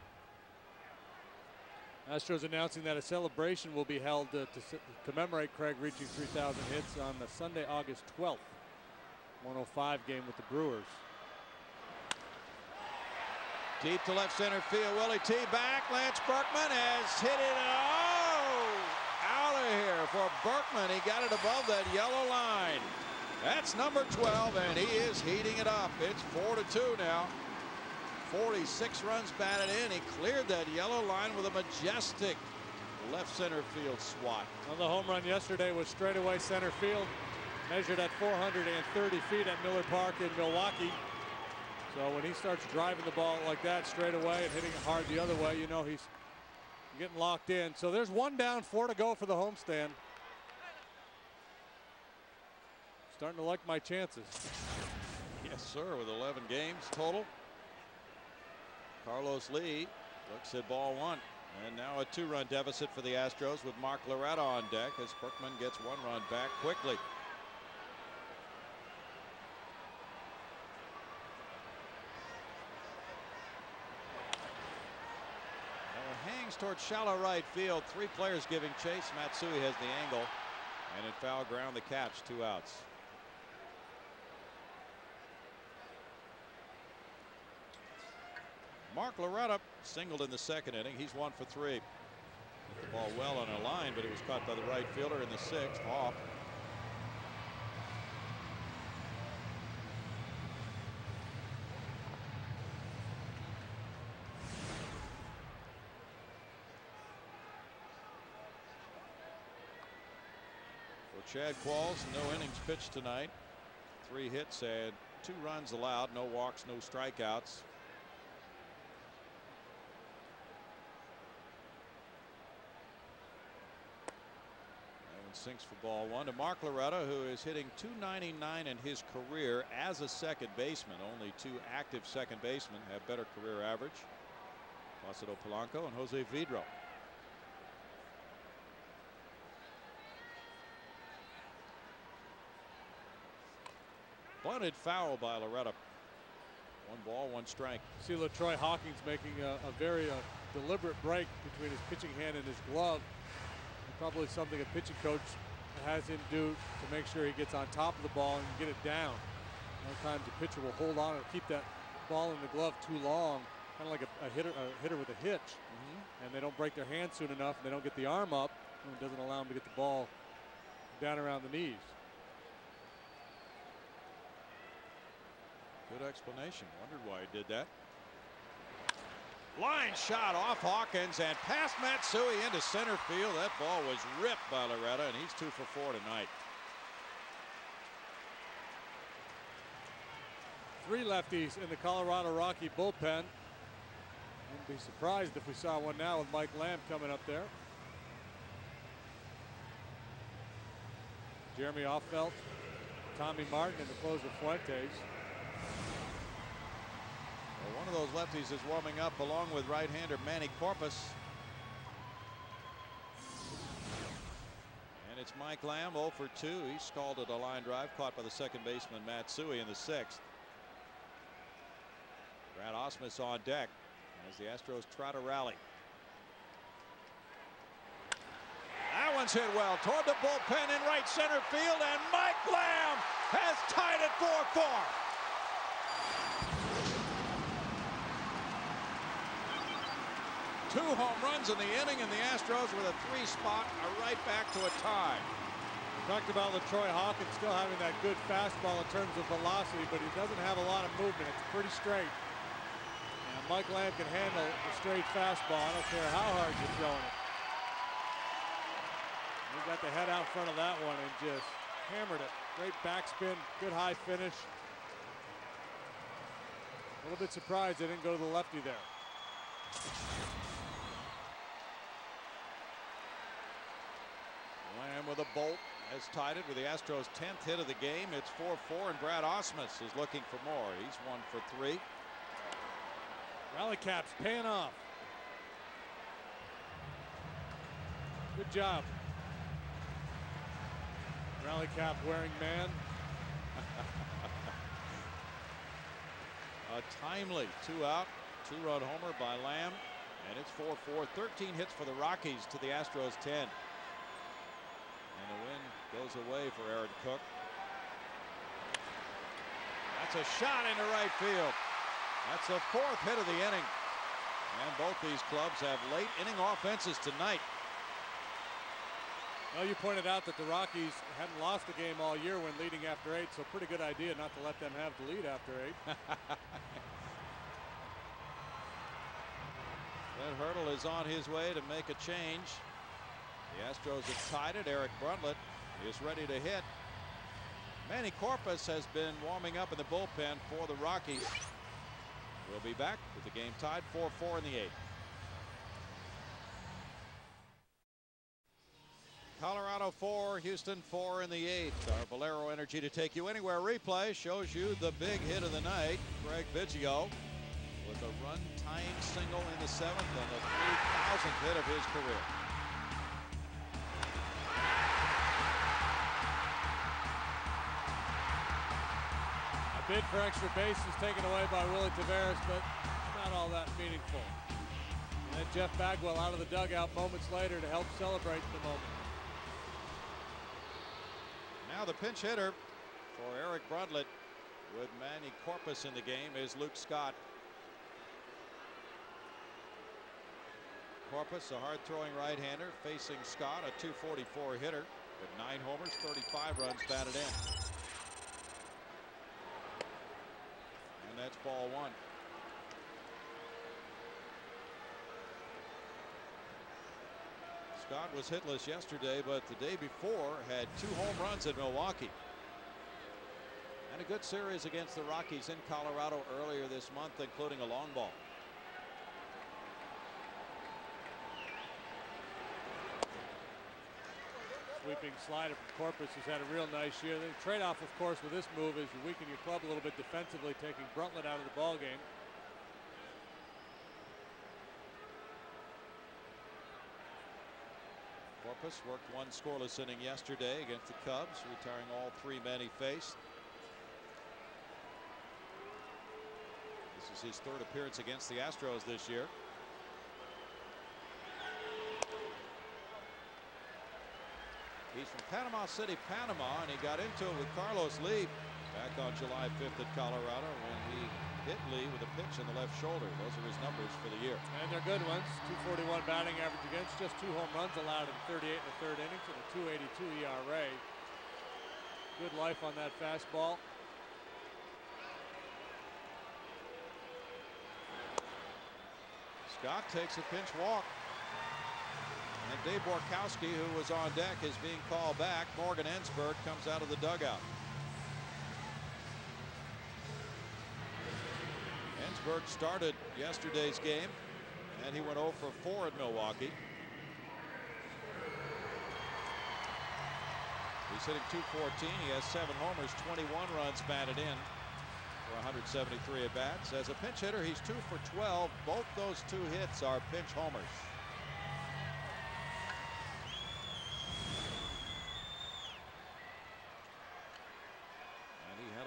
Astros announcing that a celebration will be held to commemorate Craig reaching 3,000 hits on the Sunday, August 12th, 105 game with the Brewers. Deep to left center field. Willie T back. Lance Berkman has hit it. Oh, out of here for Berkman. He got it above that yellow line. That's number 12, and he is heating it up. It's 4-2 now. 46 runs batted in. He cleared that yellow line with a majestic left center field swat. Well, the home run yesterday was straightaway center field, measured at 430 feet at Miller Park in Milwaukee. So when he starts driving the ball like that straight away and hitting it hard the other way, you know he's getting locked in. So there's 1 down, 4 to go for the homestand. Starting to like my chances. Yes, sir, with 11 games total. Carlos Lee looks at ball 1. And now a 2-run deficit for the Astros with Mark Loretta on deck as Berkman gets 1 run back quickly. Hangs towards shallow right field. 3 players giving chase. Matsui has the angle, and it foul ground the catch. 2 outs. Mark Loretta singled in the 2nd inning. He's 1 for 3. Hit the ball well on a line, but it was caught by the right fielder in the 6th. Off. Chad Qualls, no innings pitched tonight. 3 hits and 2 runs allowed. No walks, no strikeouts. That one sinks for ball 1 to Mark Loretta, who is hitting .299 in his career as a second baseman. Only 2 active second basemen have better career average. Placido Polanco and Jose Vidro. Bunted foul by Loretta. 1 ball, 1 strike. See LaTroy Hawkins making a very deliberate break between his pitching hand and his glove. And probably something a pitching coach has him do to make sure he gets on top of the ball and get it down. Sometimes the pitcher will hold on and keep that ball in the glove too long, kind of like a hitter with a hitch. And they don't break their hand soon enough, and they don't get the arm up, and it doesn't allow them to get the ball down around the knees. Good explanation. Wondered why he did that. Line shot off Hawkins and past Matsui into center field. That ball was ripped by Loretta, and he's 2 for 4 tonight. 3 lefties in the Colorado Rocky bullpen. Wouldn't be surprised if we saw one now with Mike Lamb coming up there. Jeremy Offelt, Tommy Martin, and the closer Fuentes. Well, one of those lefties is warming up along with right-hander Manny Corpus. And it's Mike Lamb 0 for 2. He scalded a line drive caught by the second baseman Matsui in the 6th. Brad Ausmus on deck as the Astros try to rally. That one's hit well toward the bullpen in right center field, and Mike Lamb has tied it 4-4. 2 home runs in the inning, and the Astros with a 3 spot are right back to a tie. We talked about LaTroy Hawkins still having that good fastball in terms of velocity, but he doesn't have a lot of movement. It's pretty straight. And Mike Lamb can handle the straight fastball. I don't care how hard you're throwing it. He got the head out front of that one and just hammered it. Great backspin, good high finish. A little bit surprised they didn't go to the lefty there. Lamb with a bolt has tied it with the Astros' 10th hit of the game. It's 4-4, and Brad Ausmus is looking for more. He's 1 for 3. Rally caps paying off. Good job. Rally cap wearing man. A timely 2-out, 2-run homer by Lamb, and it's 4-4. 13 hits for the Rockies to the Astros 10. And the win goes away for Aaron Cook. That's a shot into right field. That's the 4th hit of the inning. And both these clubs have late inning offenses tonight. Well, you pointed out that the Rockies hadn't lost a game all year when leading after 8, so pretty good idea not to let them have the lead after 8. That Hurdle is on his way to make a change. The Astros have tied it. Eric Bruntlett is ready to hit. Manny Corpus has been warming up in the bullpen for the Rockies. We'll be back with the game tied 4-4 in the 8th. Colorado 4, Houston 4 in the 8th. Our Valero Energy to take you anywhere replay shows you the big hit of the night. Craig Biggio with a run-tying single in the 7th and the 3,000th hit of his career. A bid for extra bases taken away by Willie Taveras, but not all that meaningful. And then Jeff Bagwell out of the dugout moments later to help celebrate the moment. Now the pinch hitter for Eric Brundtland with Manny Corpus in the game is Luke Scott. Corpus, a hard-throwing right-hander, facing Scott, a .244 hitter with 9 homers, 35 runs batted in. And that's ball 1. Scott was hitless yesterday, but the day before had 2 home runs at Milwaukee. And a good series against the Rockies in Colorado earlier this month, including a long ball. Sweeping slider from Corpus, who's had a real nice year. The trade-off, of course, with this move is you weaken your club a little bit defensively, taking Brundtland out of the ball game. Corpus worked 1 scoreless inning yesterday against the Cubs, retiring all 3 men he faced. This is his 3rd appearance against the Astros this year. He's from Panama City, Panama, and he got into it with Carlos Lee back on July 5th at Colorado when he hit Lee with a pitch in the left shoulder. Those are his numbers for the year. And they're good ones. .241 batting average against, just 2 home runs allowed in 38 in the 3rd innings and a .282 ERA. Good life on that fastball. Scott takes a pinch walk. And Dave Borkowski, who was on deck, is being called back. Morgan Ensberg comes out of the dugout. Ensberg started yesterday's game, and he went 0 for 4 at Milwaukee. He's hitting .214. He has 7 homers, 21 runs batted in for 173 at bats. As a pinch hitter, he's 2 for 12. Both those 2 hits are pinch homers.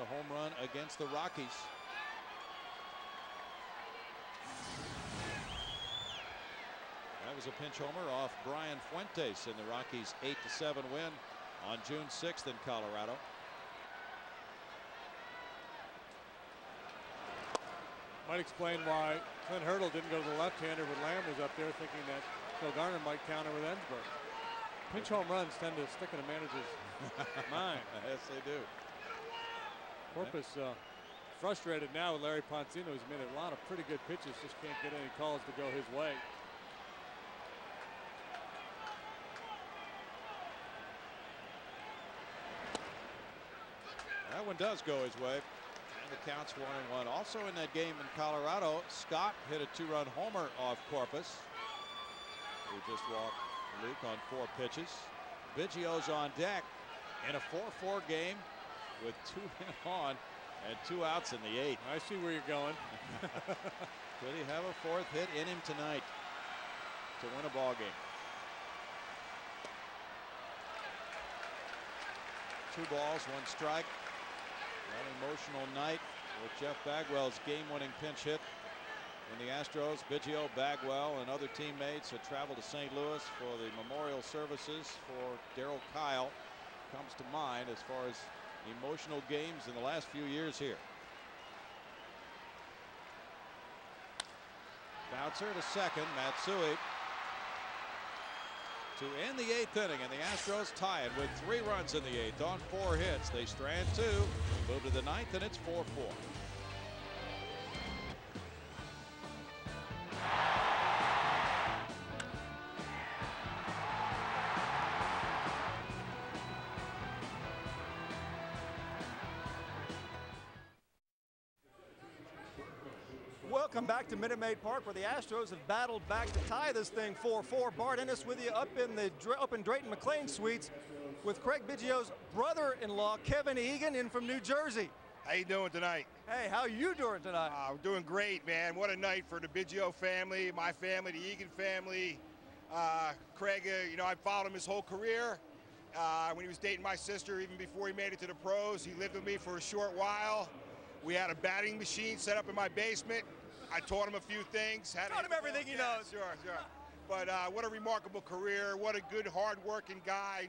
Home run against the Rockies. That was a pinch homer off Brian Fuentes in the Rockies' 8-7 win on June 6th in Colorado. Might explain why Clint Hurdle didn't go to the left-hander when Lamb was up there, thinking that Phil Garner might counter with Ensberg. Pinch home runs tend to stick in a manager's mind. Yes, they do. Corpus frustrated now with Larry Poncino, who's made a lot of pretty good pitches, just can't get any calls to go his way. That one does go his way, and the count's 1-1. Also in that game in Colorado, Scott hit a 2-run homer off Corpus, who just walked Luke on 4 pitches. Biggio's on deck in a 4-4 game with 2 men on and 2 outs in the 8th. I see where you're going. Could he have a 4th hit in him tonight to win a ball game? 2 balls, 1 strike. An emotional night with Jeff Bagwell's game-winning pinch hit. When the Astros, Biggio, Bagwell, and other teammates had traveled to St. Louis for the memorial services for Darryl Kyle, comes to mind as far as emotional games in the last few years here. Bouncer to second, Matsui, to end the 8th inning, and the Astros tie it with 3 runs in the 8th on 4 hits. They strand 2, move to the 9th, and it's 4-4. Welcome back to Minute Maid Park, where the Astros have battled back to tie this thing 4-4. Bart Ennis with you up in Drayton McLean Suites with Craig Biggio's brother-in-law, Kevin Egan, in from New Jersey. How you doing tonight? Hey, how you doing tonight? We're doing great, man. What a night for the Biggio family, my family, the Egan family. Craig, you know, I followed him his whole career. When he was dating my sister, even before he made it to the pros, he lived with me for a short while. We had a batting machine set up in my basement. I taught him a few things. Taught him everything he knows. Sure. But what a remarkable career. What a good, hard-working guy.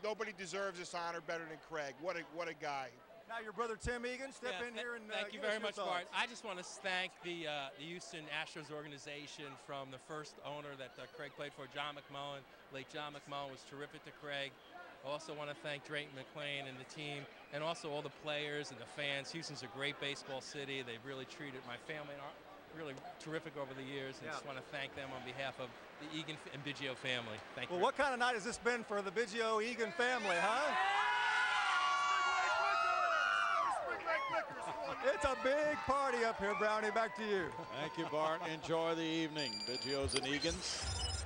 Nobody deserves this honor better than Craig. What a guy. Now your brother Tim Egan, step in here and thank you very much, Bart. I just want to thank the Houston Astros organization, from the first owner that Craig played for, John McMullen. Late John McMullen was terrific to Craig. I also want to thank Drayton McClain and the team, and also all the players and the fans. Houston's a great baseball city. They've really treated my family really terrific over the years, and just want to thank them on behalf of the Egan and Biggio family. Thank you. Well, what kind of night has this been for the Biggio Egan family, huh? It's a big party up here, Brownie. Back to you. Thank you, Bart. Enjoy the evening. Biggio's and Egan's.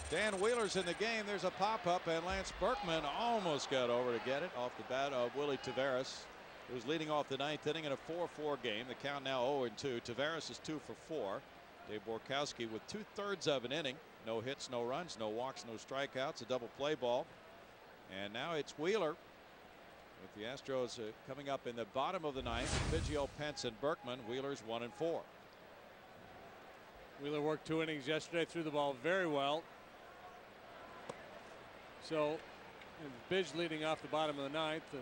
Dan Wheeler's in the game. There's a pop-up, and Lance Berkman almost got over to get it off the bat of Willie Taveras, who's leading off the ninth inning in a 4-4 game. The count now 0-2. Taveras is 2 for 4. Dave Borkowski with 2/3 of an inning. No hits, no runs, no walks, no strikeouts, a double play ball. And now it's Wheeler with the Astros coming up in the bottom of the ninth. Biggio, Pence, and Berkman. Wheeler's 1 and 4. Wheeler worked 2 innings yesterday, threw the ball very well. So, Bidge leading off the bottom of the ninth. The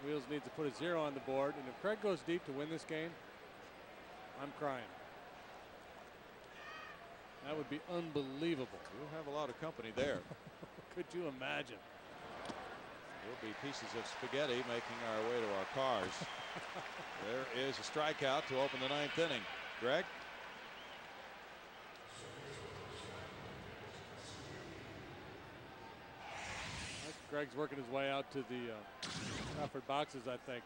Wheels needs to put a 0 on the board, and if Craig goes deep to win this game, I'm crying. That would be unbelievable. We'll have a lot of company there. Could you imagine? There'll be pieces of spaghetti making our way to our cars. There is a strikeout to open the ninth inning. Greg? Greg's working his way out to the Crawford boxes, I think.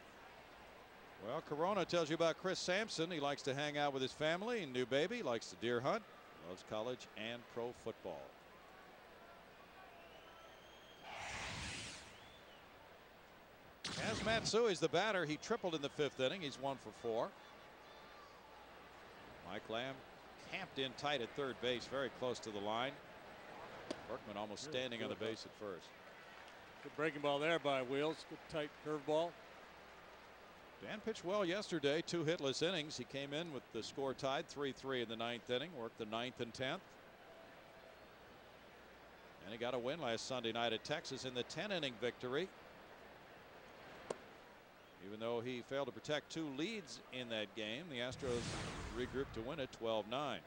Well, Corona tells you about Chris Sampson. He likes to hang out with his family and new baby, likes to deer hunt, loves college and pro football. As Matsui's the batter, he tripled in the 5th inning. He's 1 for 4. Mike Lamb camped in tight at third base, very close to the line. Berkman almost standing on the base at first. Good breaking ball there by Wheels. Good tight curveball. Dan pitched well yesterday, 2 hitless innings. He came in with the score tied 3-3 in the 9th inning, worked the 9th and 10th. And he got a win last Sunday night at Texas in the 10-inning victory. Even though he failed to protect 2 leads in that game, the Astros regrouped to win it 12-9.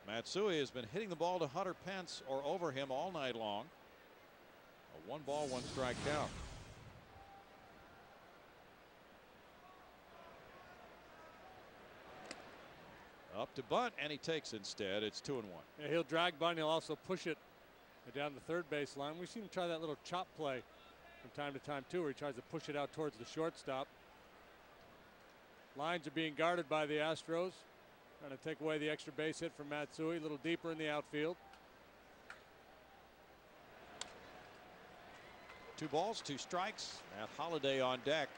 Matsui has been hitting the ball to Hunter Pence or over him all night long. A 1-ball, 1-strike count. Up to bunt, and he takes instead. It's 2-1. Yeah, he'll drag bunt. He'll also push it down the third base line. We've seen him try that little chop play from time to time too, where he tries to push it out towards the shortstop. Lines are being guarded by the Astros, trying to take away the extra base hit from Matsui. A little deeper in the outfield. 2 balls, 2 strikes. Matt Holliday on deck.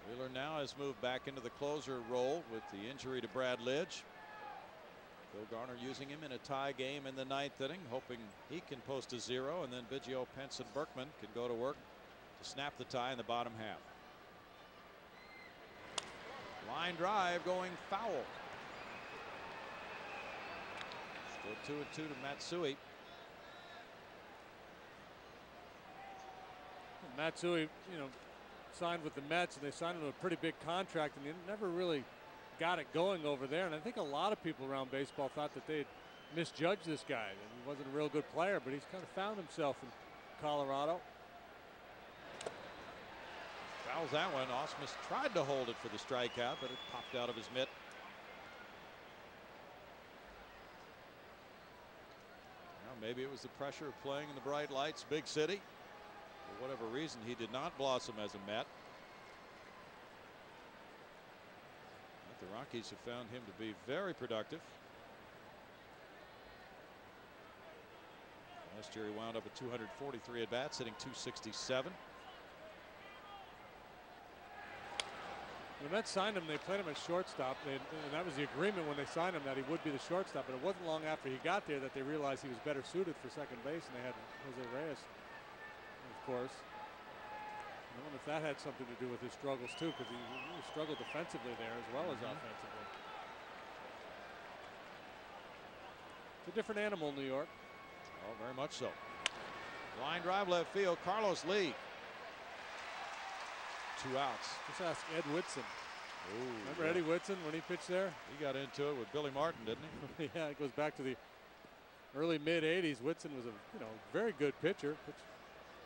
Wheeler now has moved back into the closer role with the injury to Brad Lidge. Bill Garner using him in a tie game in the 9th inning, hoping he can post a 0, and then Biggio, Pence, and Berkman can go to work to snap the tie in the bottom half. Line drive going foul. Still 2-2 to Matsui. Matsui, signed with the Mets, and they signed him to a pretty big contract, and he never really got it going over there. And I think a lot of people around baseball thought that they'd misjudged this guy, and he wasn't a real good player, but he's kind of found himself in Colorado. Fouls that one. Ausmus tried to hold it for the strikeout, but it popped out of his mitt. Well, maybe it was the pressure of playing in the bright lights, big city. For whatever reason, he did not blossom as a Met. But the Rockies have found him to be very productive. Last year he wound up with 243 at bats, hitting .267. The Mets signed him. They played him at shortstop, and that was the agreement when they signed him, that he would be the shortstop. But it wasn't long after he got there that they realized he was better suited for second base, and they had Jose Reyes, of course. I wonder if that had something to do with his struggles too, because he really struggled defensively there as well as offensively. It's a different animal, New York. Oh, very much so. Line drive left field. Carlos Lee. 2 outs. Just ask Ed Whitson. Ooh, remember Eddie Whitson when he pitched there? He got into it with Billy Martin, didn't he? Yeah, it goes back to the early mid '80s. Whitson was a very good pitcher. Pitched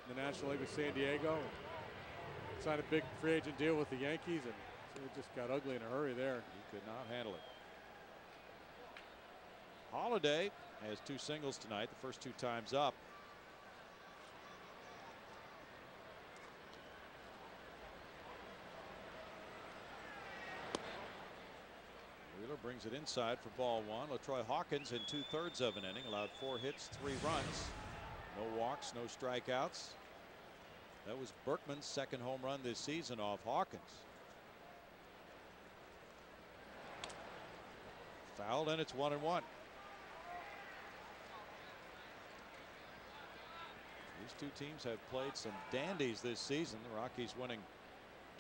in the National League with San Diego. Signed a big free agent deal with the Yankees, and so it just got ugly in a hurry there. He could not handle it. Holiday has 2 singles tonight. The first 2 times up. Brings it inside for ball 1. LaTroy Hawkins in 2/3 of an inning allowed 4 hits, 3 runs, no walks, no strikeouts. That was Berkman's second home run this season off Hawkins. Fouled, and it's 1-1. These 2 teams have played some dandies this season. The Rockies winning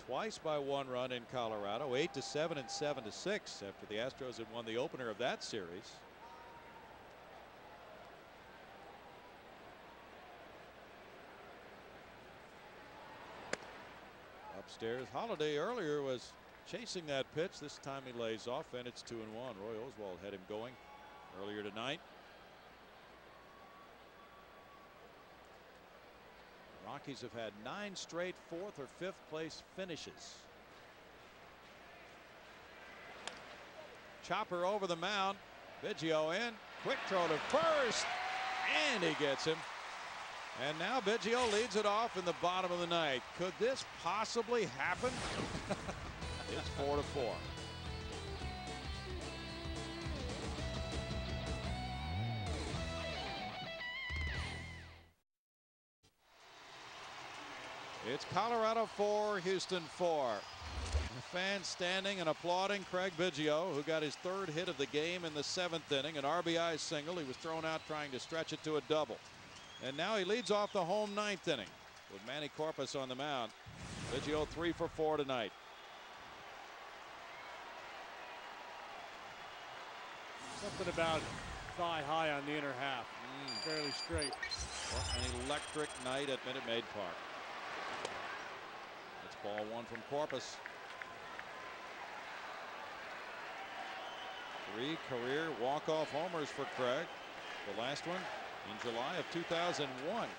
twice by 1 run in Colorado, 8-7 and 7-6 after the Astros had won the opener of that series. Upstairs, Holiday earlier was chasing that pitch. This time he lays off, and it's 2-1. Roy Oswalt had him going earlier tonight. Rockies have had 9 straight 4th or 5th place finishes. Chopper over the mound. Biggio in. Quick throw to first. And he gets him. And now Biggio leads it off in the bottom of the 9th. Could this possibly happen? It's 4-4. It's Colorado 4, Houston 4. The fans standing and applauding Craig Biggio, who got his 3rd hit of the game in the 7th inning, an RBI single. He was thrown out trying to stretch it to a double. And now he leads off the home 9th inning with Manny Corpus on the mound. Biggio 3 for 4 tonight. Something about thigh high on the inner half. Fairly straight. Well, an electric night at Minute Maid Park. It's ball 1 from Corpus. 3 career walk-off homers for Craig. The last one in July of 2001.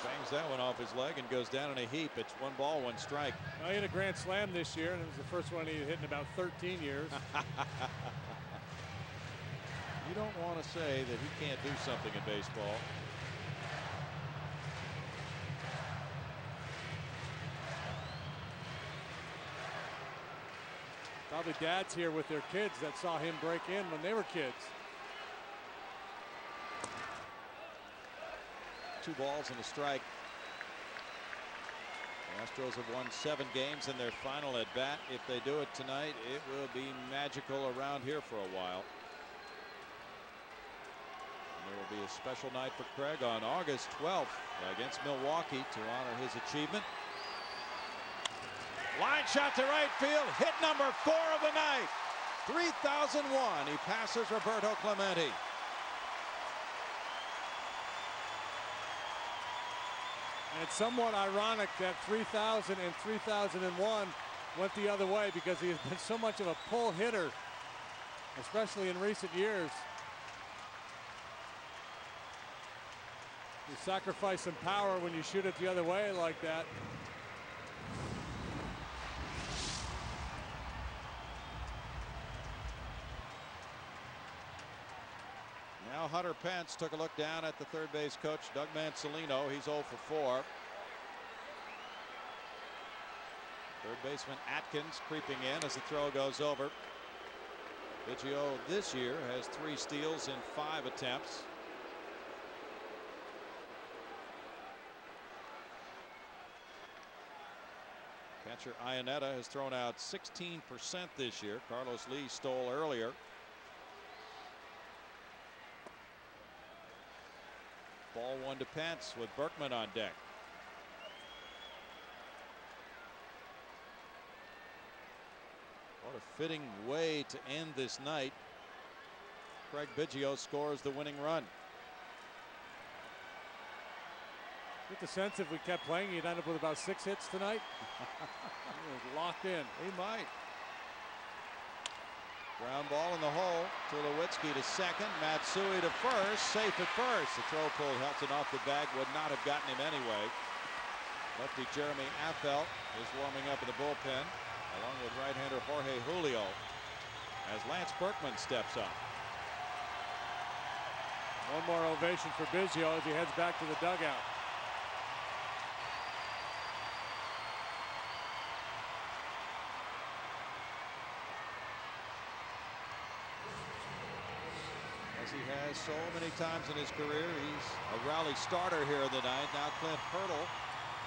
Bangs that one off his leg and goes down in a heap. It's 1 ball, 1 strike. Well, he hit a grand slam this year, and it was the first one he had hit in about 13 years. You don't want to say that he can't do something in baseball. Probably dads here with their kids that saw him break in when they were kids. 2 balls and a strike. The Astros have won 7 games in their final at bat. If they do it tonight, it will be magical around here for a while. And there will be a special night for Craig on August 12th against Milwaukee to honor his achievement. Line shot to right field, hit number 4 of the night. 3001. He passes Roberto Clemente. And it's somewhat ironic that 3000 and 3001 went the other way, because he has been so much of a pull hitter, especially in recent years. You sacrifice some power when you shoot it the other way like that. Now Hunter Pence took a look down at the third base coach, Doug Mansolino. He's 0 for 4. Third baseman Atkins creeping in as the throw goes over. Biggio this year has 3 steals in 5 attempts. Catcher Iannetta has thrown out 16% this year. Carlos Lee stole earlier. Ball 1 to Pence with Berkman on deck. What a fitting way to end this night. Craig Biggio scores the winning run. Get the sense if we kept playing, he'd end up with about 6 hits tonight. He was locked in. He might. Ground ball in the hole. Tulowitzki to second. Matsui to first. Safe at first. The throw pulled Helton off the bag. Would not have gotten him anyway. Lefty Jeremy Affeldt is warming up in the bullpen, along with right-hander Jorge Julio, as Lance Berkman steps up. One more ovation for Biggio as he heads back to the dugout. As he has so many times in his career, he's a rally starter here in the ninth. Now Clint Hurdle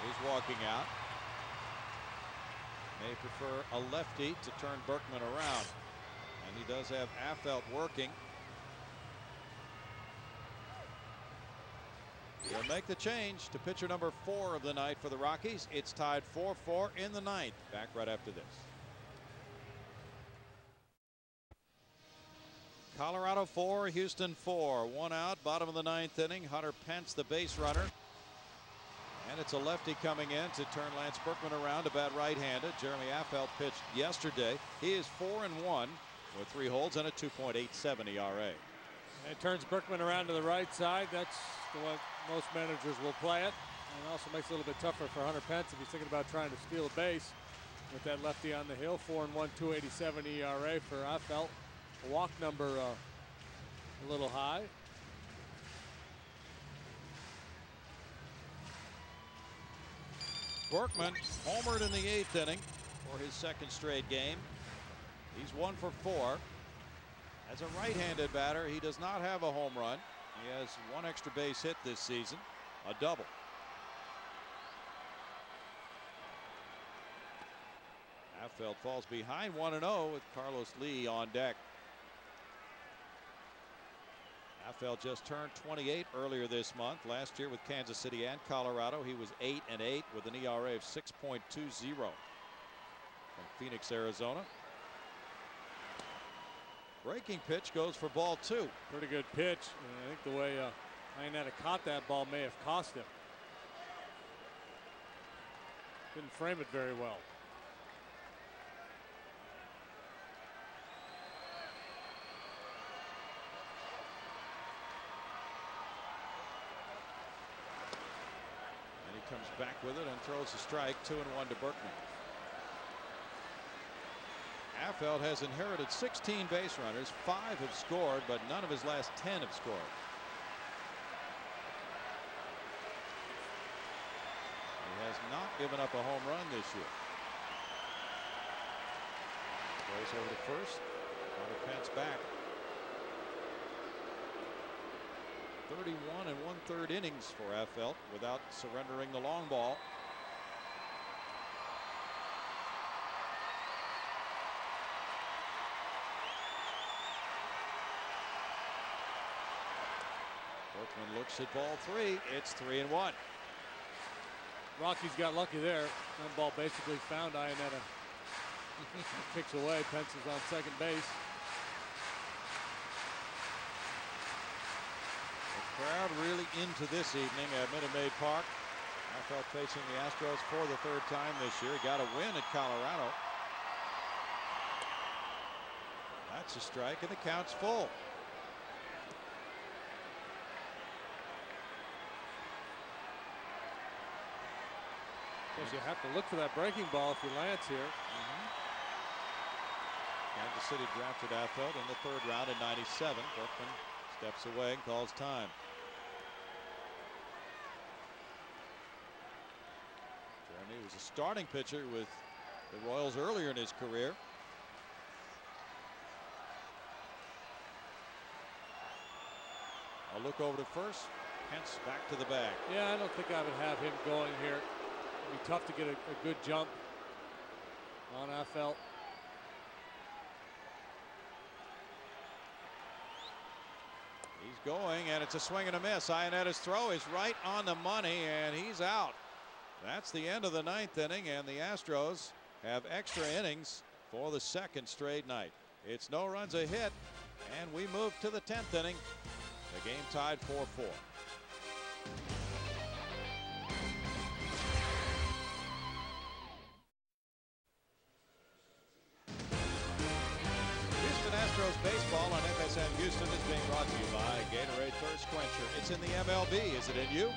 is walking out. May prefer a lefty to turn Berkman around, and he does have Affeldt working. He'll make the change to pitcher number 4 of the night for the Rockies. It's tied 4-4 in the ninth. Back right after this. Colorado 4, Houston 4. 1 out, bottom of the ninth inning. Hunter Pence, the base runner. And it's a lefty coming in to turn Lance Berkman around to bat right-handed. Jeremy Affeldt pitched yesterday. He is 4-1 with 3 holds and a 2.87 ERA. And it turns Berkman around to the right side. That's the way most managers will play it. And it also makes it a little bit tougher for Hunter Pence if he's thinking about trying to steal a base with that lefty on the hill. 4-1, 2.87 ERA for Affeldt. Walk number a little high. Berkman homered in the 8th inning for his 2nd straight game. He's 1 for 4. As a right-handed batter, he does not have a home run. He has 1 extra base hit this season, a double. Affeldt falls behind 1-0 with Carlos Lee on deck. Affeldt just turned 28 earlier this month. Last year with Kansas City and Colorado, he was 8-8 with an ERA of 6.20 from Phoenix, Arizona. Breaking pitch goes for ball 2. Pretty good pitch. And I think the way Iannetta caught that ball may have cost him. Didn't frame it very well. Comes back with it and throws a strike. 2-1 to Berkman. Affeldt has inherited 16 base runners. 5 have scored, but none of his last 10 have scored. He has not given up a home run this year. Goes over to first. Hunter Pence back. 31 1/3 innings for Affeldt without surrendering the long ball. Berkman looks at ball 3. It's 3-1. Rockies got lucky there. That ball basically found Iannetta. Kicks away. Pence is on second base. Crowd really into this evening at Minute Maid Park. Affeldt facing the Astros for the 3rd time this year. He got a win at Colorado. That's a strike, and the count's full. Guess you have to look for that breaking ball if you Lance here. Kansas City drafted Affeldt in the 3rd round in '97. Berkman steps away and calls time. Jeremy was a starting pitcher with the Royals earlier in his career. A look over to first. Pence back to the bag. Yeah, I don't think I would have him going here. It'd be tough to get a good jump on Affeldt. He's going, and it's a swing and a miss. Ionetta's throw is right on the money, and he's out. That's the end of the 9th inning, and the Astros have extra innings for the 2nd straight night. It's no runs a hit, and we move to the 10th inning. The game tied 4-4. Houston Astros baseball on FSN Houston is being brought to you by Gatorade Thirst Quencher. It's in the MLB. Is it in you?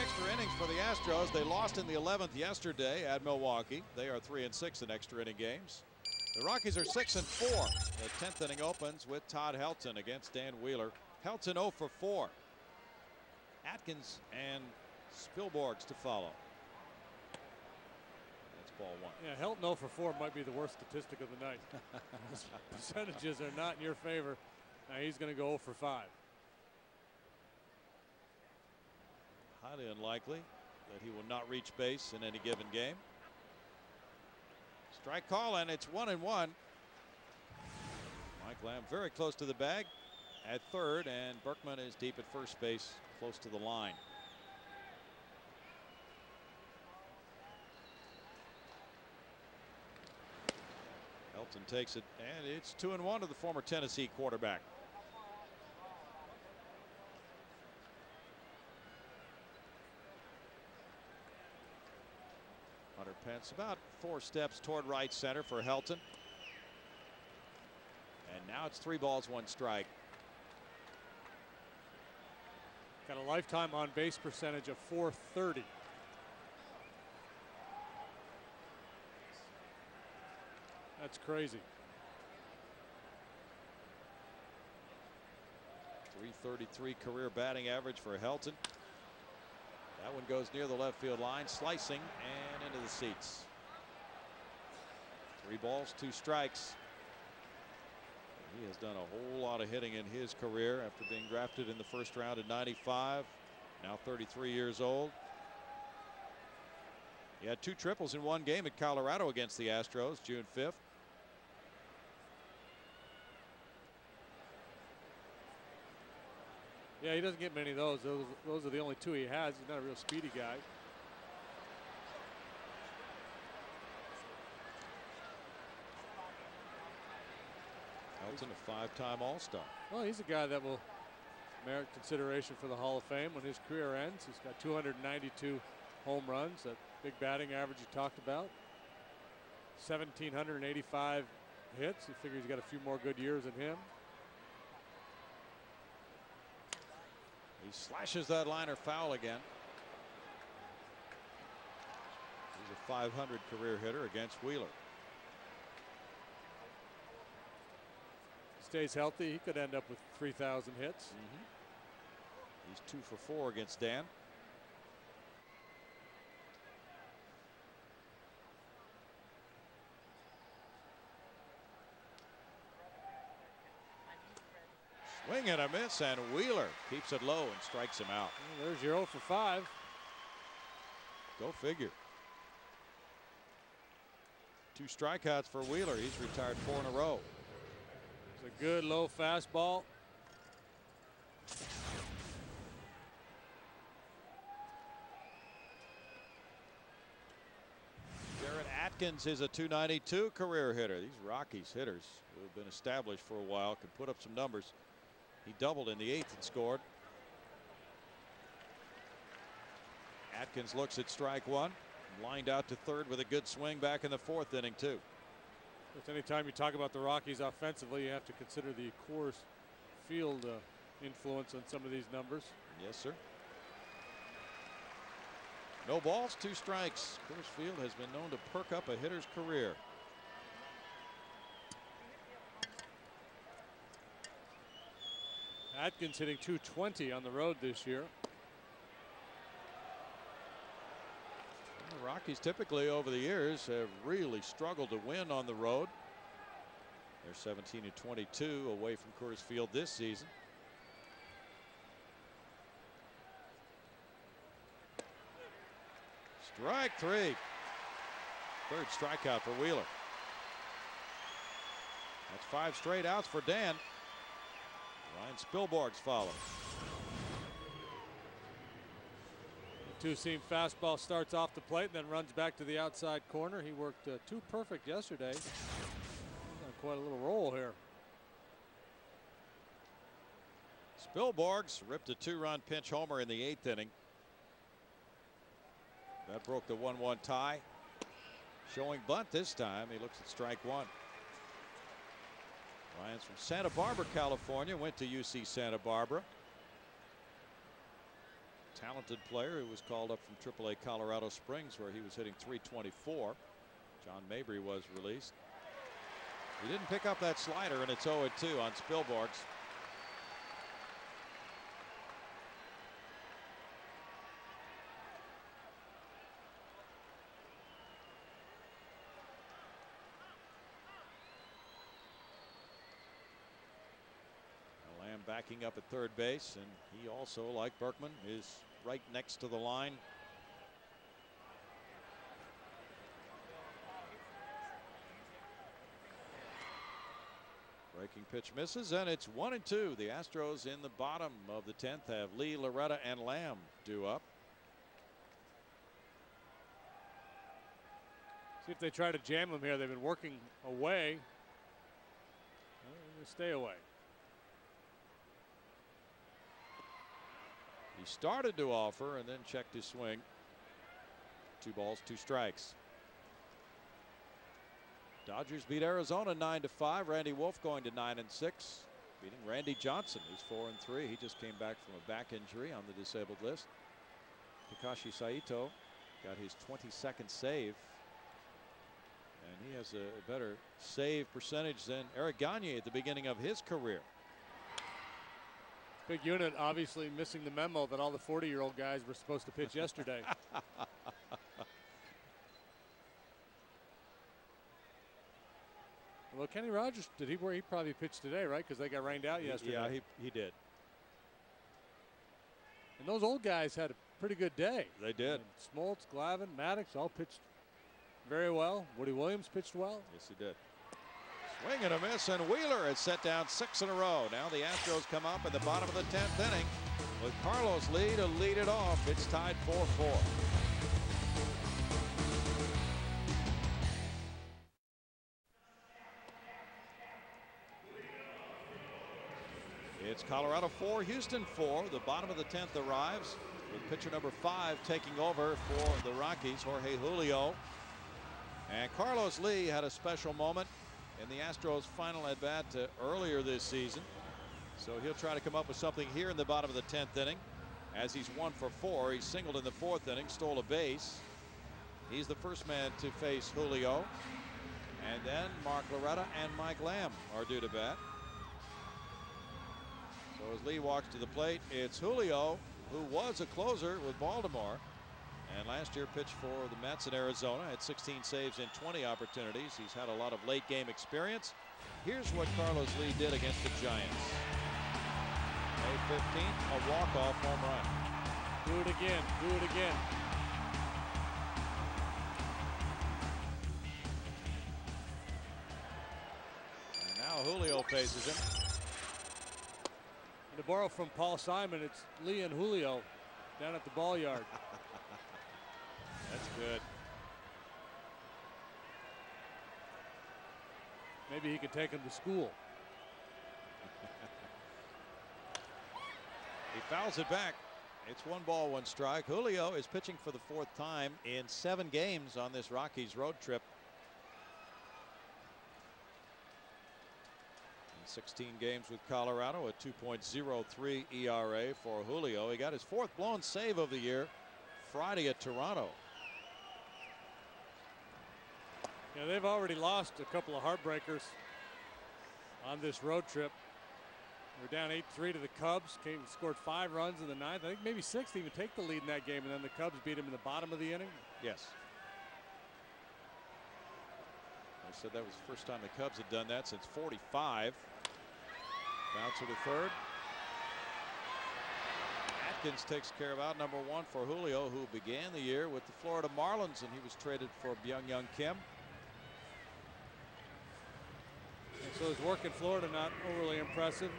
Extra innings for the Astros. They lost in the 11th yesterday at Milwaukee. They are 3-6 in extra inning games. The Rockies are 6-4. The 10th inning opens with Todd Helton against Dan Wheeler. Helton 0 for 4. Atkins and Spielborgs to follow. That's ball 1. Yeah, Helton 0 for 4 might be the worst statistic of the night. His percentages are not in your favor. Now he's going to go 0 for 5. Highly unlikely that he will not reach base in any given game. Strike call, and it's 1-1. Mike Lamb very close to the bag at third, and Berkman is deep at first base, close to the line. Helton takes it, and it's 2-1 to the former Tennessee quarterback. Hunter Pence about 4 steps toward right center for Helton. And now it's 3 balls, 1 strike. Got a lifetime on base percentage of .430. That's crazy. .333 career batting average for Helton. That one goes near the left field line, slicing and into the seats. 3 balls, 2 strikes. He has done a whole lot of hitting in his career after being drafted in the first round in '95. Now 33 years old. He had 2 triples in one game at Colorado against the Astros, June 5th. Yeah, he doesn't get many of those. Those are the only 2 he has. He's not a real speedy guy. Helton, a 5-time All-Star. Well, he's a guy that will merit consideration for the Hall of Fame when his career ends. He's got 292 home runs, that big batting average you talked about. 1,785 hits. He figures he's got a few more good years than him. He slashes that liner foul again. He's a .500 career hitter against Wheeler. Stays healthy, he could end up with 3,000 hits. He's 2 for 4 against Dan. Swing and a miss, and Wheeler keeps it low and strikes him out. Well, there's your 0 for 5. Go figure. 2 strikeouts for Wheeler. He's retired 4 in a row. It's a good low fastball. Garrett Atkins is a .292 career hitter. These Rockies hitters who have been established for a while can put up some numbers. He doubled in the 8th and scored. Atkins looks at strike 1. Lined out to third with a good swing back in the 4th inning too. Anytime you talk about the Rockies offensively, you have to consider the Coors Field influence on some of these numbers. Yes, sir. No balls, 2 strikes. Coors Field has been known to perk up a hitter's career. Atkins hitting .220 on the road this year. The Rockies typically over the years have really struggled to win on the road. They're 17-22 away from Coors Field this season. Strike three. Third strikeout for Wheeler. That's 5 straight outs for Dan. Ryan Spilborgh's follow. Two-seam fastball starts off the plate, then runs back to the outside corner. He worked 2 perfect yesterday. He's on quite a little roll here. Spilborgh's ripped a 2-run pinch homer in the 8th inning. That broke the 1-1 tie. Showing bunt this time. He looks at strike 1. Ryan's from Santa Barbara, California. Went to UC Santa Barbara. Talented player who was called up from AAA Colorado Springs, where he was hitting .324. John Mabry was released. He didn't pick up that slider, and it's 0-2 on Spilborgh's. Lamb backing up at third base, and he also, like Berkman, is right next to the line. Breaking pitch misses, and it's 1-2. The Astros in the bottom of the 10th have Lee, Loretta, and Lamb due up. See if they try to jam them here. They've been working away. They stay away. He started to offer and then checked his swing. 2 balls, 2 strikes. Dodgers beat Arizona 9-5. Randy Wolf going to 9-6, beating Randy Johnson, who's 4-3. He just came back from a back injury on the disabled list. Takashi Saito got his 22nd save, and he has a better save percentage than Eric Gagne at the beginning of his career. Big unit obviously missing the memo that all the 40-year-old guys were supposed to pitch yesterday. Well, Kenny Rogers, he probably pitched today, right? Because they got rained out yesterday. Yeah, he did. And those old guys had a pretty good day. They did. Smoltz, Glavine, Maddox all pitched very well. Woody Williams pitched well. Yes, he did. Swing and a miss, and Wheeler has set down 6 in a row. Now the Astros come up at the bottom of the 10th inning with Carlos Lee to lead it off. It's tied 4-4. It's Colorado 4, Houston 4. The bottom of the 10th arrives with pitcher number 5 taking over for the Rockies, Jorge Julio. And Carlos Lee had a special moment in the Astros' final at bat earlier this season. So he'll try to come up with something here in the bottom of the 10th inning. As he's 1 for 4, he singled in the 4th inning, stole a base. He's the first man to face Julio. And then Mark Loretta and Mike Lamb are due to bat. So as Lee walks to the plate, it's Julio, who was a closer with Baltimore, and last year pitched for the Mets in Arizona, had 16 saves in 20 opportunities. He's had a lot of late game experience. Here's what Carlos Lee did against the Giants. May 15th, a walk-off home run. Do it again, do it again. And now Julio faces him. To borrow from Paul Simon, it's Lee and Julio down at the ball yard. That's good. Maybe he can take him to school. He fouls it back. It's 1 ball, 1 strike. Julio is pitching for the 4th time in 7 games on this Rockies road trip. 16 games with Colorado, a 2.03 ERA for Julio. He got his 4th blown save of the year Friday at Toronto. Yeah, they've already lost a couple of heartbreakers on this road trip. We're down 8-3 to the Cubs. Scored 5 runs in the 9th. I think maybe 6th to even take the lead in that game, and then the Cubs beat him in the bottom of the inning. Yes. I said that was the first time the Cubs had done that since '45. Bouncer to third. Hopkins takes care of out number 1 for Julio, who began the year with the Florida Marlins, and he was traded for Byung-Hyun Kim. And so his work in Florida not overly impressive.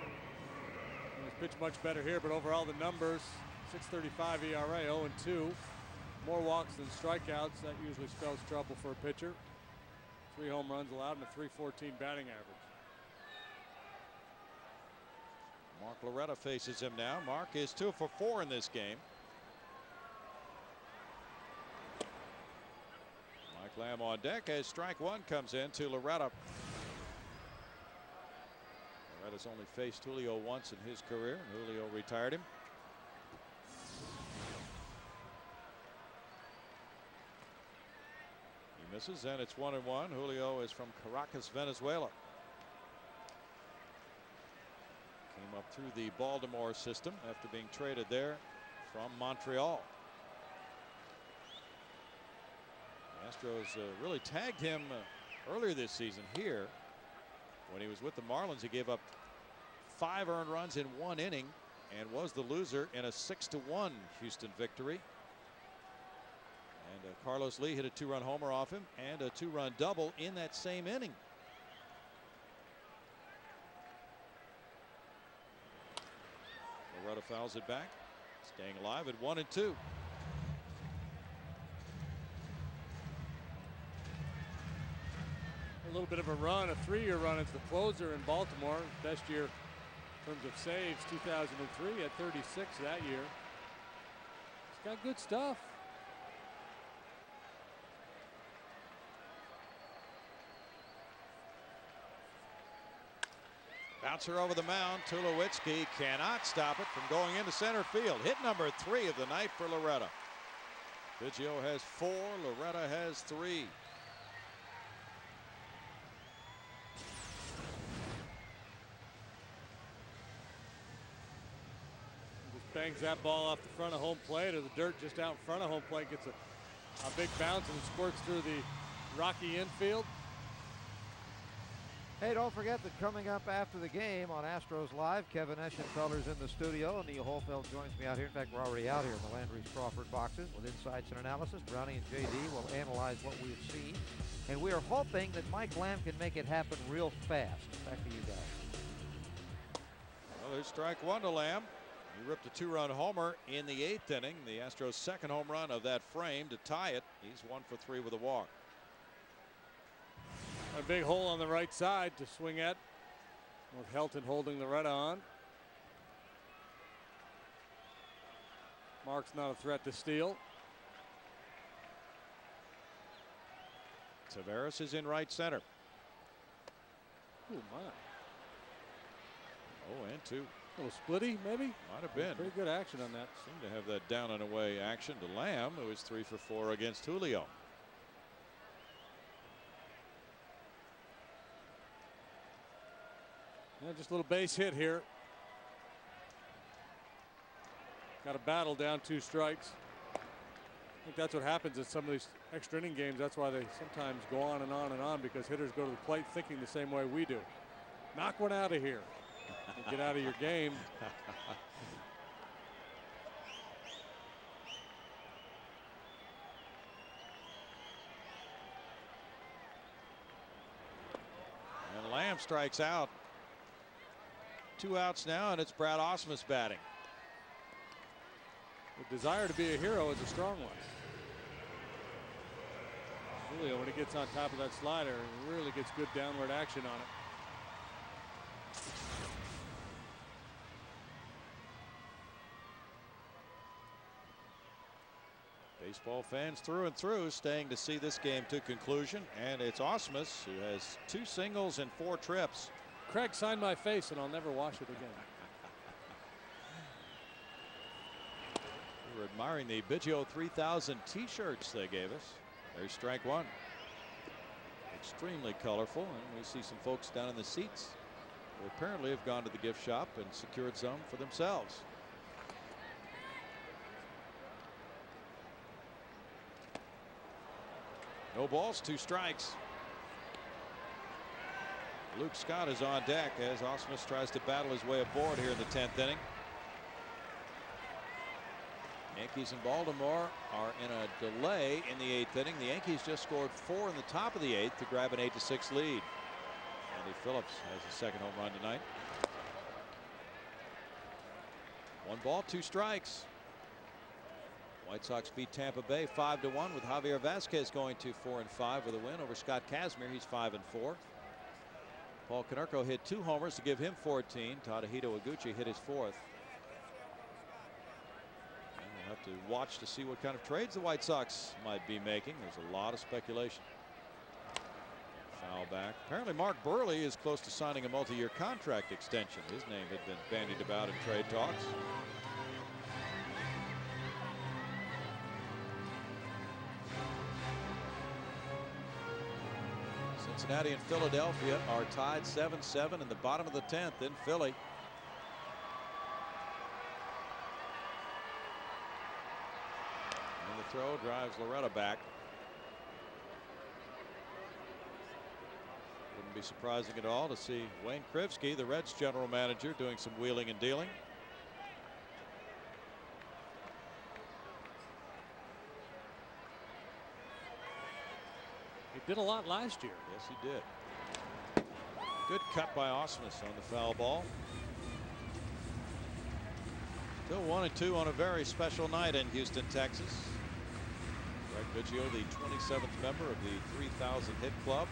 He's pitched much better here, but overall the numbers: 6.35 ERA, 0-2. More walks than strikeouts. That usually spells trouble for a pitcher. 3 home runs allowed and a .314 batting average. Mark Loretta faces him now. Mark is 2 for 4 in this game. Mike Lamb on deck as strike 1 comes in to Loretta. Loretta's only faced Julio once in his career, and Julio retired him. He misses, and it's 1-1. Julio is from Caracas, Venezuela. Came up through the Baltimore system after being traded there from Montreal. The Astros really tagged him earlier this season here. When he was with the Marlins, he gave up 5 earned runs in 1 inning and was the loser in a 6-1 Houston victory. And Carlos Lee hit a 2-run homer off him and a 2-run double in that same inning. Loretta fouls it back, staying alive at 1-2. A little bit of a run, a 3-year run as the closer in Baltimore. Best year in terms of saves, 2003, at 36 that year. He's got good stuff. Bouncer over the mound. Tulowitzki cannot stop it from going into center field. Hit number 3 of the night for Loretta. Biggio has 4. Loretta has 3. Just bangs that ball off the front of home plate, or the dirt just out in front of home plate. Gets a big bounce and squirts through the rocky infield. Hey, don't forget that coming up after the game on Astros Live, Kevin Eschenfelder's in the studio. Neil Holfeld joins me out here. In fact, we're already out here in the Landry's Crawford boxes with insights and analysis. Brownie and JD will analyze what we've seen. And we are hoping that Mike Lamb can make it happen real fast. Back to you guys. Well, there's strike 1 to Lamb. He ripped a 2-run homer in the 8th inning. The Astros' second home run of that frame to tie it. He's 1 for 3 with a walk. A big hole on the right side to swing at, with Helton holding Loretta on. Mark's not a threat to steal. Taveras is in right center. Oh my. 0-2. A little splitty, maybe? Might have been. Pretty good action on that. Seemed to have that down and away action to Lamb, who is 3 for 4 against Julio. Yeah, just a little base hit here. Got a battle down 2 strikes. I think that's what happens in some of these extra inning games. That's why they sometimes go on and on and on, because hitters go to the plate thinking the same way we do. Knock one out of here. Get out of your game. And Lamb strikes out. 2 outs now, and it's Brad Ausmus batting. The desire to be a hero is a strong one. Julio, when he gets on top of that slider, really gets good downward action on it. Baseball fans through and through staying to see this game to conclusion, and it's Ausmus who has 2 singles and 4 trips. Craig signed my face and I'll never wash it again. We were admiring the Biggio 3000 t-shirts they gave us. There's strike 1. Extremely colorful, and we see some folks down in the seats who apparently have gone to the gift shop and secured some for themselves. No balls, 2 strikes. Luke Scott is on deck as Ausmus tries to battle his way aboard here in the 10th inning. Yankees and Baltimore are in a delay in the 8th inning. The Yankees just scored 4 in the top of the 8th to grab an 8-6 lead. Andy Phillips has his second home run tonight. 1 ball, 2 strikes. White Sox beat Tampa Bay 5-1 with Javier Vasquez going to 4-5 with a win over Scott Kazmir. He's 5-4. Paul Konerko hit 2 homers to give him 14. Tadahito Iguchi hit his 4th. And we'll have to watch to see what kind of trades the White Sox might be making. There's a lot of speculation. Foul back. Apparently Mark Burley is close to signing a multi-year contract extension. His name had been bandied about in trade talks. Cincinnati and Philadelphia are tied 7-7 in the bottom of the 10th in Philly. And the throw drives Loretta back. Wouldn't be surprising at all to see Wayne Krivsky, the Reds general manager, doing some wheeling and dealing. He did a lot last year. Yes, he did. Good cut by Ausmus on the foul ball. Still 1-2 on a very special night in Houston, Texas. Greg Biggio, the 27th member of the 3,000 hit club.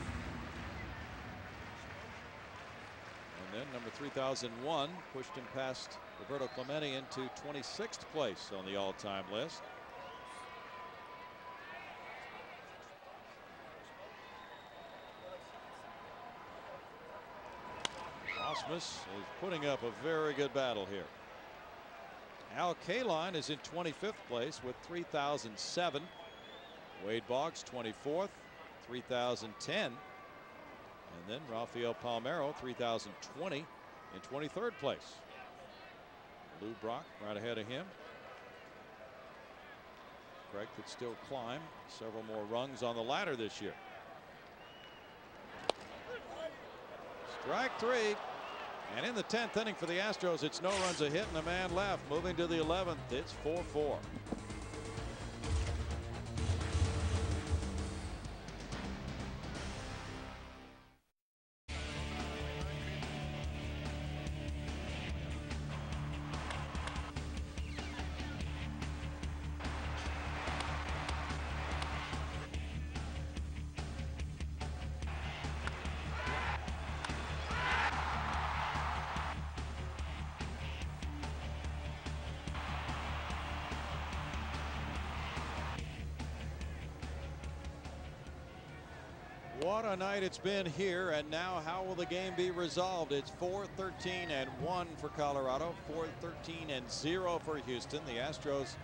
And then number 3001 pushed him past Roberto Clemente into 26th place on the all-time list. Ausmus is putting up a very good battle here. Al Kaline is in 25th place with 3007. Wade Boggs 24th, 3010. And then Rafael Palmeiro 3020 in 23rd place. Lou Brock right ahead of him. Craig could still climb several more rungs on the ladder this year. Strike 3. And in the 10th inning for the Astros, it's no runs a hit and a man left. Moving to the 11th, it's 4-4. What a night it's been here, and now how will the game be resolved? It's 4-13-1 for Colorado, 4-13-0 for Houston. The Astros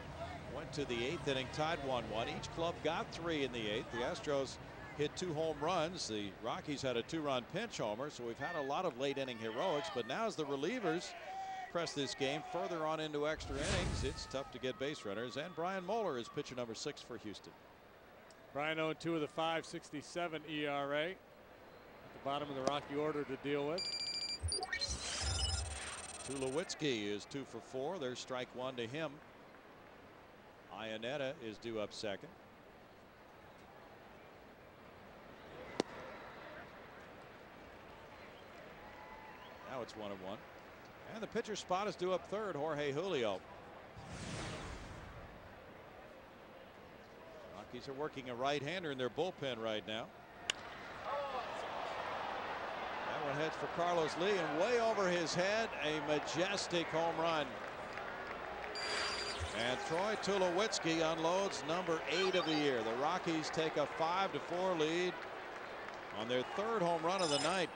went to the 8th inning, tied 1-1. Each club got 3 in the 8th. The Astros hit 2 home runs. The Rockies had a 2-run pinch homer, so we've had a lot of late inning heroics. But now as the relievers press this game further on into extra innings, it's tough to get base runners. And Brian Moeller is pitcher number 6 for Houston. Brian 0-2 with a 5.67 ERA. At the bottom of the Rocky order to deal with. Tulowitzki is 2 for 4. There's strike 1 to him. Iannetta is due up second. Now it's 1-1. And the pitcher spot is due up third, Jorge Julio. Rockies are working a right-hander in their bullpen right now. That one heads for Carlos Lee, and way over his head, a majestic home run. And Troy Tulowitzki unloads number 8 of the year. The Rockies take a 5-4 lead on their 3rd home run of the night.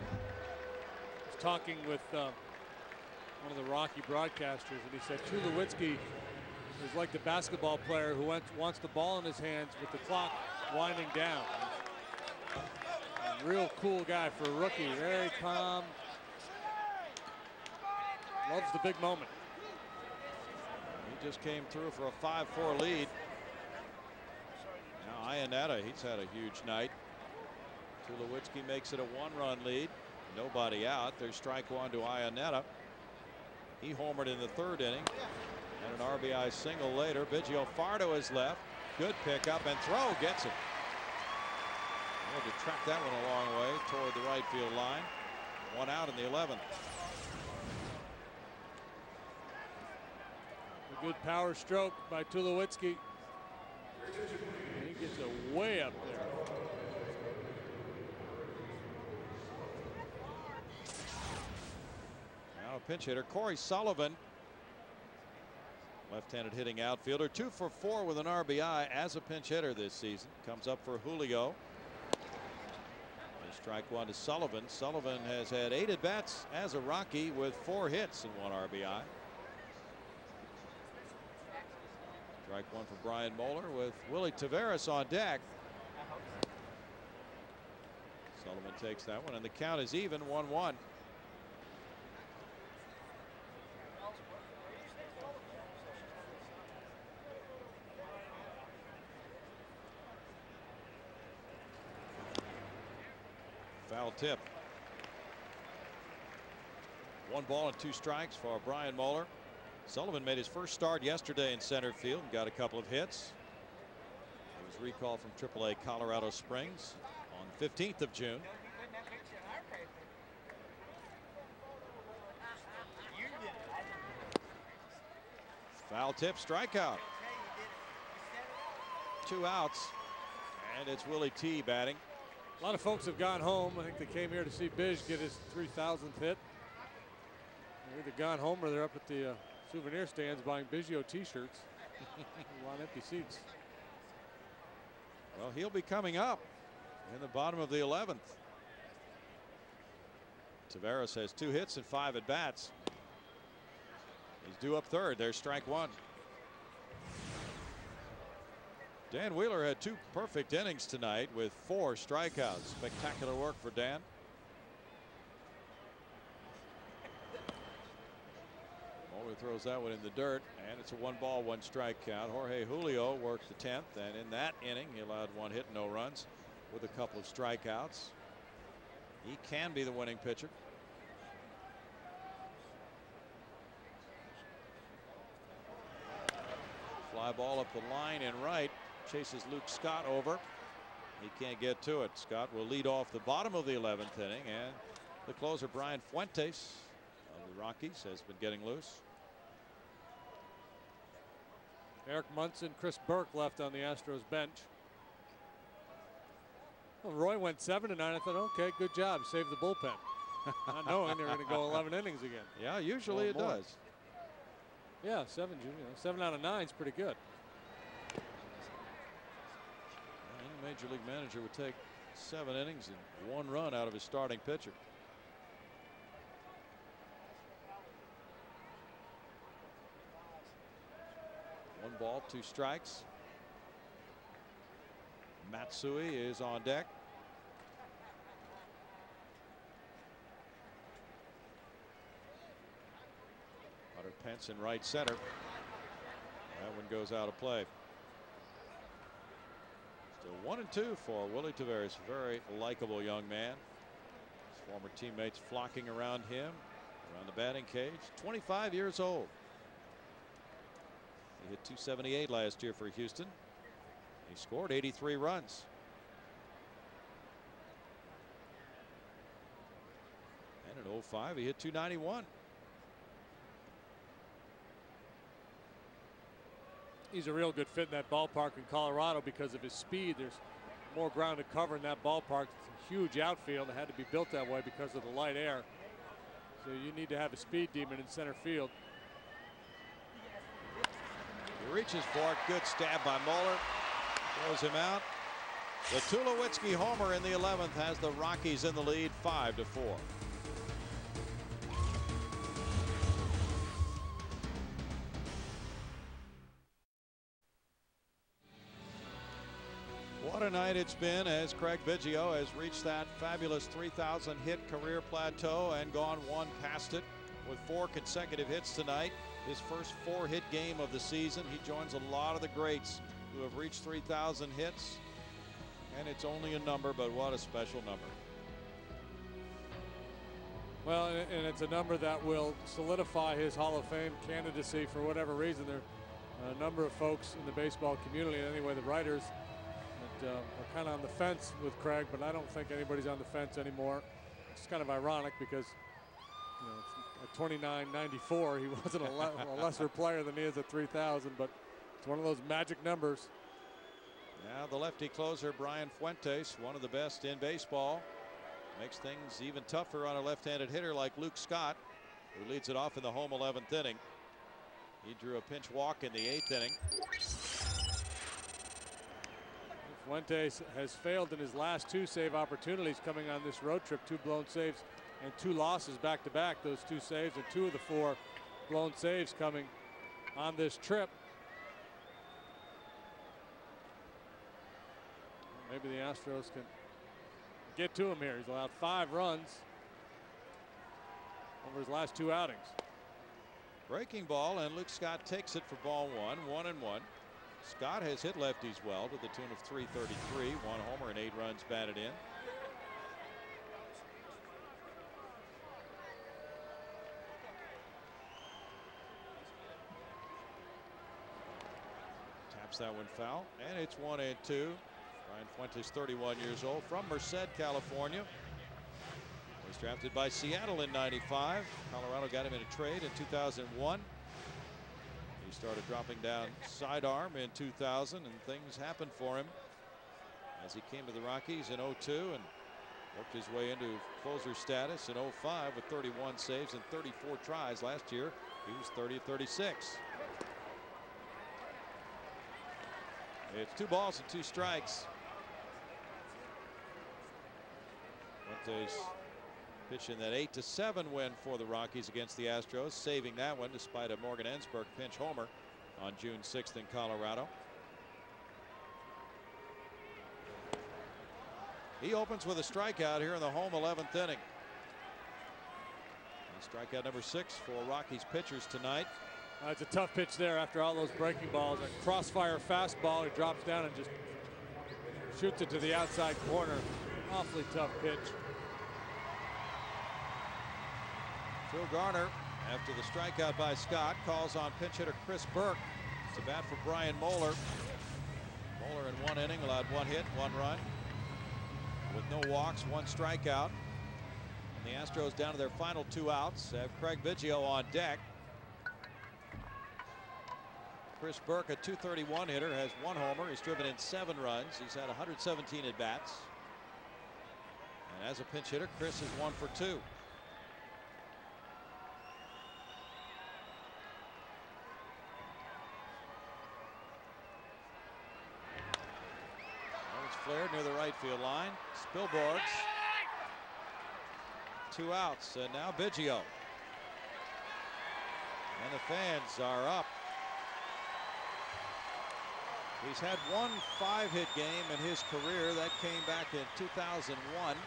I was talking with one of the Rocky broadcasters, and he said Tulowitzki is like the basketball player who wants the ball in his hands with the clock winding down. A real cool guy for a rookie. Very calm. Loves the big moment. He just came through for a 5-4 lead. Now Iannetta, he's had a huge night. Tulowitzki makes it a 1-run lead. Nobody out. There's strike 1 to Iannetta. He homered in the 3rd inning. And an RBI single later. Biggio far to his left. Good pickup and throw. Gets it. Had to track that one a long way toward the right field line. 1 out in the 11th. A good power stroke by Tulowitzki. He gets it way up there. Now a pinch hitter, Corey Sullivan. Left-handed hitting outfielder, 2 for 4 with an RBI as a pinch hitter this season. Comes up for Julio. Strike 1 to Sullivan. Sullivan has had 8 at-bats as a Rocky with 4 hits and 1 RBI. Strike 1 for Brian Moeller with Willie Taveras on deck. Sullivan takes that one and the count is even, 1-1. Foul tip. 1 ball and 2 strikes for Brian Moeller. Sullivan made his first start yesterday in center field and got a couple of hits. He was recalled from AAA Colorado Springs on the 15th of June. Foul tip, strikeout. 2 outs, and it's Willie T batting. A lot of folks have gone home. I think they came here to see Biggio get his 3,000th hit. They're either gone home or they're up at the souvenir stands buying Biggio t-shirts. A lot of empty seats. Well, he'll be coming up in the bottom of the 11th. Taveras has 2 hits and 5 at bats. He's due up 3rd. There's strike 1. Dan Wheeler had 2 perfect innings tonight with 4 strikeouts. Spectacular work for Dan. Moeller throws that one in the dirt, and it's a 1 ball, 1 strike count. Jorge Julio works the 10th, and in that inning he allowed 1 hit, no runs, with a couple of strikeouts. He can be the winning pitcher. Fly ball up the line and right. Chases Luke Scott over. He can't get to it. Scott will lead off the bottom of the 11th inning, and the closer Brian Fuentes of the Rockies has been getting loose. Eric Munson, Chris Burke left on the Astros bench. Well, Roy went 7 tonight. I thought, okay, good job, save the bullpen. Not knowing they were going to go 11 innings again. Yeah, usually it does. Yeah, 7, 7 out of 9 is pretty good. Any major league manager would take 7 innings and 1 run out of his starting pitcher. One ball, 2 strikes. Matsui is on deck. Hunter Pence in right center. That one goes out of play. Still 1-2 for Willie Taveras. Very likable young man. His former teammates flocking around him, around the batting cage. 25 years old. He hit .278 last year for Houston. He scored 83 runs. And in 05 he hit .291. He's a real good fit in that ballpark in Colorado because of his speed. There's more ground to cover in that ballpark. It's a huge outfield. It had to be built that way because of the light air. So you need to have a speed demon in center field. He reaches for it. Good stab by Moeller. Throws him out. The Tulowitzki homer in the 11th has the Rockies in the lead 5-4. What a night it's been as Craig Biggio has reached that fabulous 3,000 hit career plateau and gone one past it with 4 consecutive hits tonight. His first 4-hit game of the season. He joins a lot of the greats who have reached 3,000 hits, and it's only a number, but what a special number. Well, and it's a number that will solidify his Hall of Fame candidacy for whatever reason. There are a number of folks in the baseball community, anyway, the writers, that are kind of on the fence with Craig, but I don't think anybody's on the fence anymore. It's kind of ironic because, you know, at 29.94, he wasn't a lesser player than he is at 3,000, but it's one of those magic numbers. Now the lefty closer, Brian Fuentes, one of the best in baseball. Makes things even tougher on a left-handed hitter like Luke Scott, who leads it off in the home 11th inning. He drew a pinch walk in the 8th inning. Fuentes has failed in his last 2 save opportunities coming on this road trip. 2 blown saves and 2 losses back-to-back. Those 2 saves and 2 of the 4 blown saves coming on this trip. Maybe the Astros can get to him here. He's allowed 5 runs over his last 2 outings. Breaking ball, and Luke Scott takes it for ball 1, 1-1. Scott has hit lefties well to the tune of 333, 1 homer and 8 runs batted in. Taps that one foul, and it's 1-2. Brian Fuentes, 31 years old, from Merced, California. Was drafted by Seattle in '95. Colorado got him in a trade in 2001. He started dropping down sidearm in 2000, and things happened for him as he came to the Rockies in '02 and worked his way into closer status in '05 with 31 saves and 34 tries. Last year, he was 30 of 36. It's 2 balls and 2 strikes. Fuentes pitching that 8-7 win for the Rockies against the Astros, saving that one despite a Morgan Ensberg pinch homer on June 6th in Colorado. He opens with a strikeout here in the home 11th inning. And strikeout number 6 for Rockies pitchers tonight. It's a tough pitch there after all those breaking balls. A crossfire fastball. He drops down and just shoots it to the outside corner. Awfully tough pitch. Phil Garner, after the strikeout by Scott, calls on pinch hitter Chris Burke to bat for Brian Moeller. Moeller in 1 inning allowed 1 hit, 1 run with no walks, 1 strikeout. And the Astros down to their final 2 outs have Craig Biggio on deck. Chris Burke, a .231 hitter, has 1 homer. He's driven in 7 runs. He's had 117 at bats. And as a pinch hitter, Chris is 1 for 2. Flared near the right field line. Spilborghs. 2 outs, and now Biggio. And the fans are up. He's had 1 5-hit game in his career. That came back in 2001.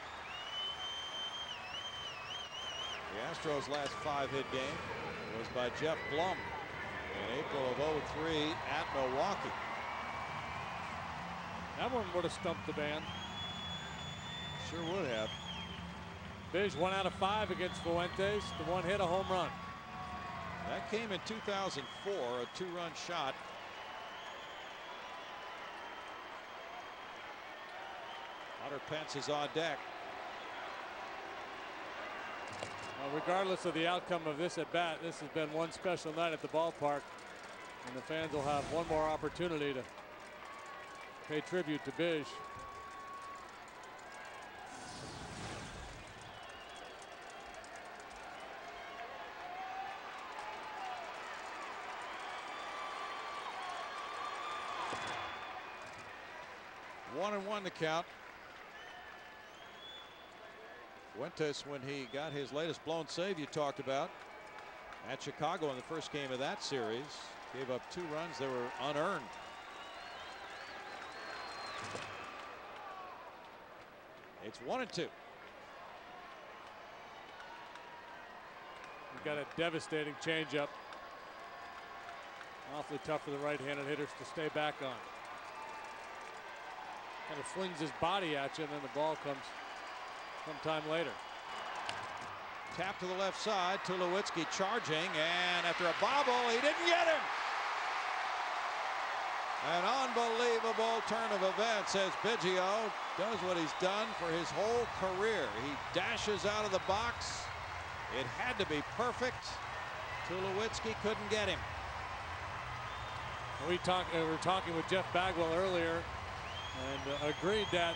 The Astros' last 5-hit game was by Jeff Blum in April of '03 at Milwaukee. That one would have stumped the band. Sure would have. Biggio 1 out of 5 against Fuentes. The 1 hit, a home run. That came in 2004, a 2-run shot. Hunter Pence is on deck. Well, regardless of the outcome of this at bat, this has been one special night at the ballpark, and the fans will have one more opportunity to pay tribute to Biggio. One and 1 the count. Fuentes, when he got his latest blown save you talked about at Chicago in the first game of that series, gave up 2 runs that were unearned. It's 1 and 2. We've got a devastating changeup. Awfully tough for the right-handed hitters to stay back on. Kind of flings his body at you, and then the ball comes sometime later. Tap to the left side. Tulowitzki charging, and after a bobble, he didn't get him. An unbelievable turn of events as Biggio does what he's done for his whole career. He dashes out of the box. It had to be perfect. Tulowitzki couldn't get him. We were talking with Jeff Bagwell earlier and agreed that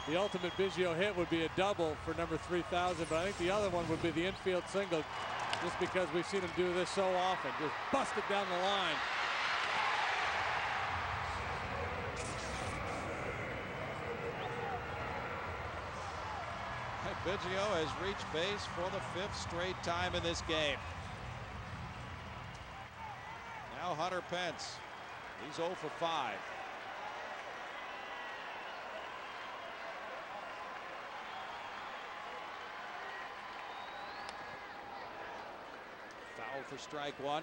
the ultimate Biggio hit would be a double for number 3,000, but I think the other one would be the infield single, just because we've seen him do this so often. Just bust it down the line. Biggio has reached base for the 5th straight time in this game. Now Hunter Pence. He's 0 for 5. Foul for strike 1.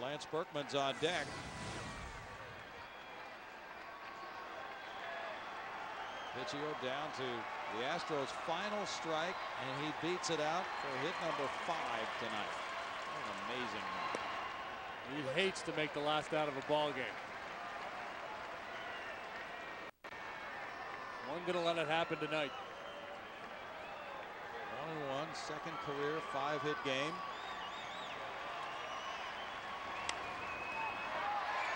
Lance Berkman's on deck. Biggio down to the Astros' final strike, and he beats it out for hit number 5 tonight. What an amazing night. He hates to make the last out of a ball game. One gonna let it happen tonight. 1-1, second career 5-hit game.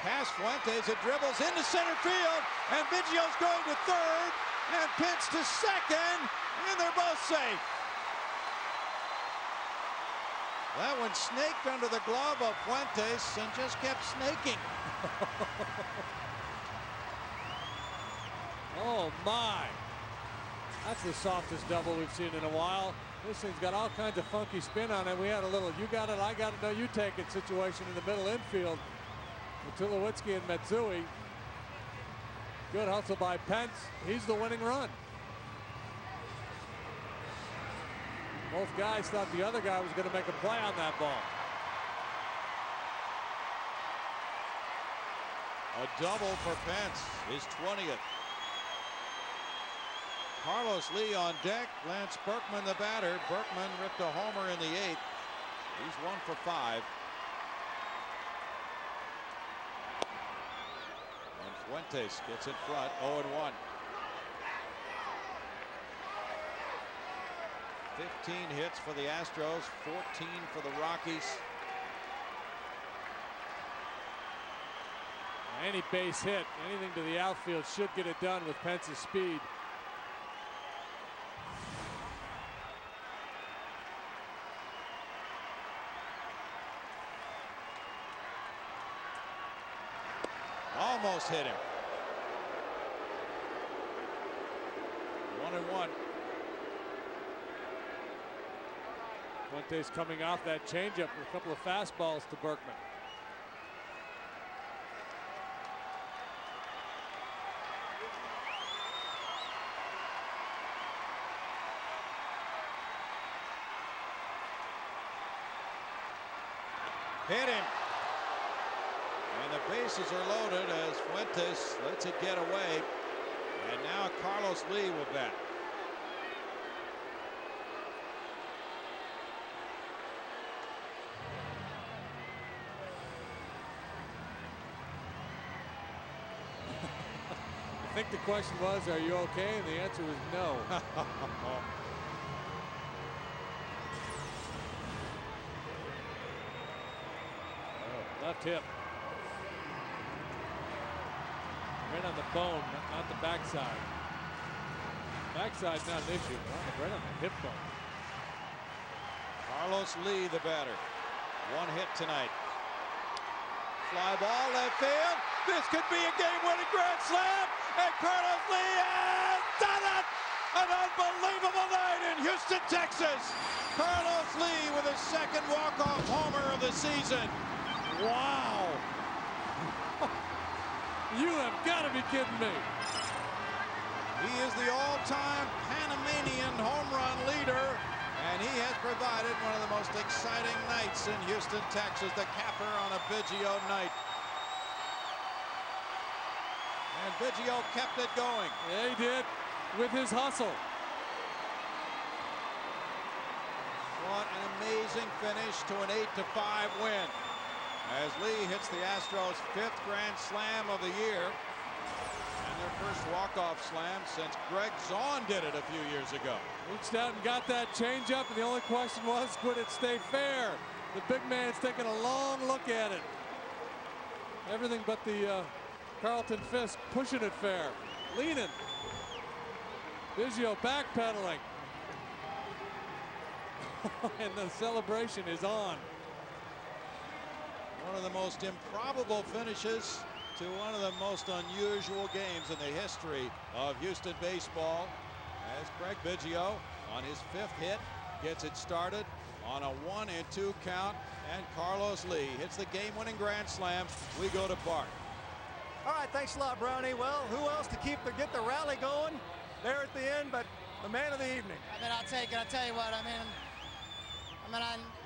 Past Fuentes, it dribbles into center field, and Biggio's going to third, and Pence to second, and they're both safe. That one snaked under the glove of Fuentes and just kept snaking. Oh my! That's the softest double we've seen in a while. This thing's got all kinds of funky spin on it. We had a little "you got it, I got it, no you take it" situation in the middle infield. Tulowitzki and Matsui. Good hustle by Pence. He's the winning run. Both guys thought the other guy was going to make a play on that ball. A double for Pence, his 20th. Carlos Lee on deck. Lance Berkman the batter. Berkman ripped a homer in the 8th. He's 1 for 5. Fuentes gets in front, 0-1. 15 hits for the Astros, 14 for the Rockies. Any base hit, anything to the outfield should get it done with Pence's speed. Almost hit him. 1-1. Fuentes coming off that changeup with a couple of fastballs to Berkman. Hit him. And the bases are loaded as Fuentes lets it get away. And now Carlos Lee will bat. I think the question was, are you okay? And the answer was no. Left hip. Right on the bone, not the backside. Backside's not an issue. Right on the hip bone. Carlos Lee, the batter. 1 hit tonight. Fly ball left field. This could be a game-winning grand slam. And Carlos Lee has done it! An unbelievable night in Houston, Texas. Carlos Lee with his 2nd walk-off homer of the season. Wow. You have got to be kidding me. He is the all-time Panamanian home run leader, and he has provided one of the most exciting nights in Houston, Texas, the capper on a Biggio night. Biggio kept it going. Yeah, he did, with his hustle. What an amazing finish to an 8-5 win, as Lee hits the Astros' 5th grand slam of the year and their first walk-off slam since Greg Zaun did it a few years ago. Reached out and got that changeup, and the only question was, would it stay fair? The big man's taking a long look at it. Everything but the Carlton fist pushing it fair. Leaning. Biggio backpedaling. And the celebration is on. One of the most improbable finishes to one of the most unusual games in the history of Houston baseball, as Craig Biggio on his 5th hit gets it started on a 1-2 count, and Carlos Lee hits the game-winning grand slam. We go to Bart. All right, thanks a lot, Brownie. Well, who else to get the rally going there at the end but the man of the evening? I mean, I'll take it. I'll tell you what.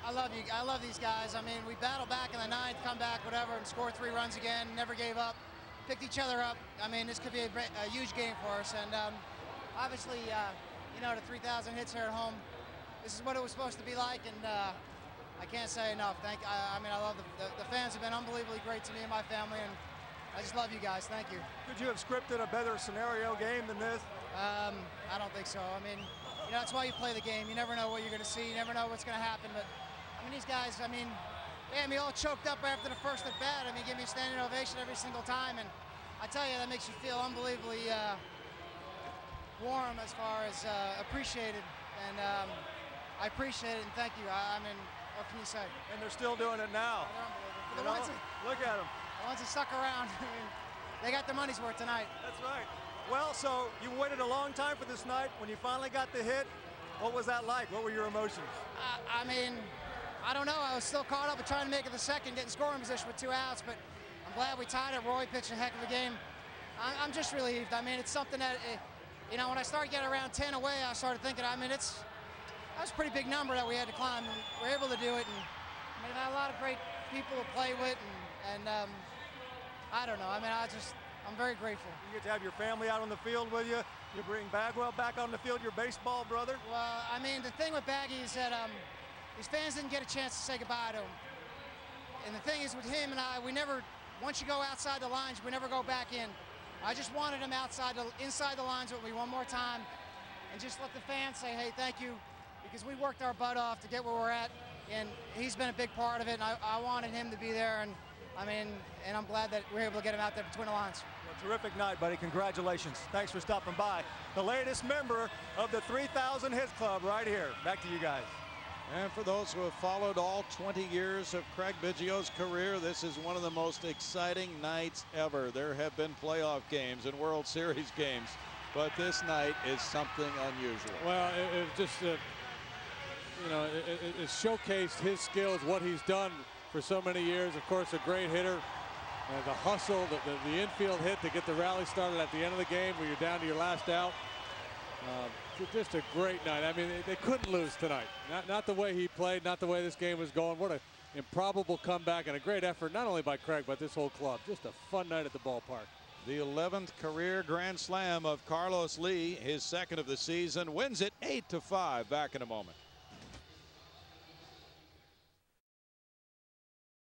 I love you. I love these guys. I mean, we battled back in the 9th, come back, whatever, and scored 3 runs again. Never gave up. Picked each other up. I mean, this could be a huge game for us. And obviously, you know, the 3,000 hits here at home. This is what it was supposed to be like, and I can't say enough. I mean, I love the fans have been unbelievably great to me and my family, and I just love you guys. Thank you. Could you have scripted a better scenario game than this? I don't think so. I mean, you know, that's why you play the game. You never know what you're going to see. You never know what's going to happen. But I mean, these guys, I mean, they had me all choked up after the first at bat. I mean, give me a standing ovation every single time, and I tell you, that makes you feel unbelievably warm as far as appreciated. And I appreciate it, and thank you. I mean, what can you say? And they're still doing it now. They're unbelievable. Look at them. The ones that stuck around, I mean, they got their money's worth tonight. That's right. Well, so you waited a long time for this night. When you finally got the hit, what was that like? What were your emotions? I mean, I don't know. I was still caught up with trying to make it the second, getting scoring position with 2 outs, but I'm glad we tied it. Roy pitched a heck of a game. I'm just relieved. I mean, it's something that, you know, when I started getting around 10 away, I started thinking, I mean, that was a pretty big number that we had to climb, and we were able to do it. And I mean, I had a lot of great people to play with, and I don't know. I mean, I'm very grateful. You get to have your family out on the field with you. You bring Bagwell back on the field, your baseball brother. Well, I mean, the thing with Baggy is that these fans didn't get a chance to say goodbye to him. And the thing is with him and I, we never, once you go outside the lines, we never go back in. I just wanted him inside the lines with me one more time and just let the fans say, hey, thank you, because we worked our butt off to get where we're at, and he's been a big part of it, and I wanted him to be there, and I mean, and I'm glad that we were able to get him out there between the lines. Well, terrific night, buddy. Congratulations. Thanks for stopping by. The latest member of the 3,000 Hits Club right here. Back to you guys. And for those who have followed all 20 years of Craig Biggio's career, this is one of the most exciting nights ever. There have been playoff games and World Series games, but this night is something unusual. Well, it just, you know, it showcased his skills, what he's done for so many years. Of course, a great hitter. The hustle, the infield hit to get the rally started at the end of the game where you're down to your last out. Just a great night. I mean, they couldn't lose tonight. Not the way he played, not the way this game was going. What an improbable comeback and a great effort, not only by Craig, but this whole club. Just a fun night at the ballpark. The 11th career grand slam of Carlos Lee, his second of the season, wins it 8-5. Back in a moment.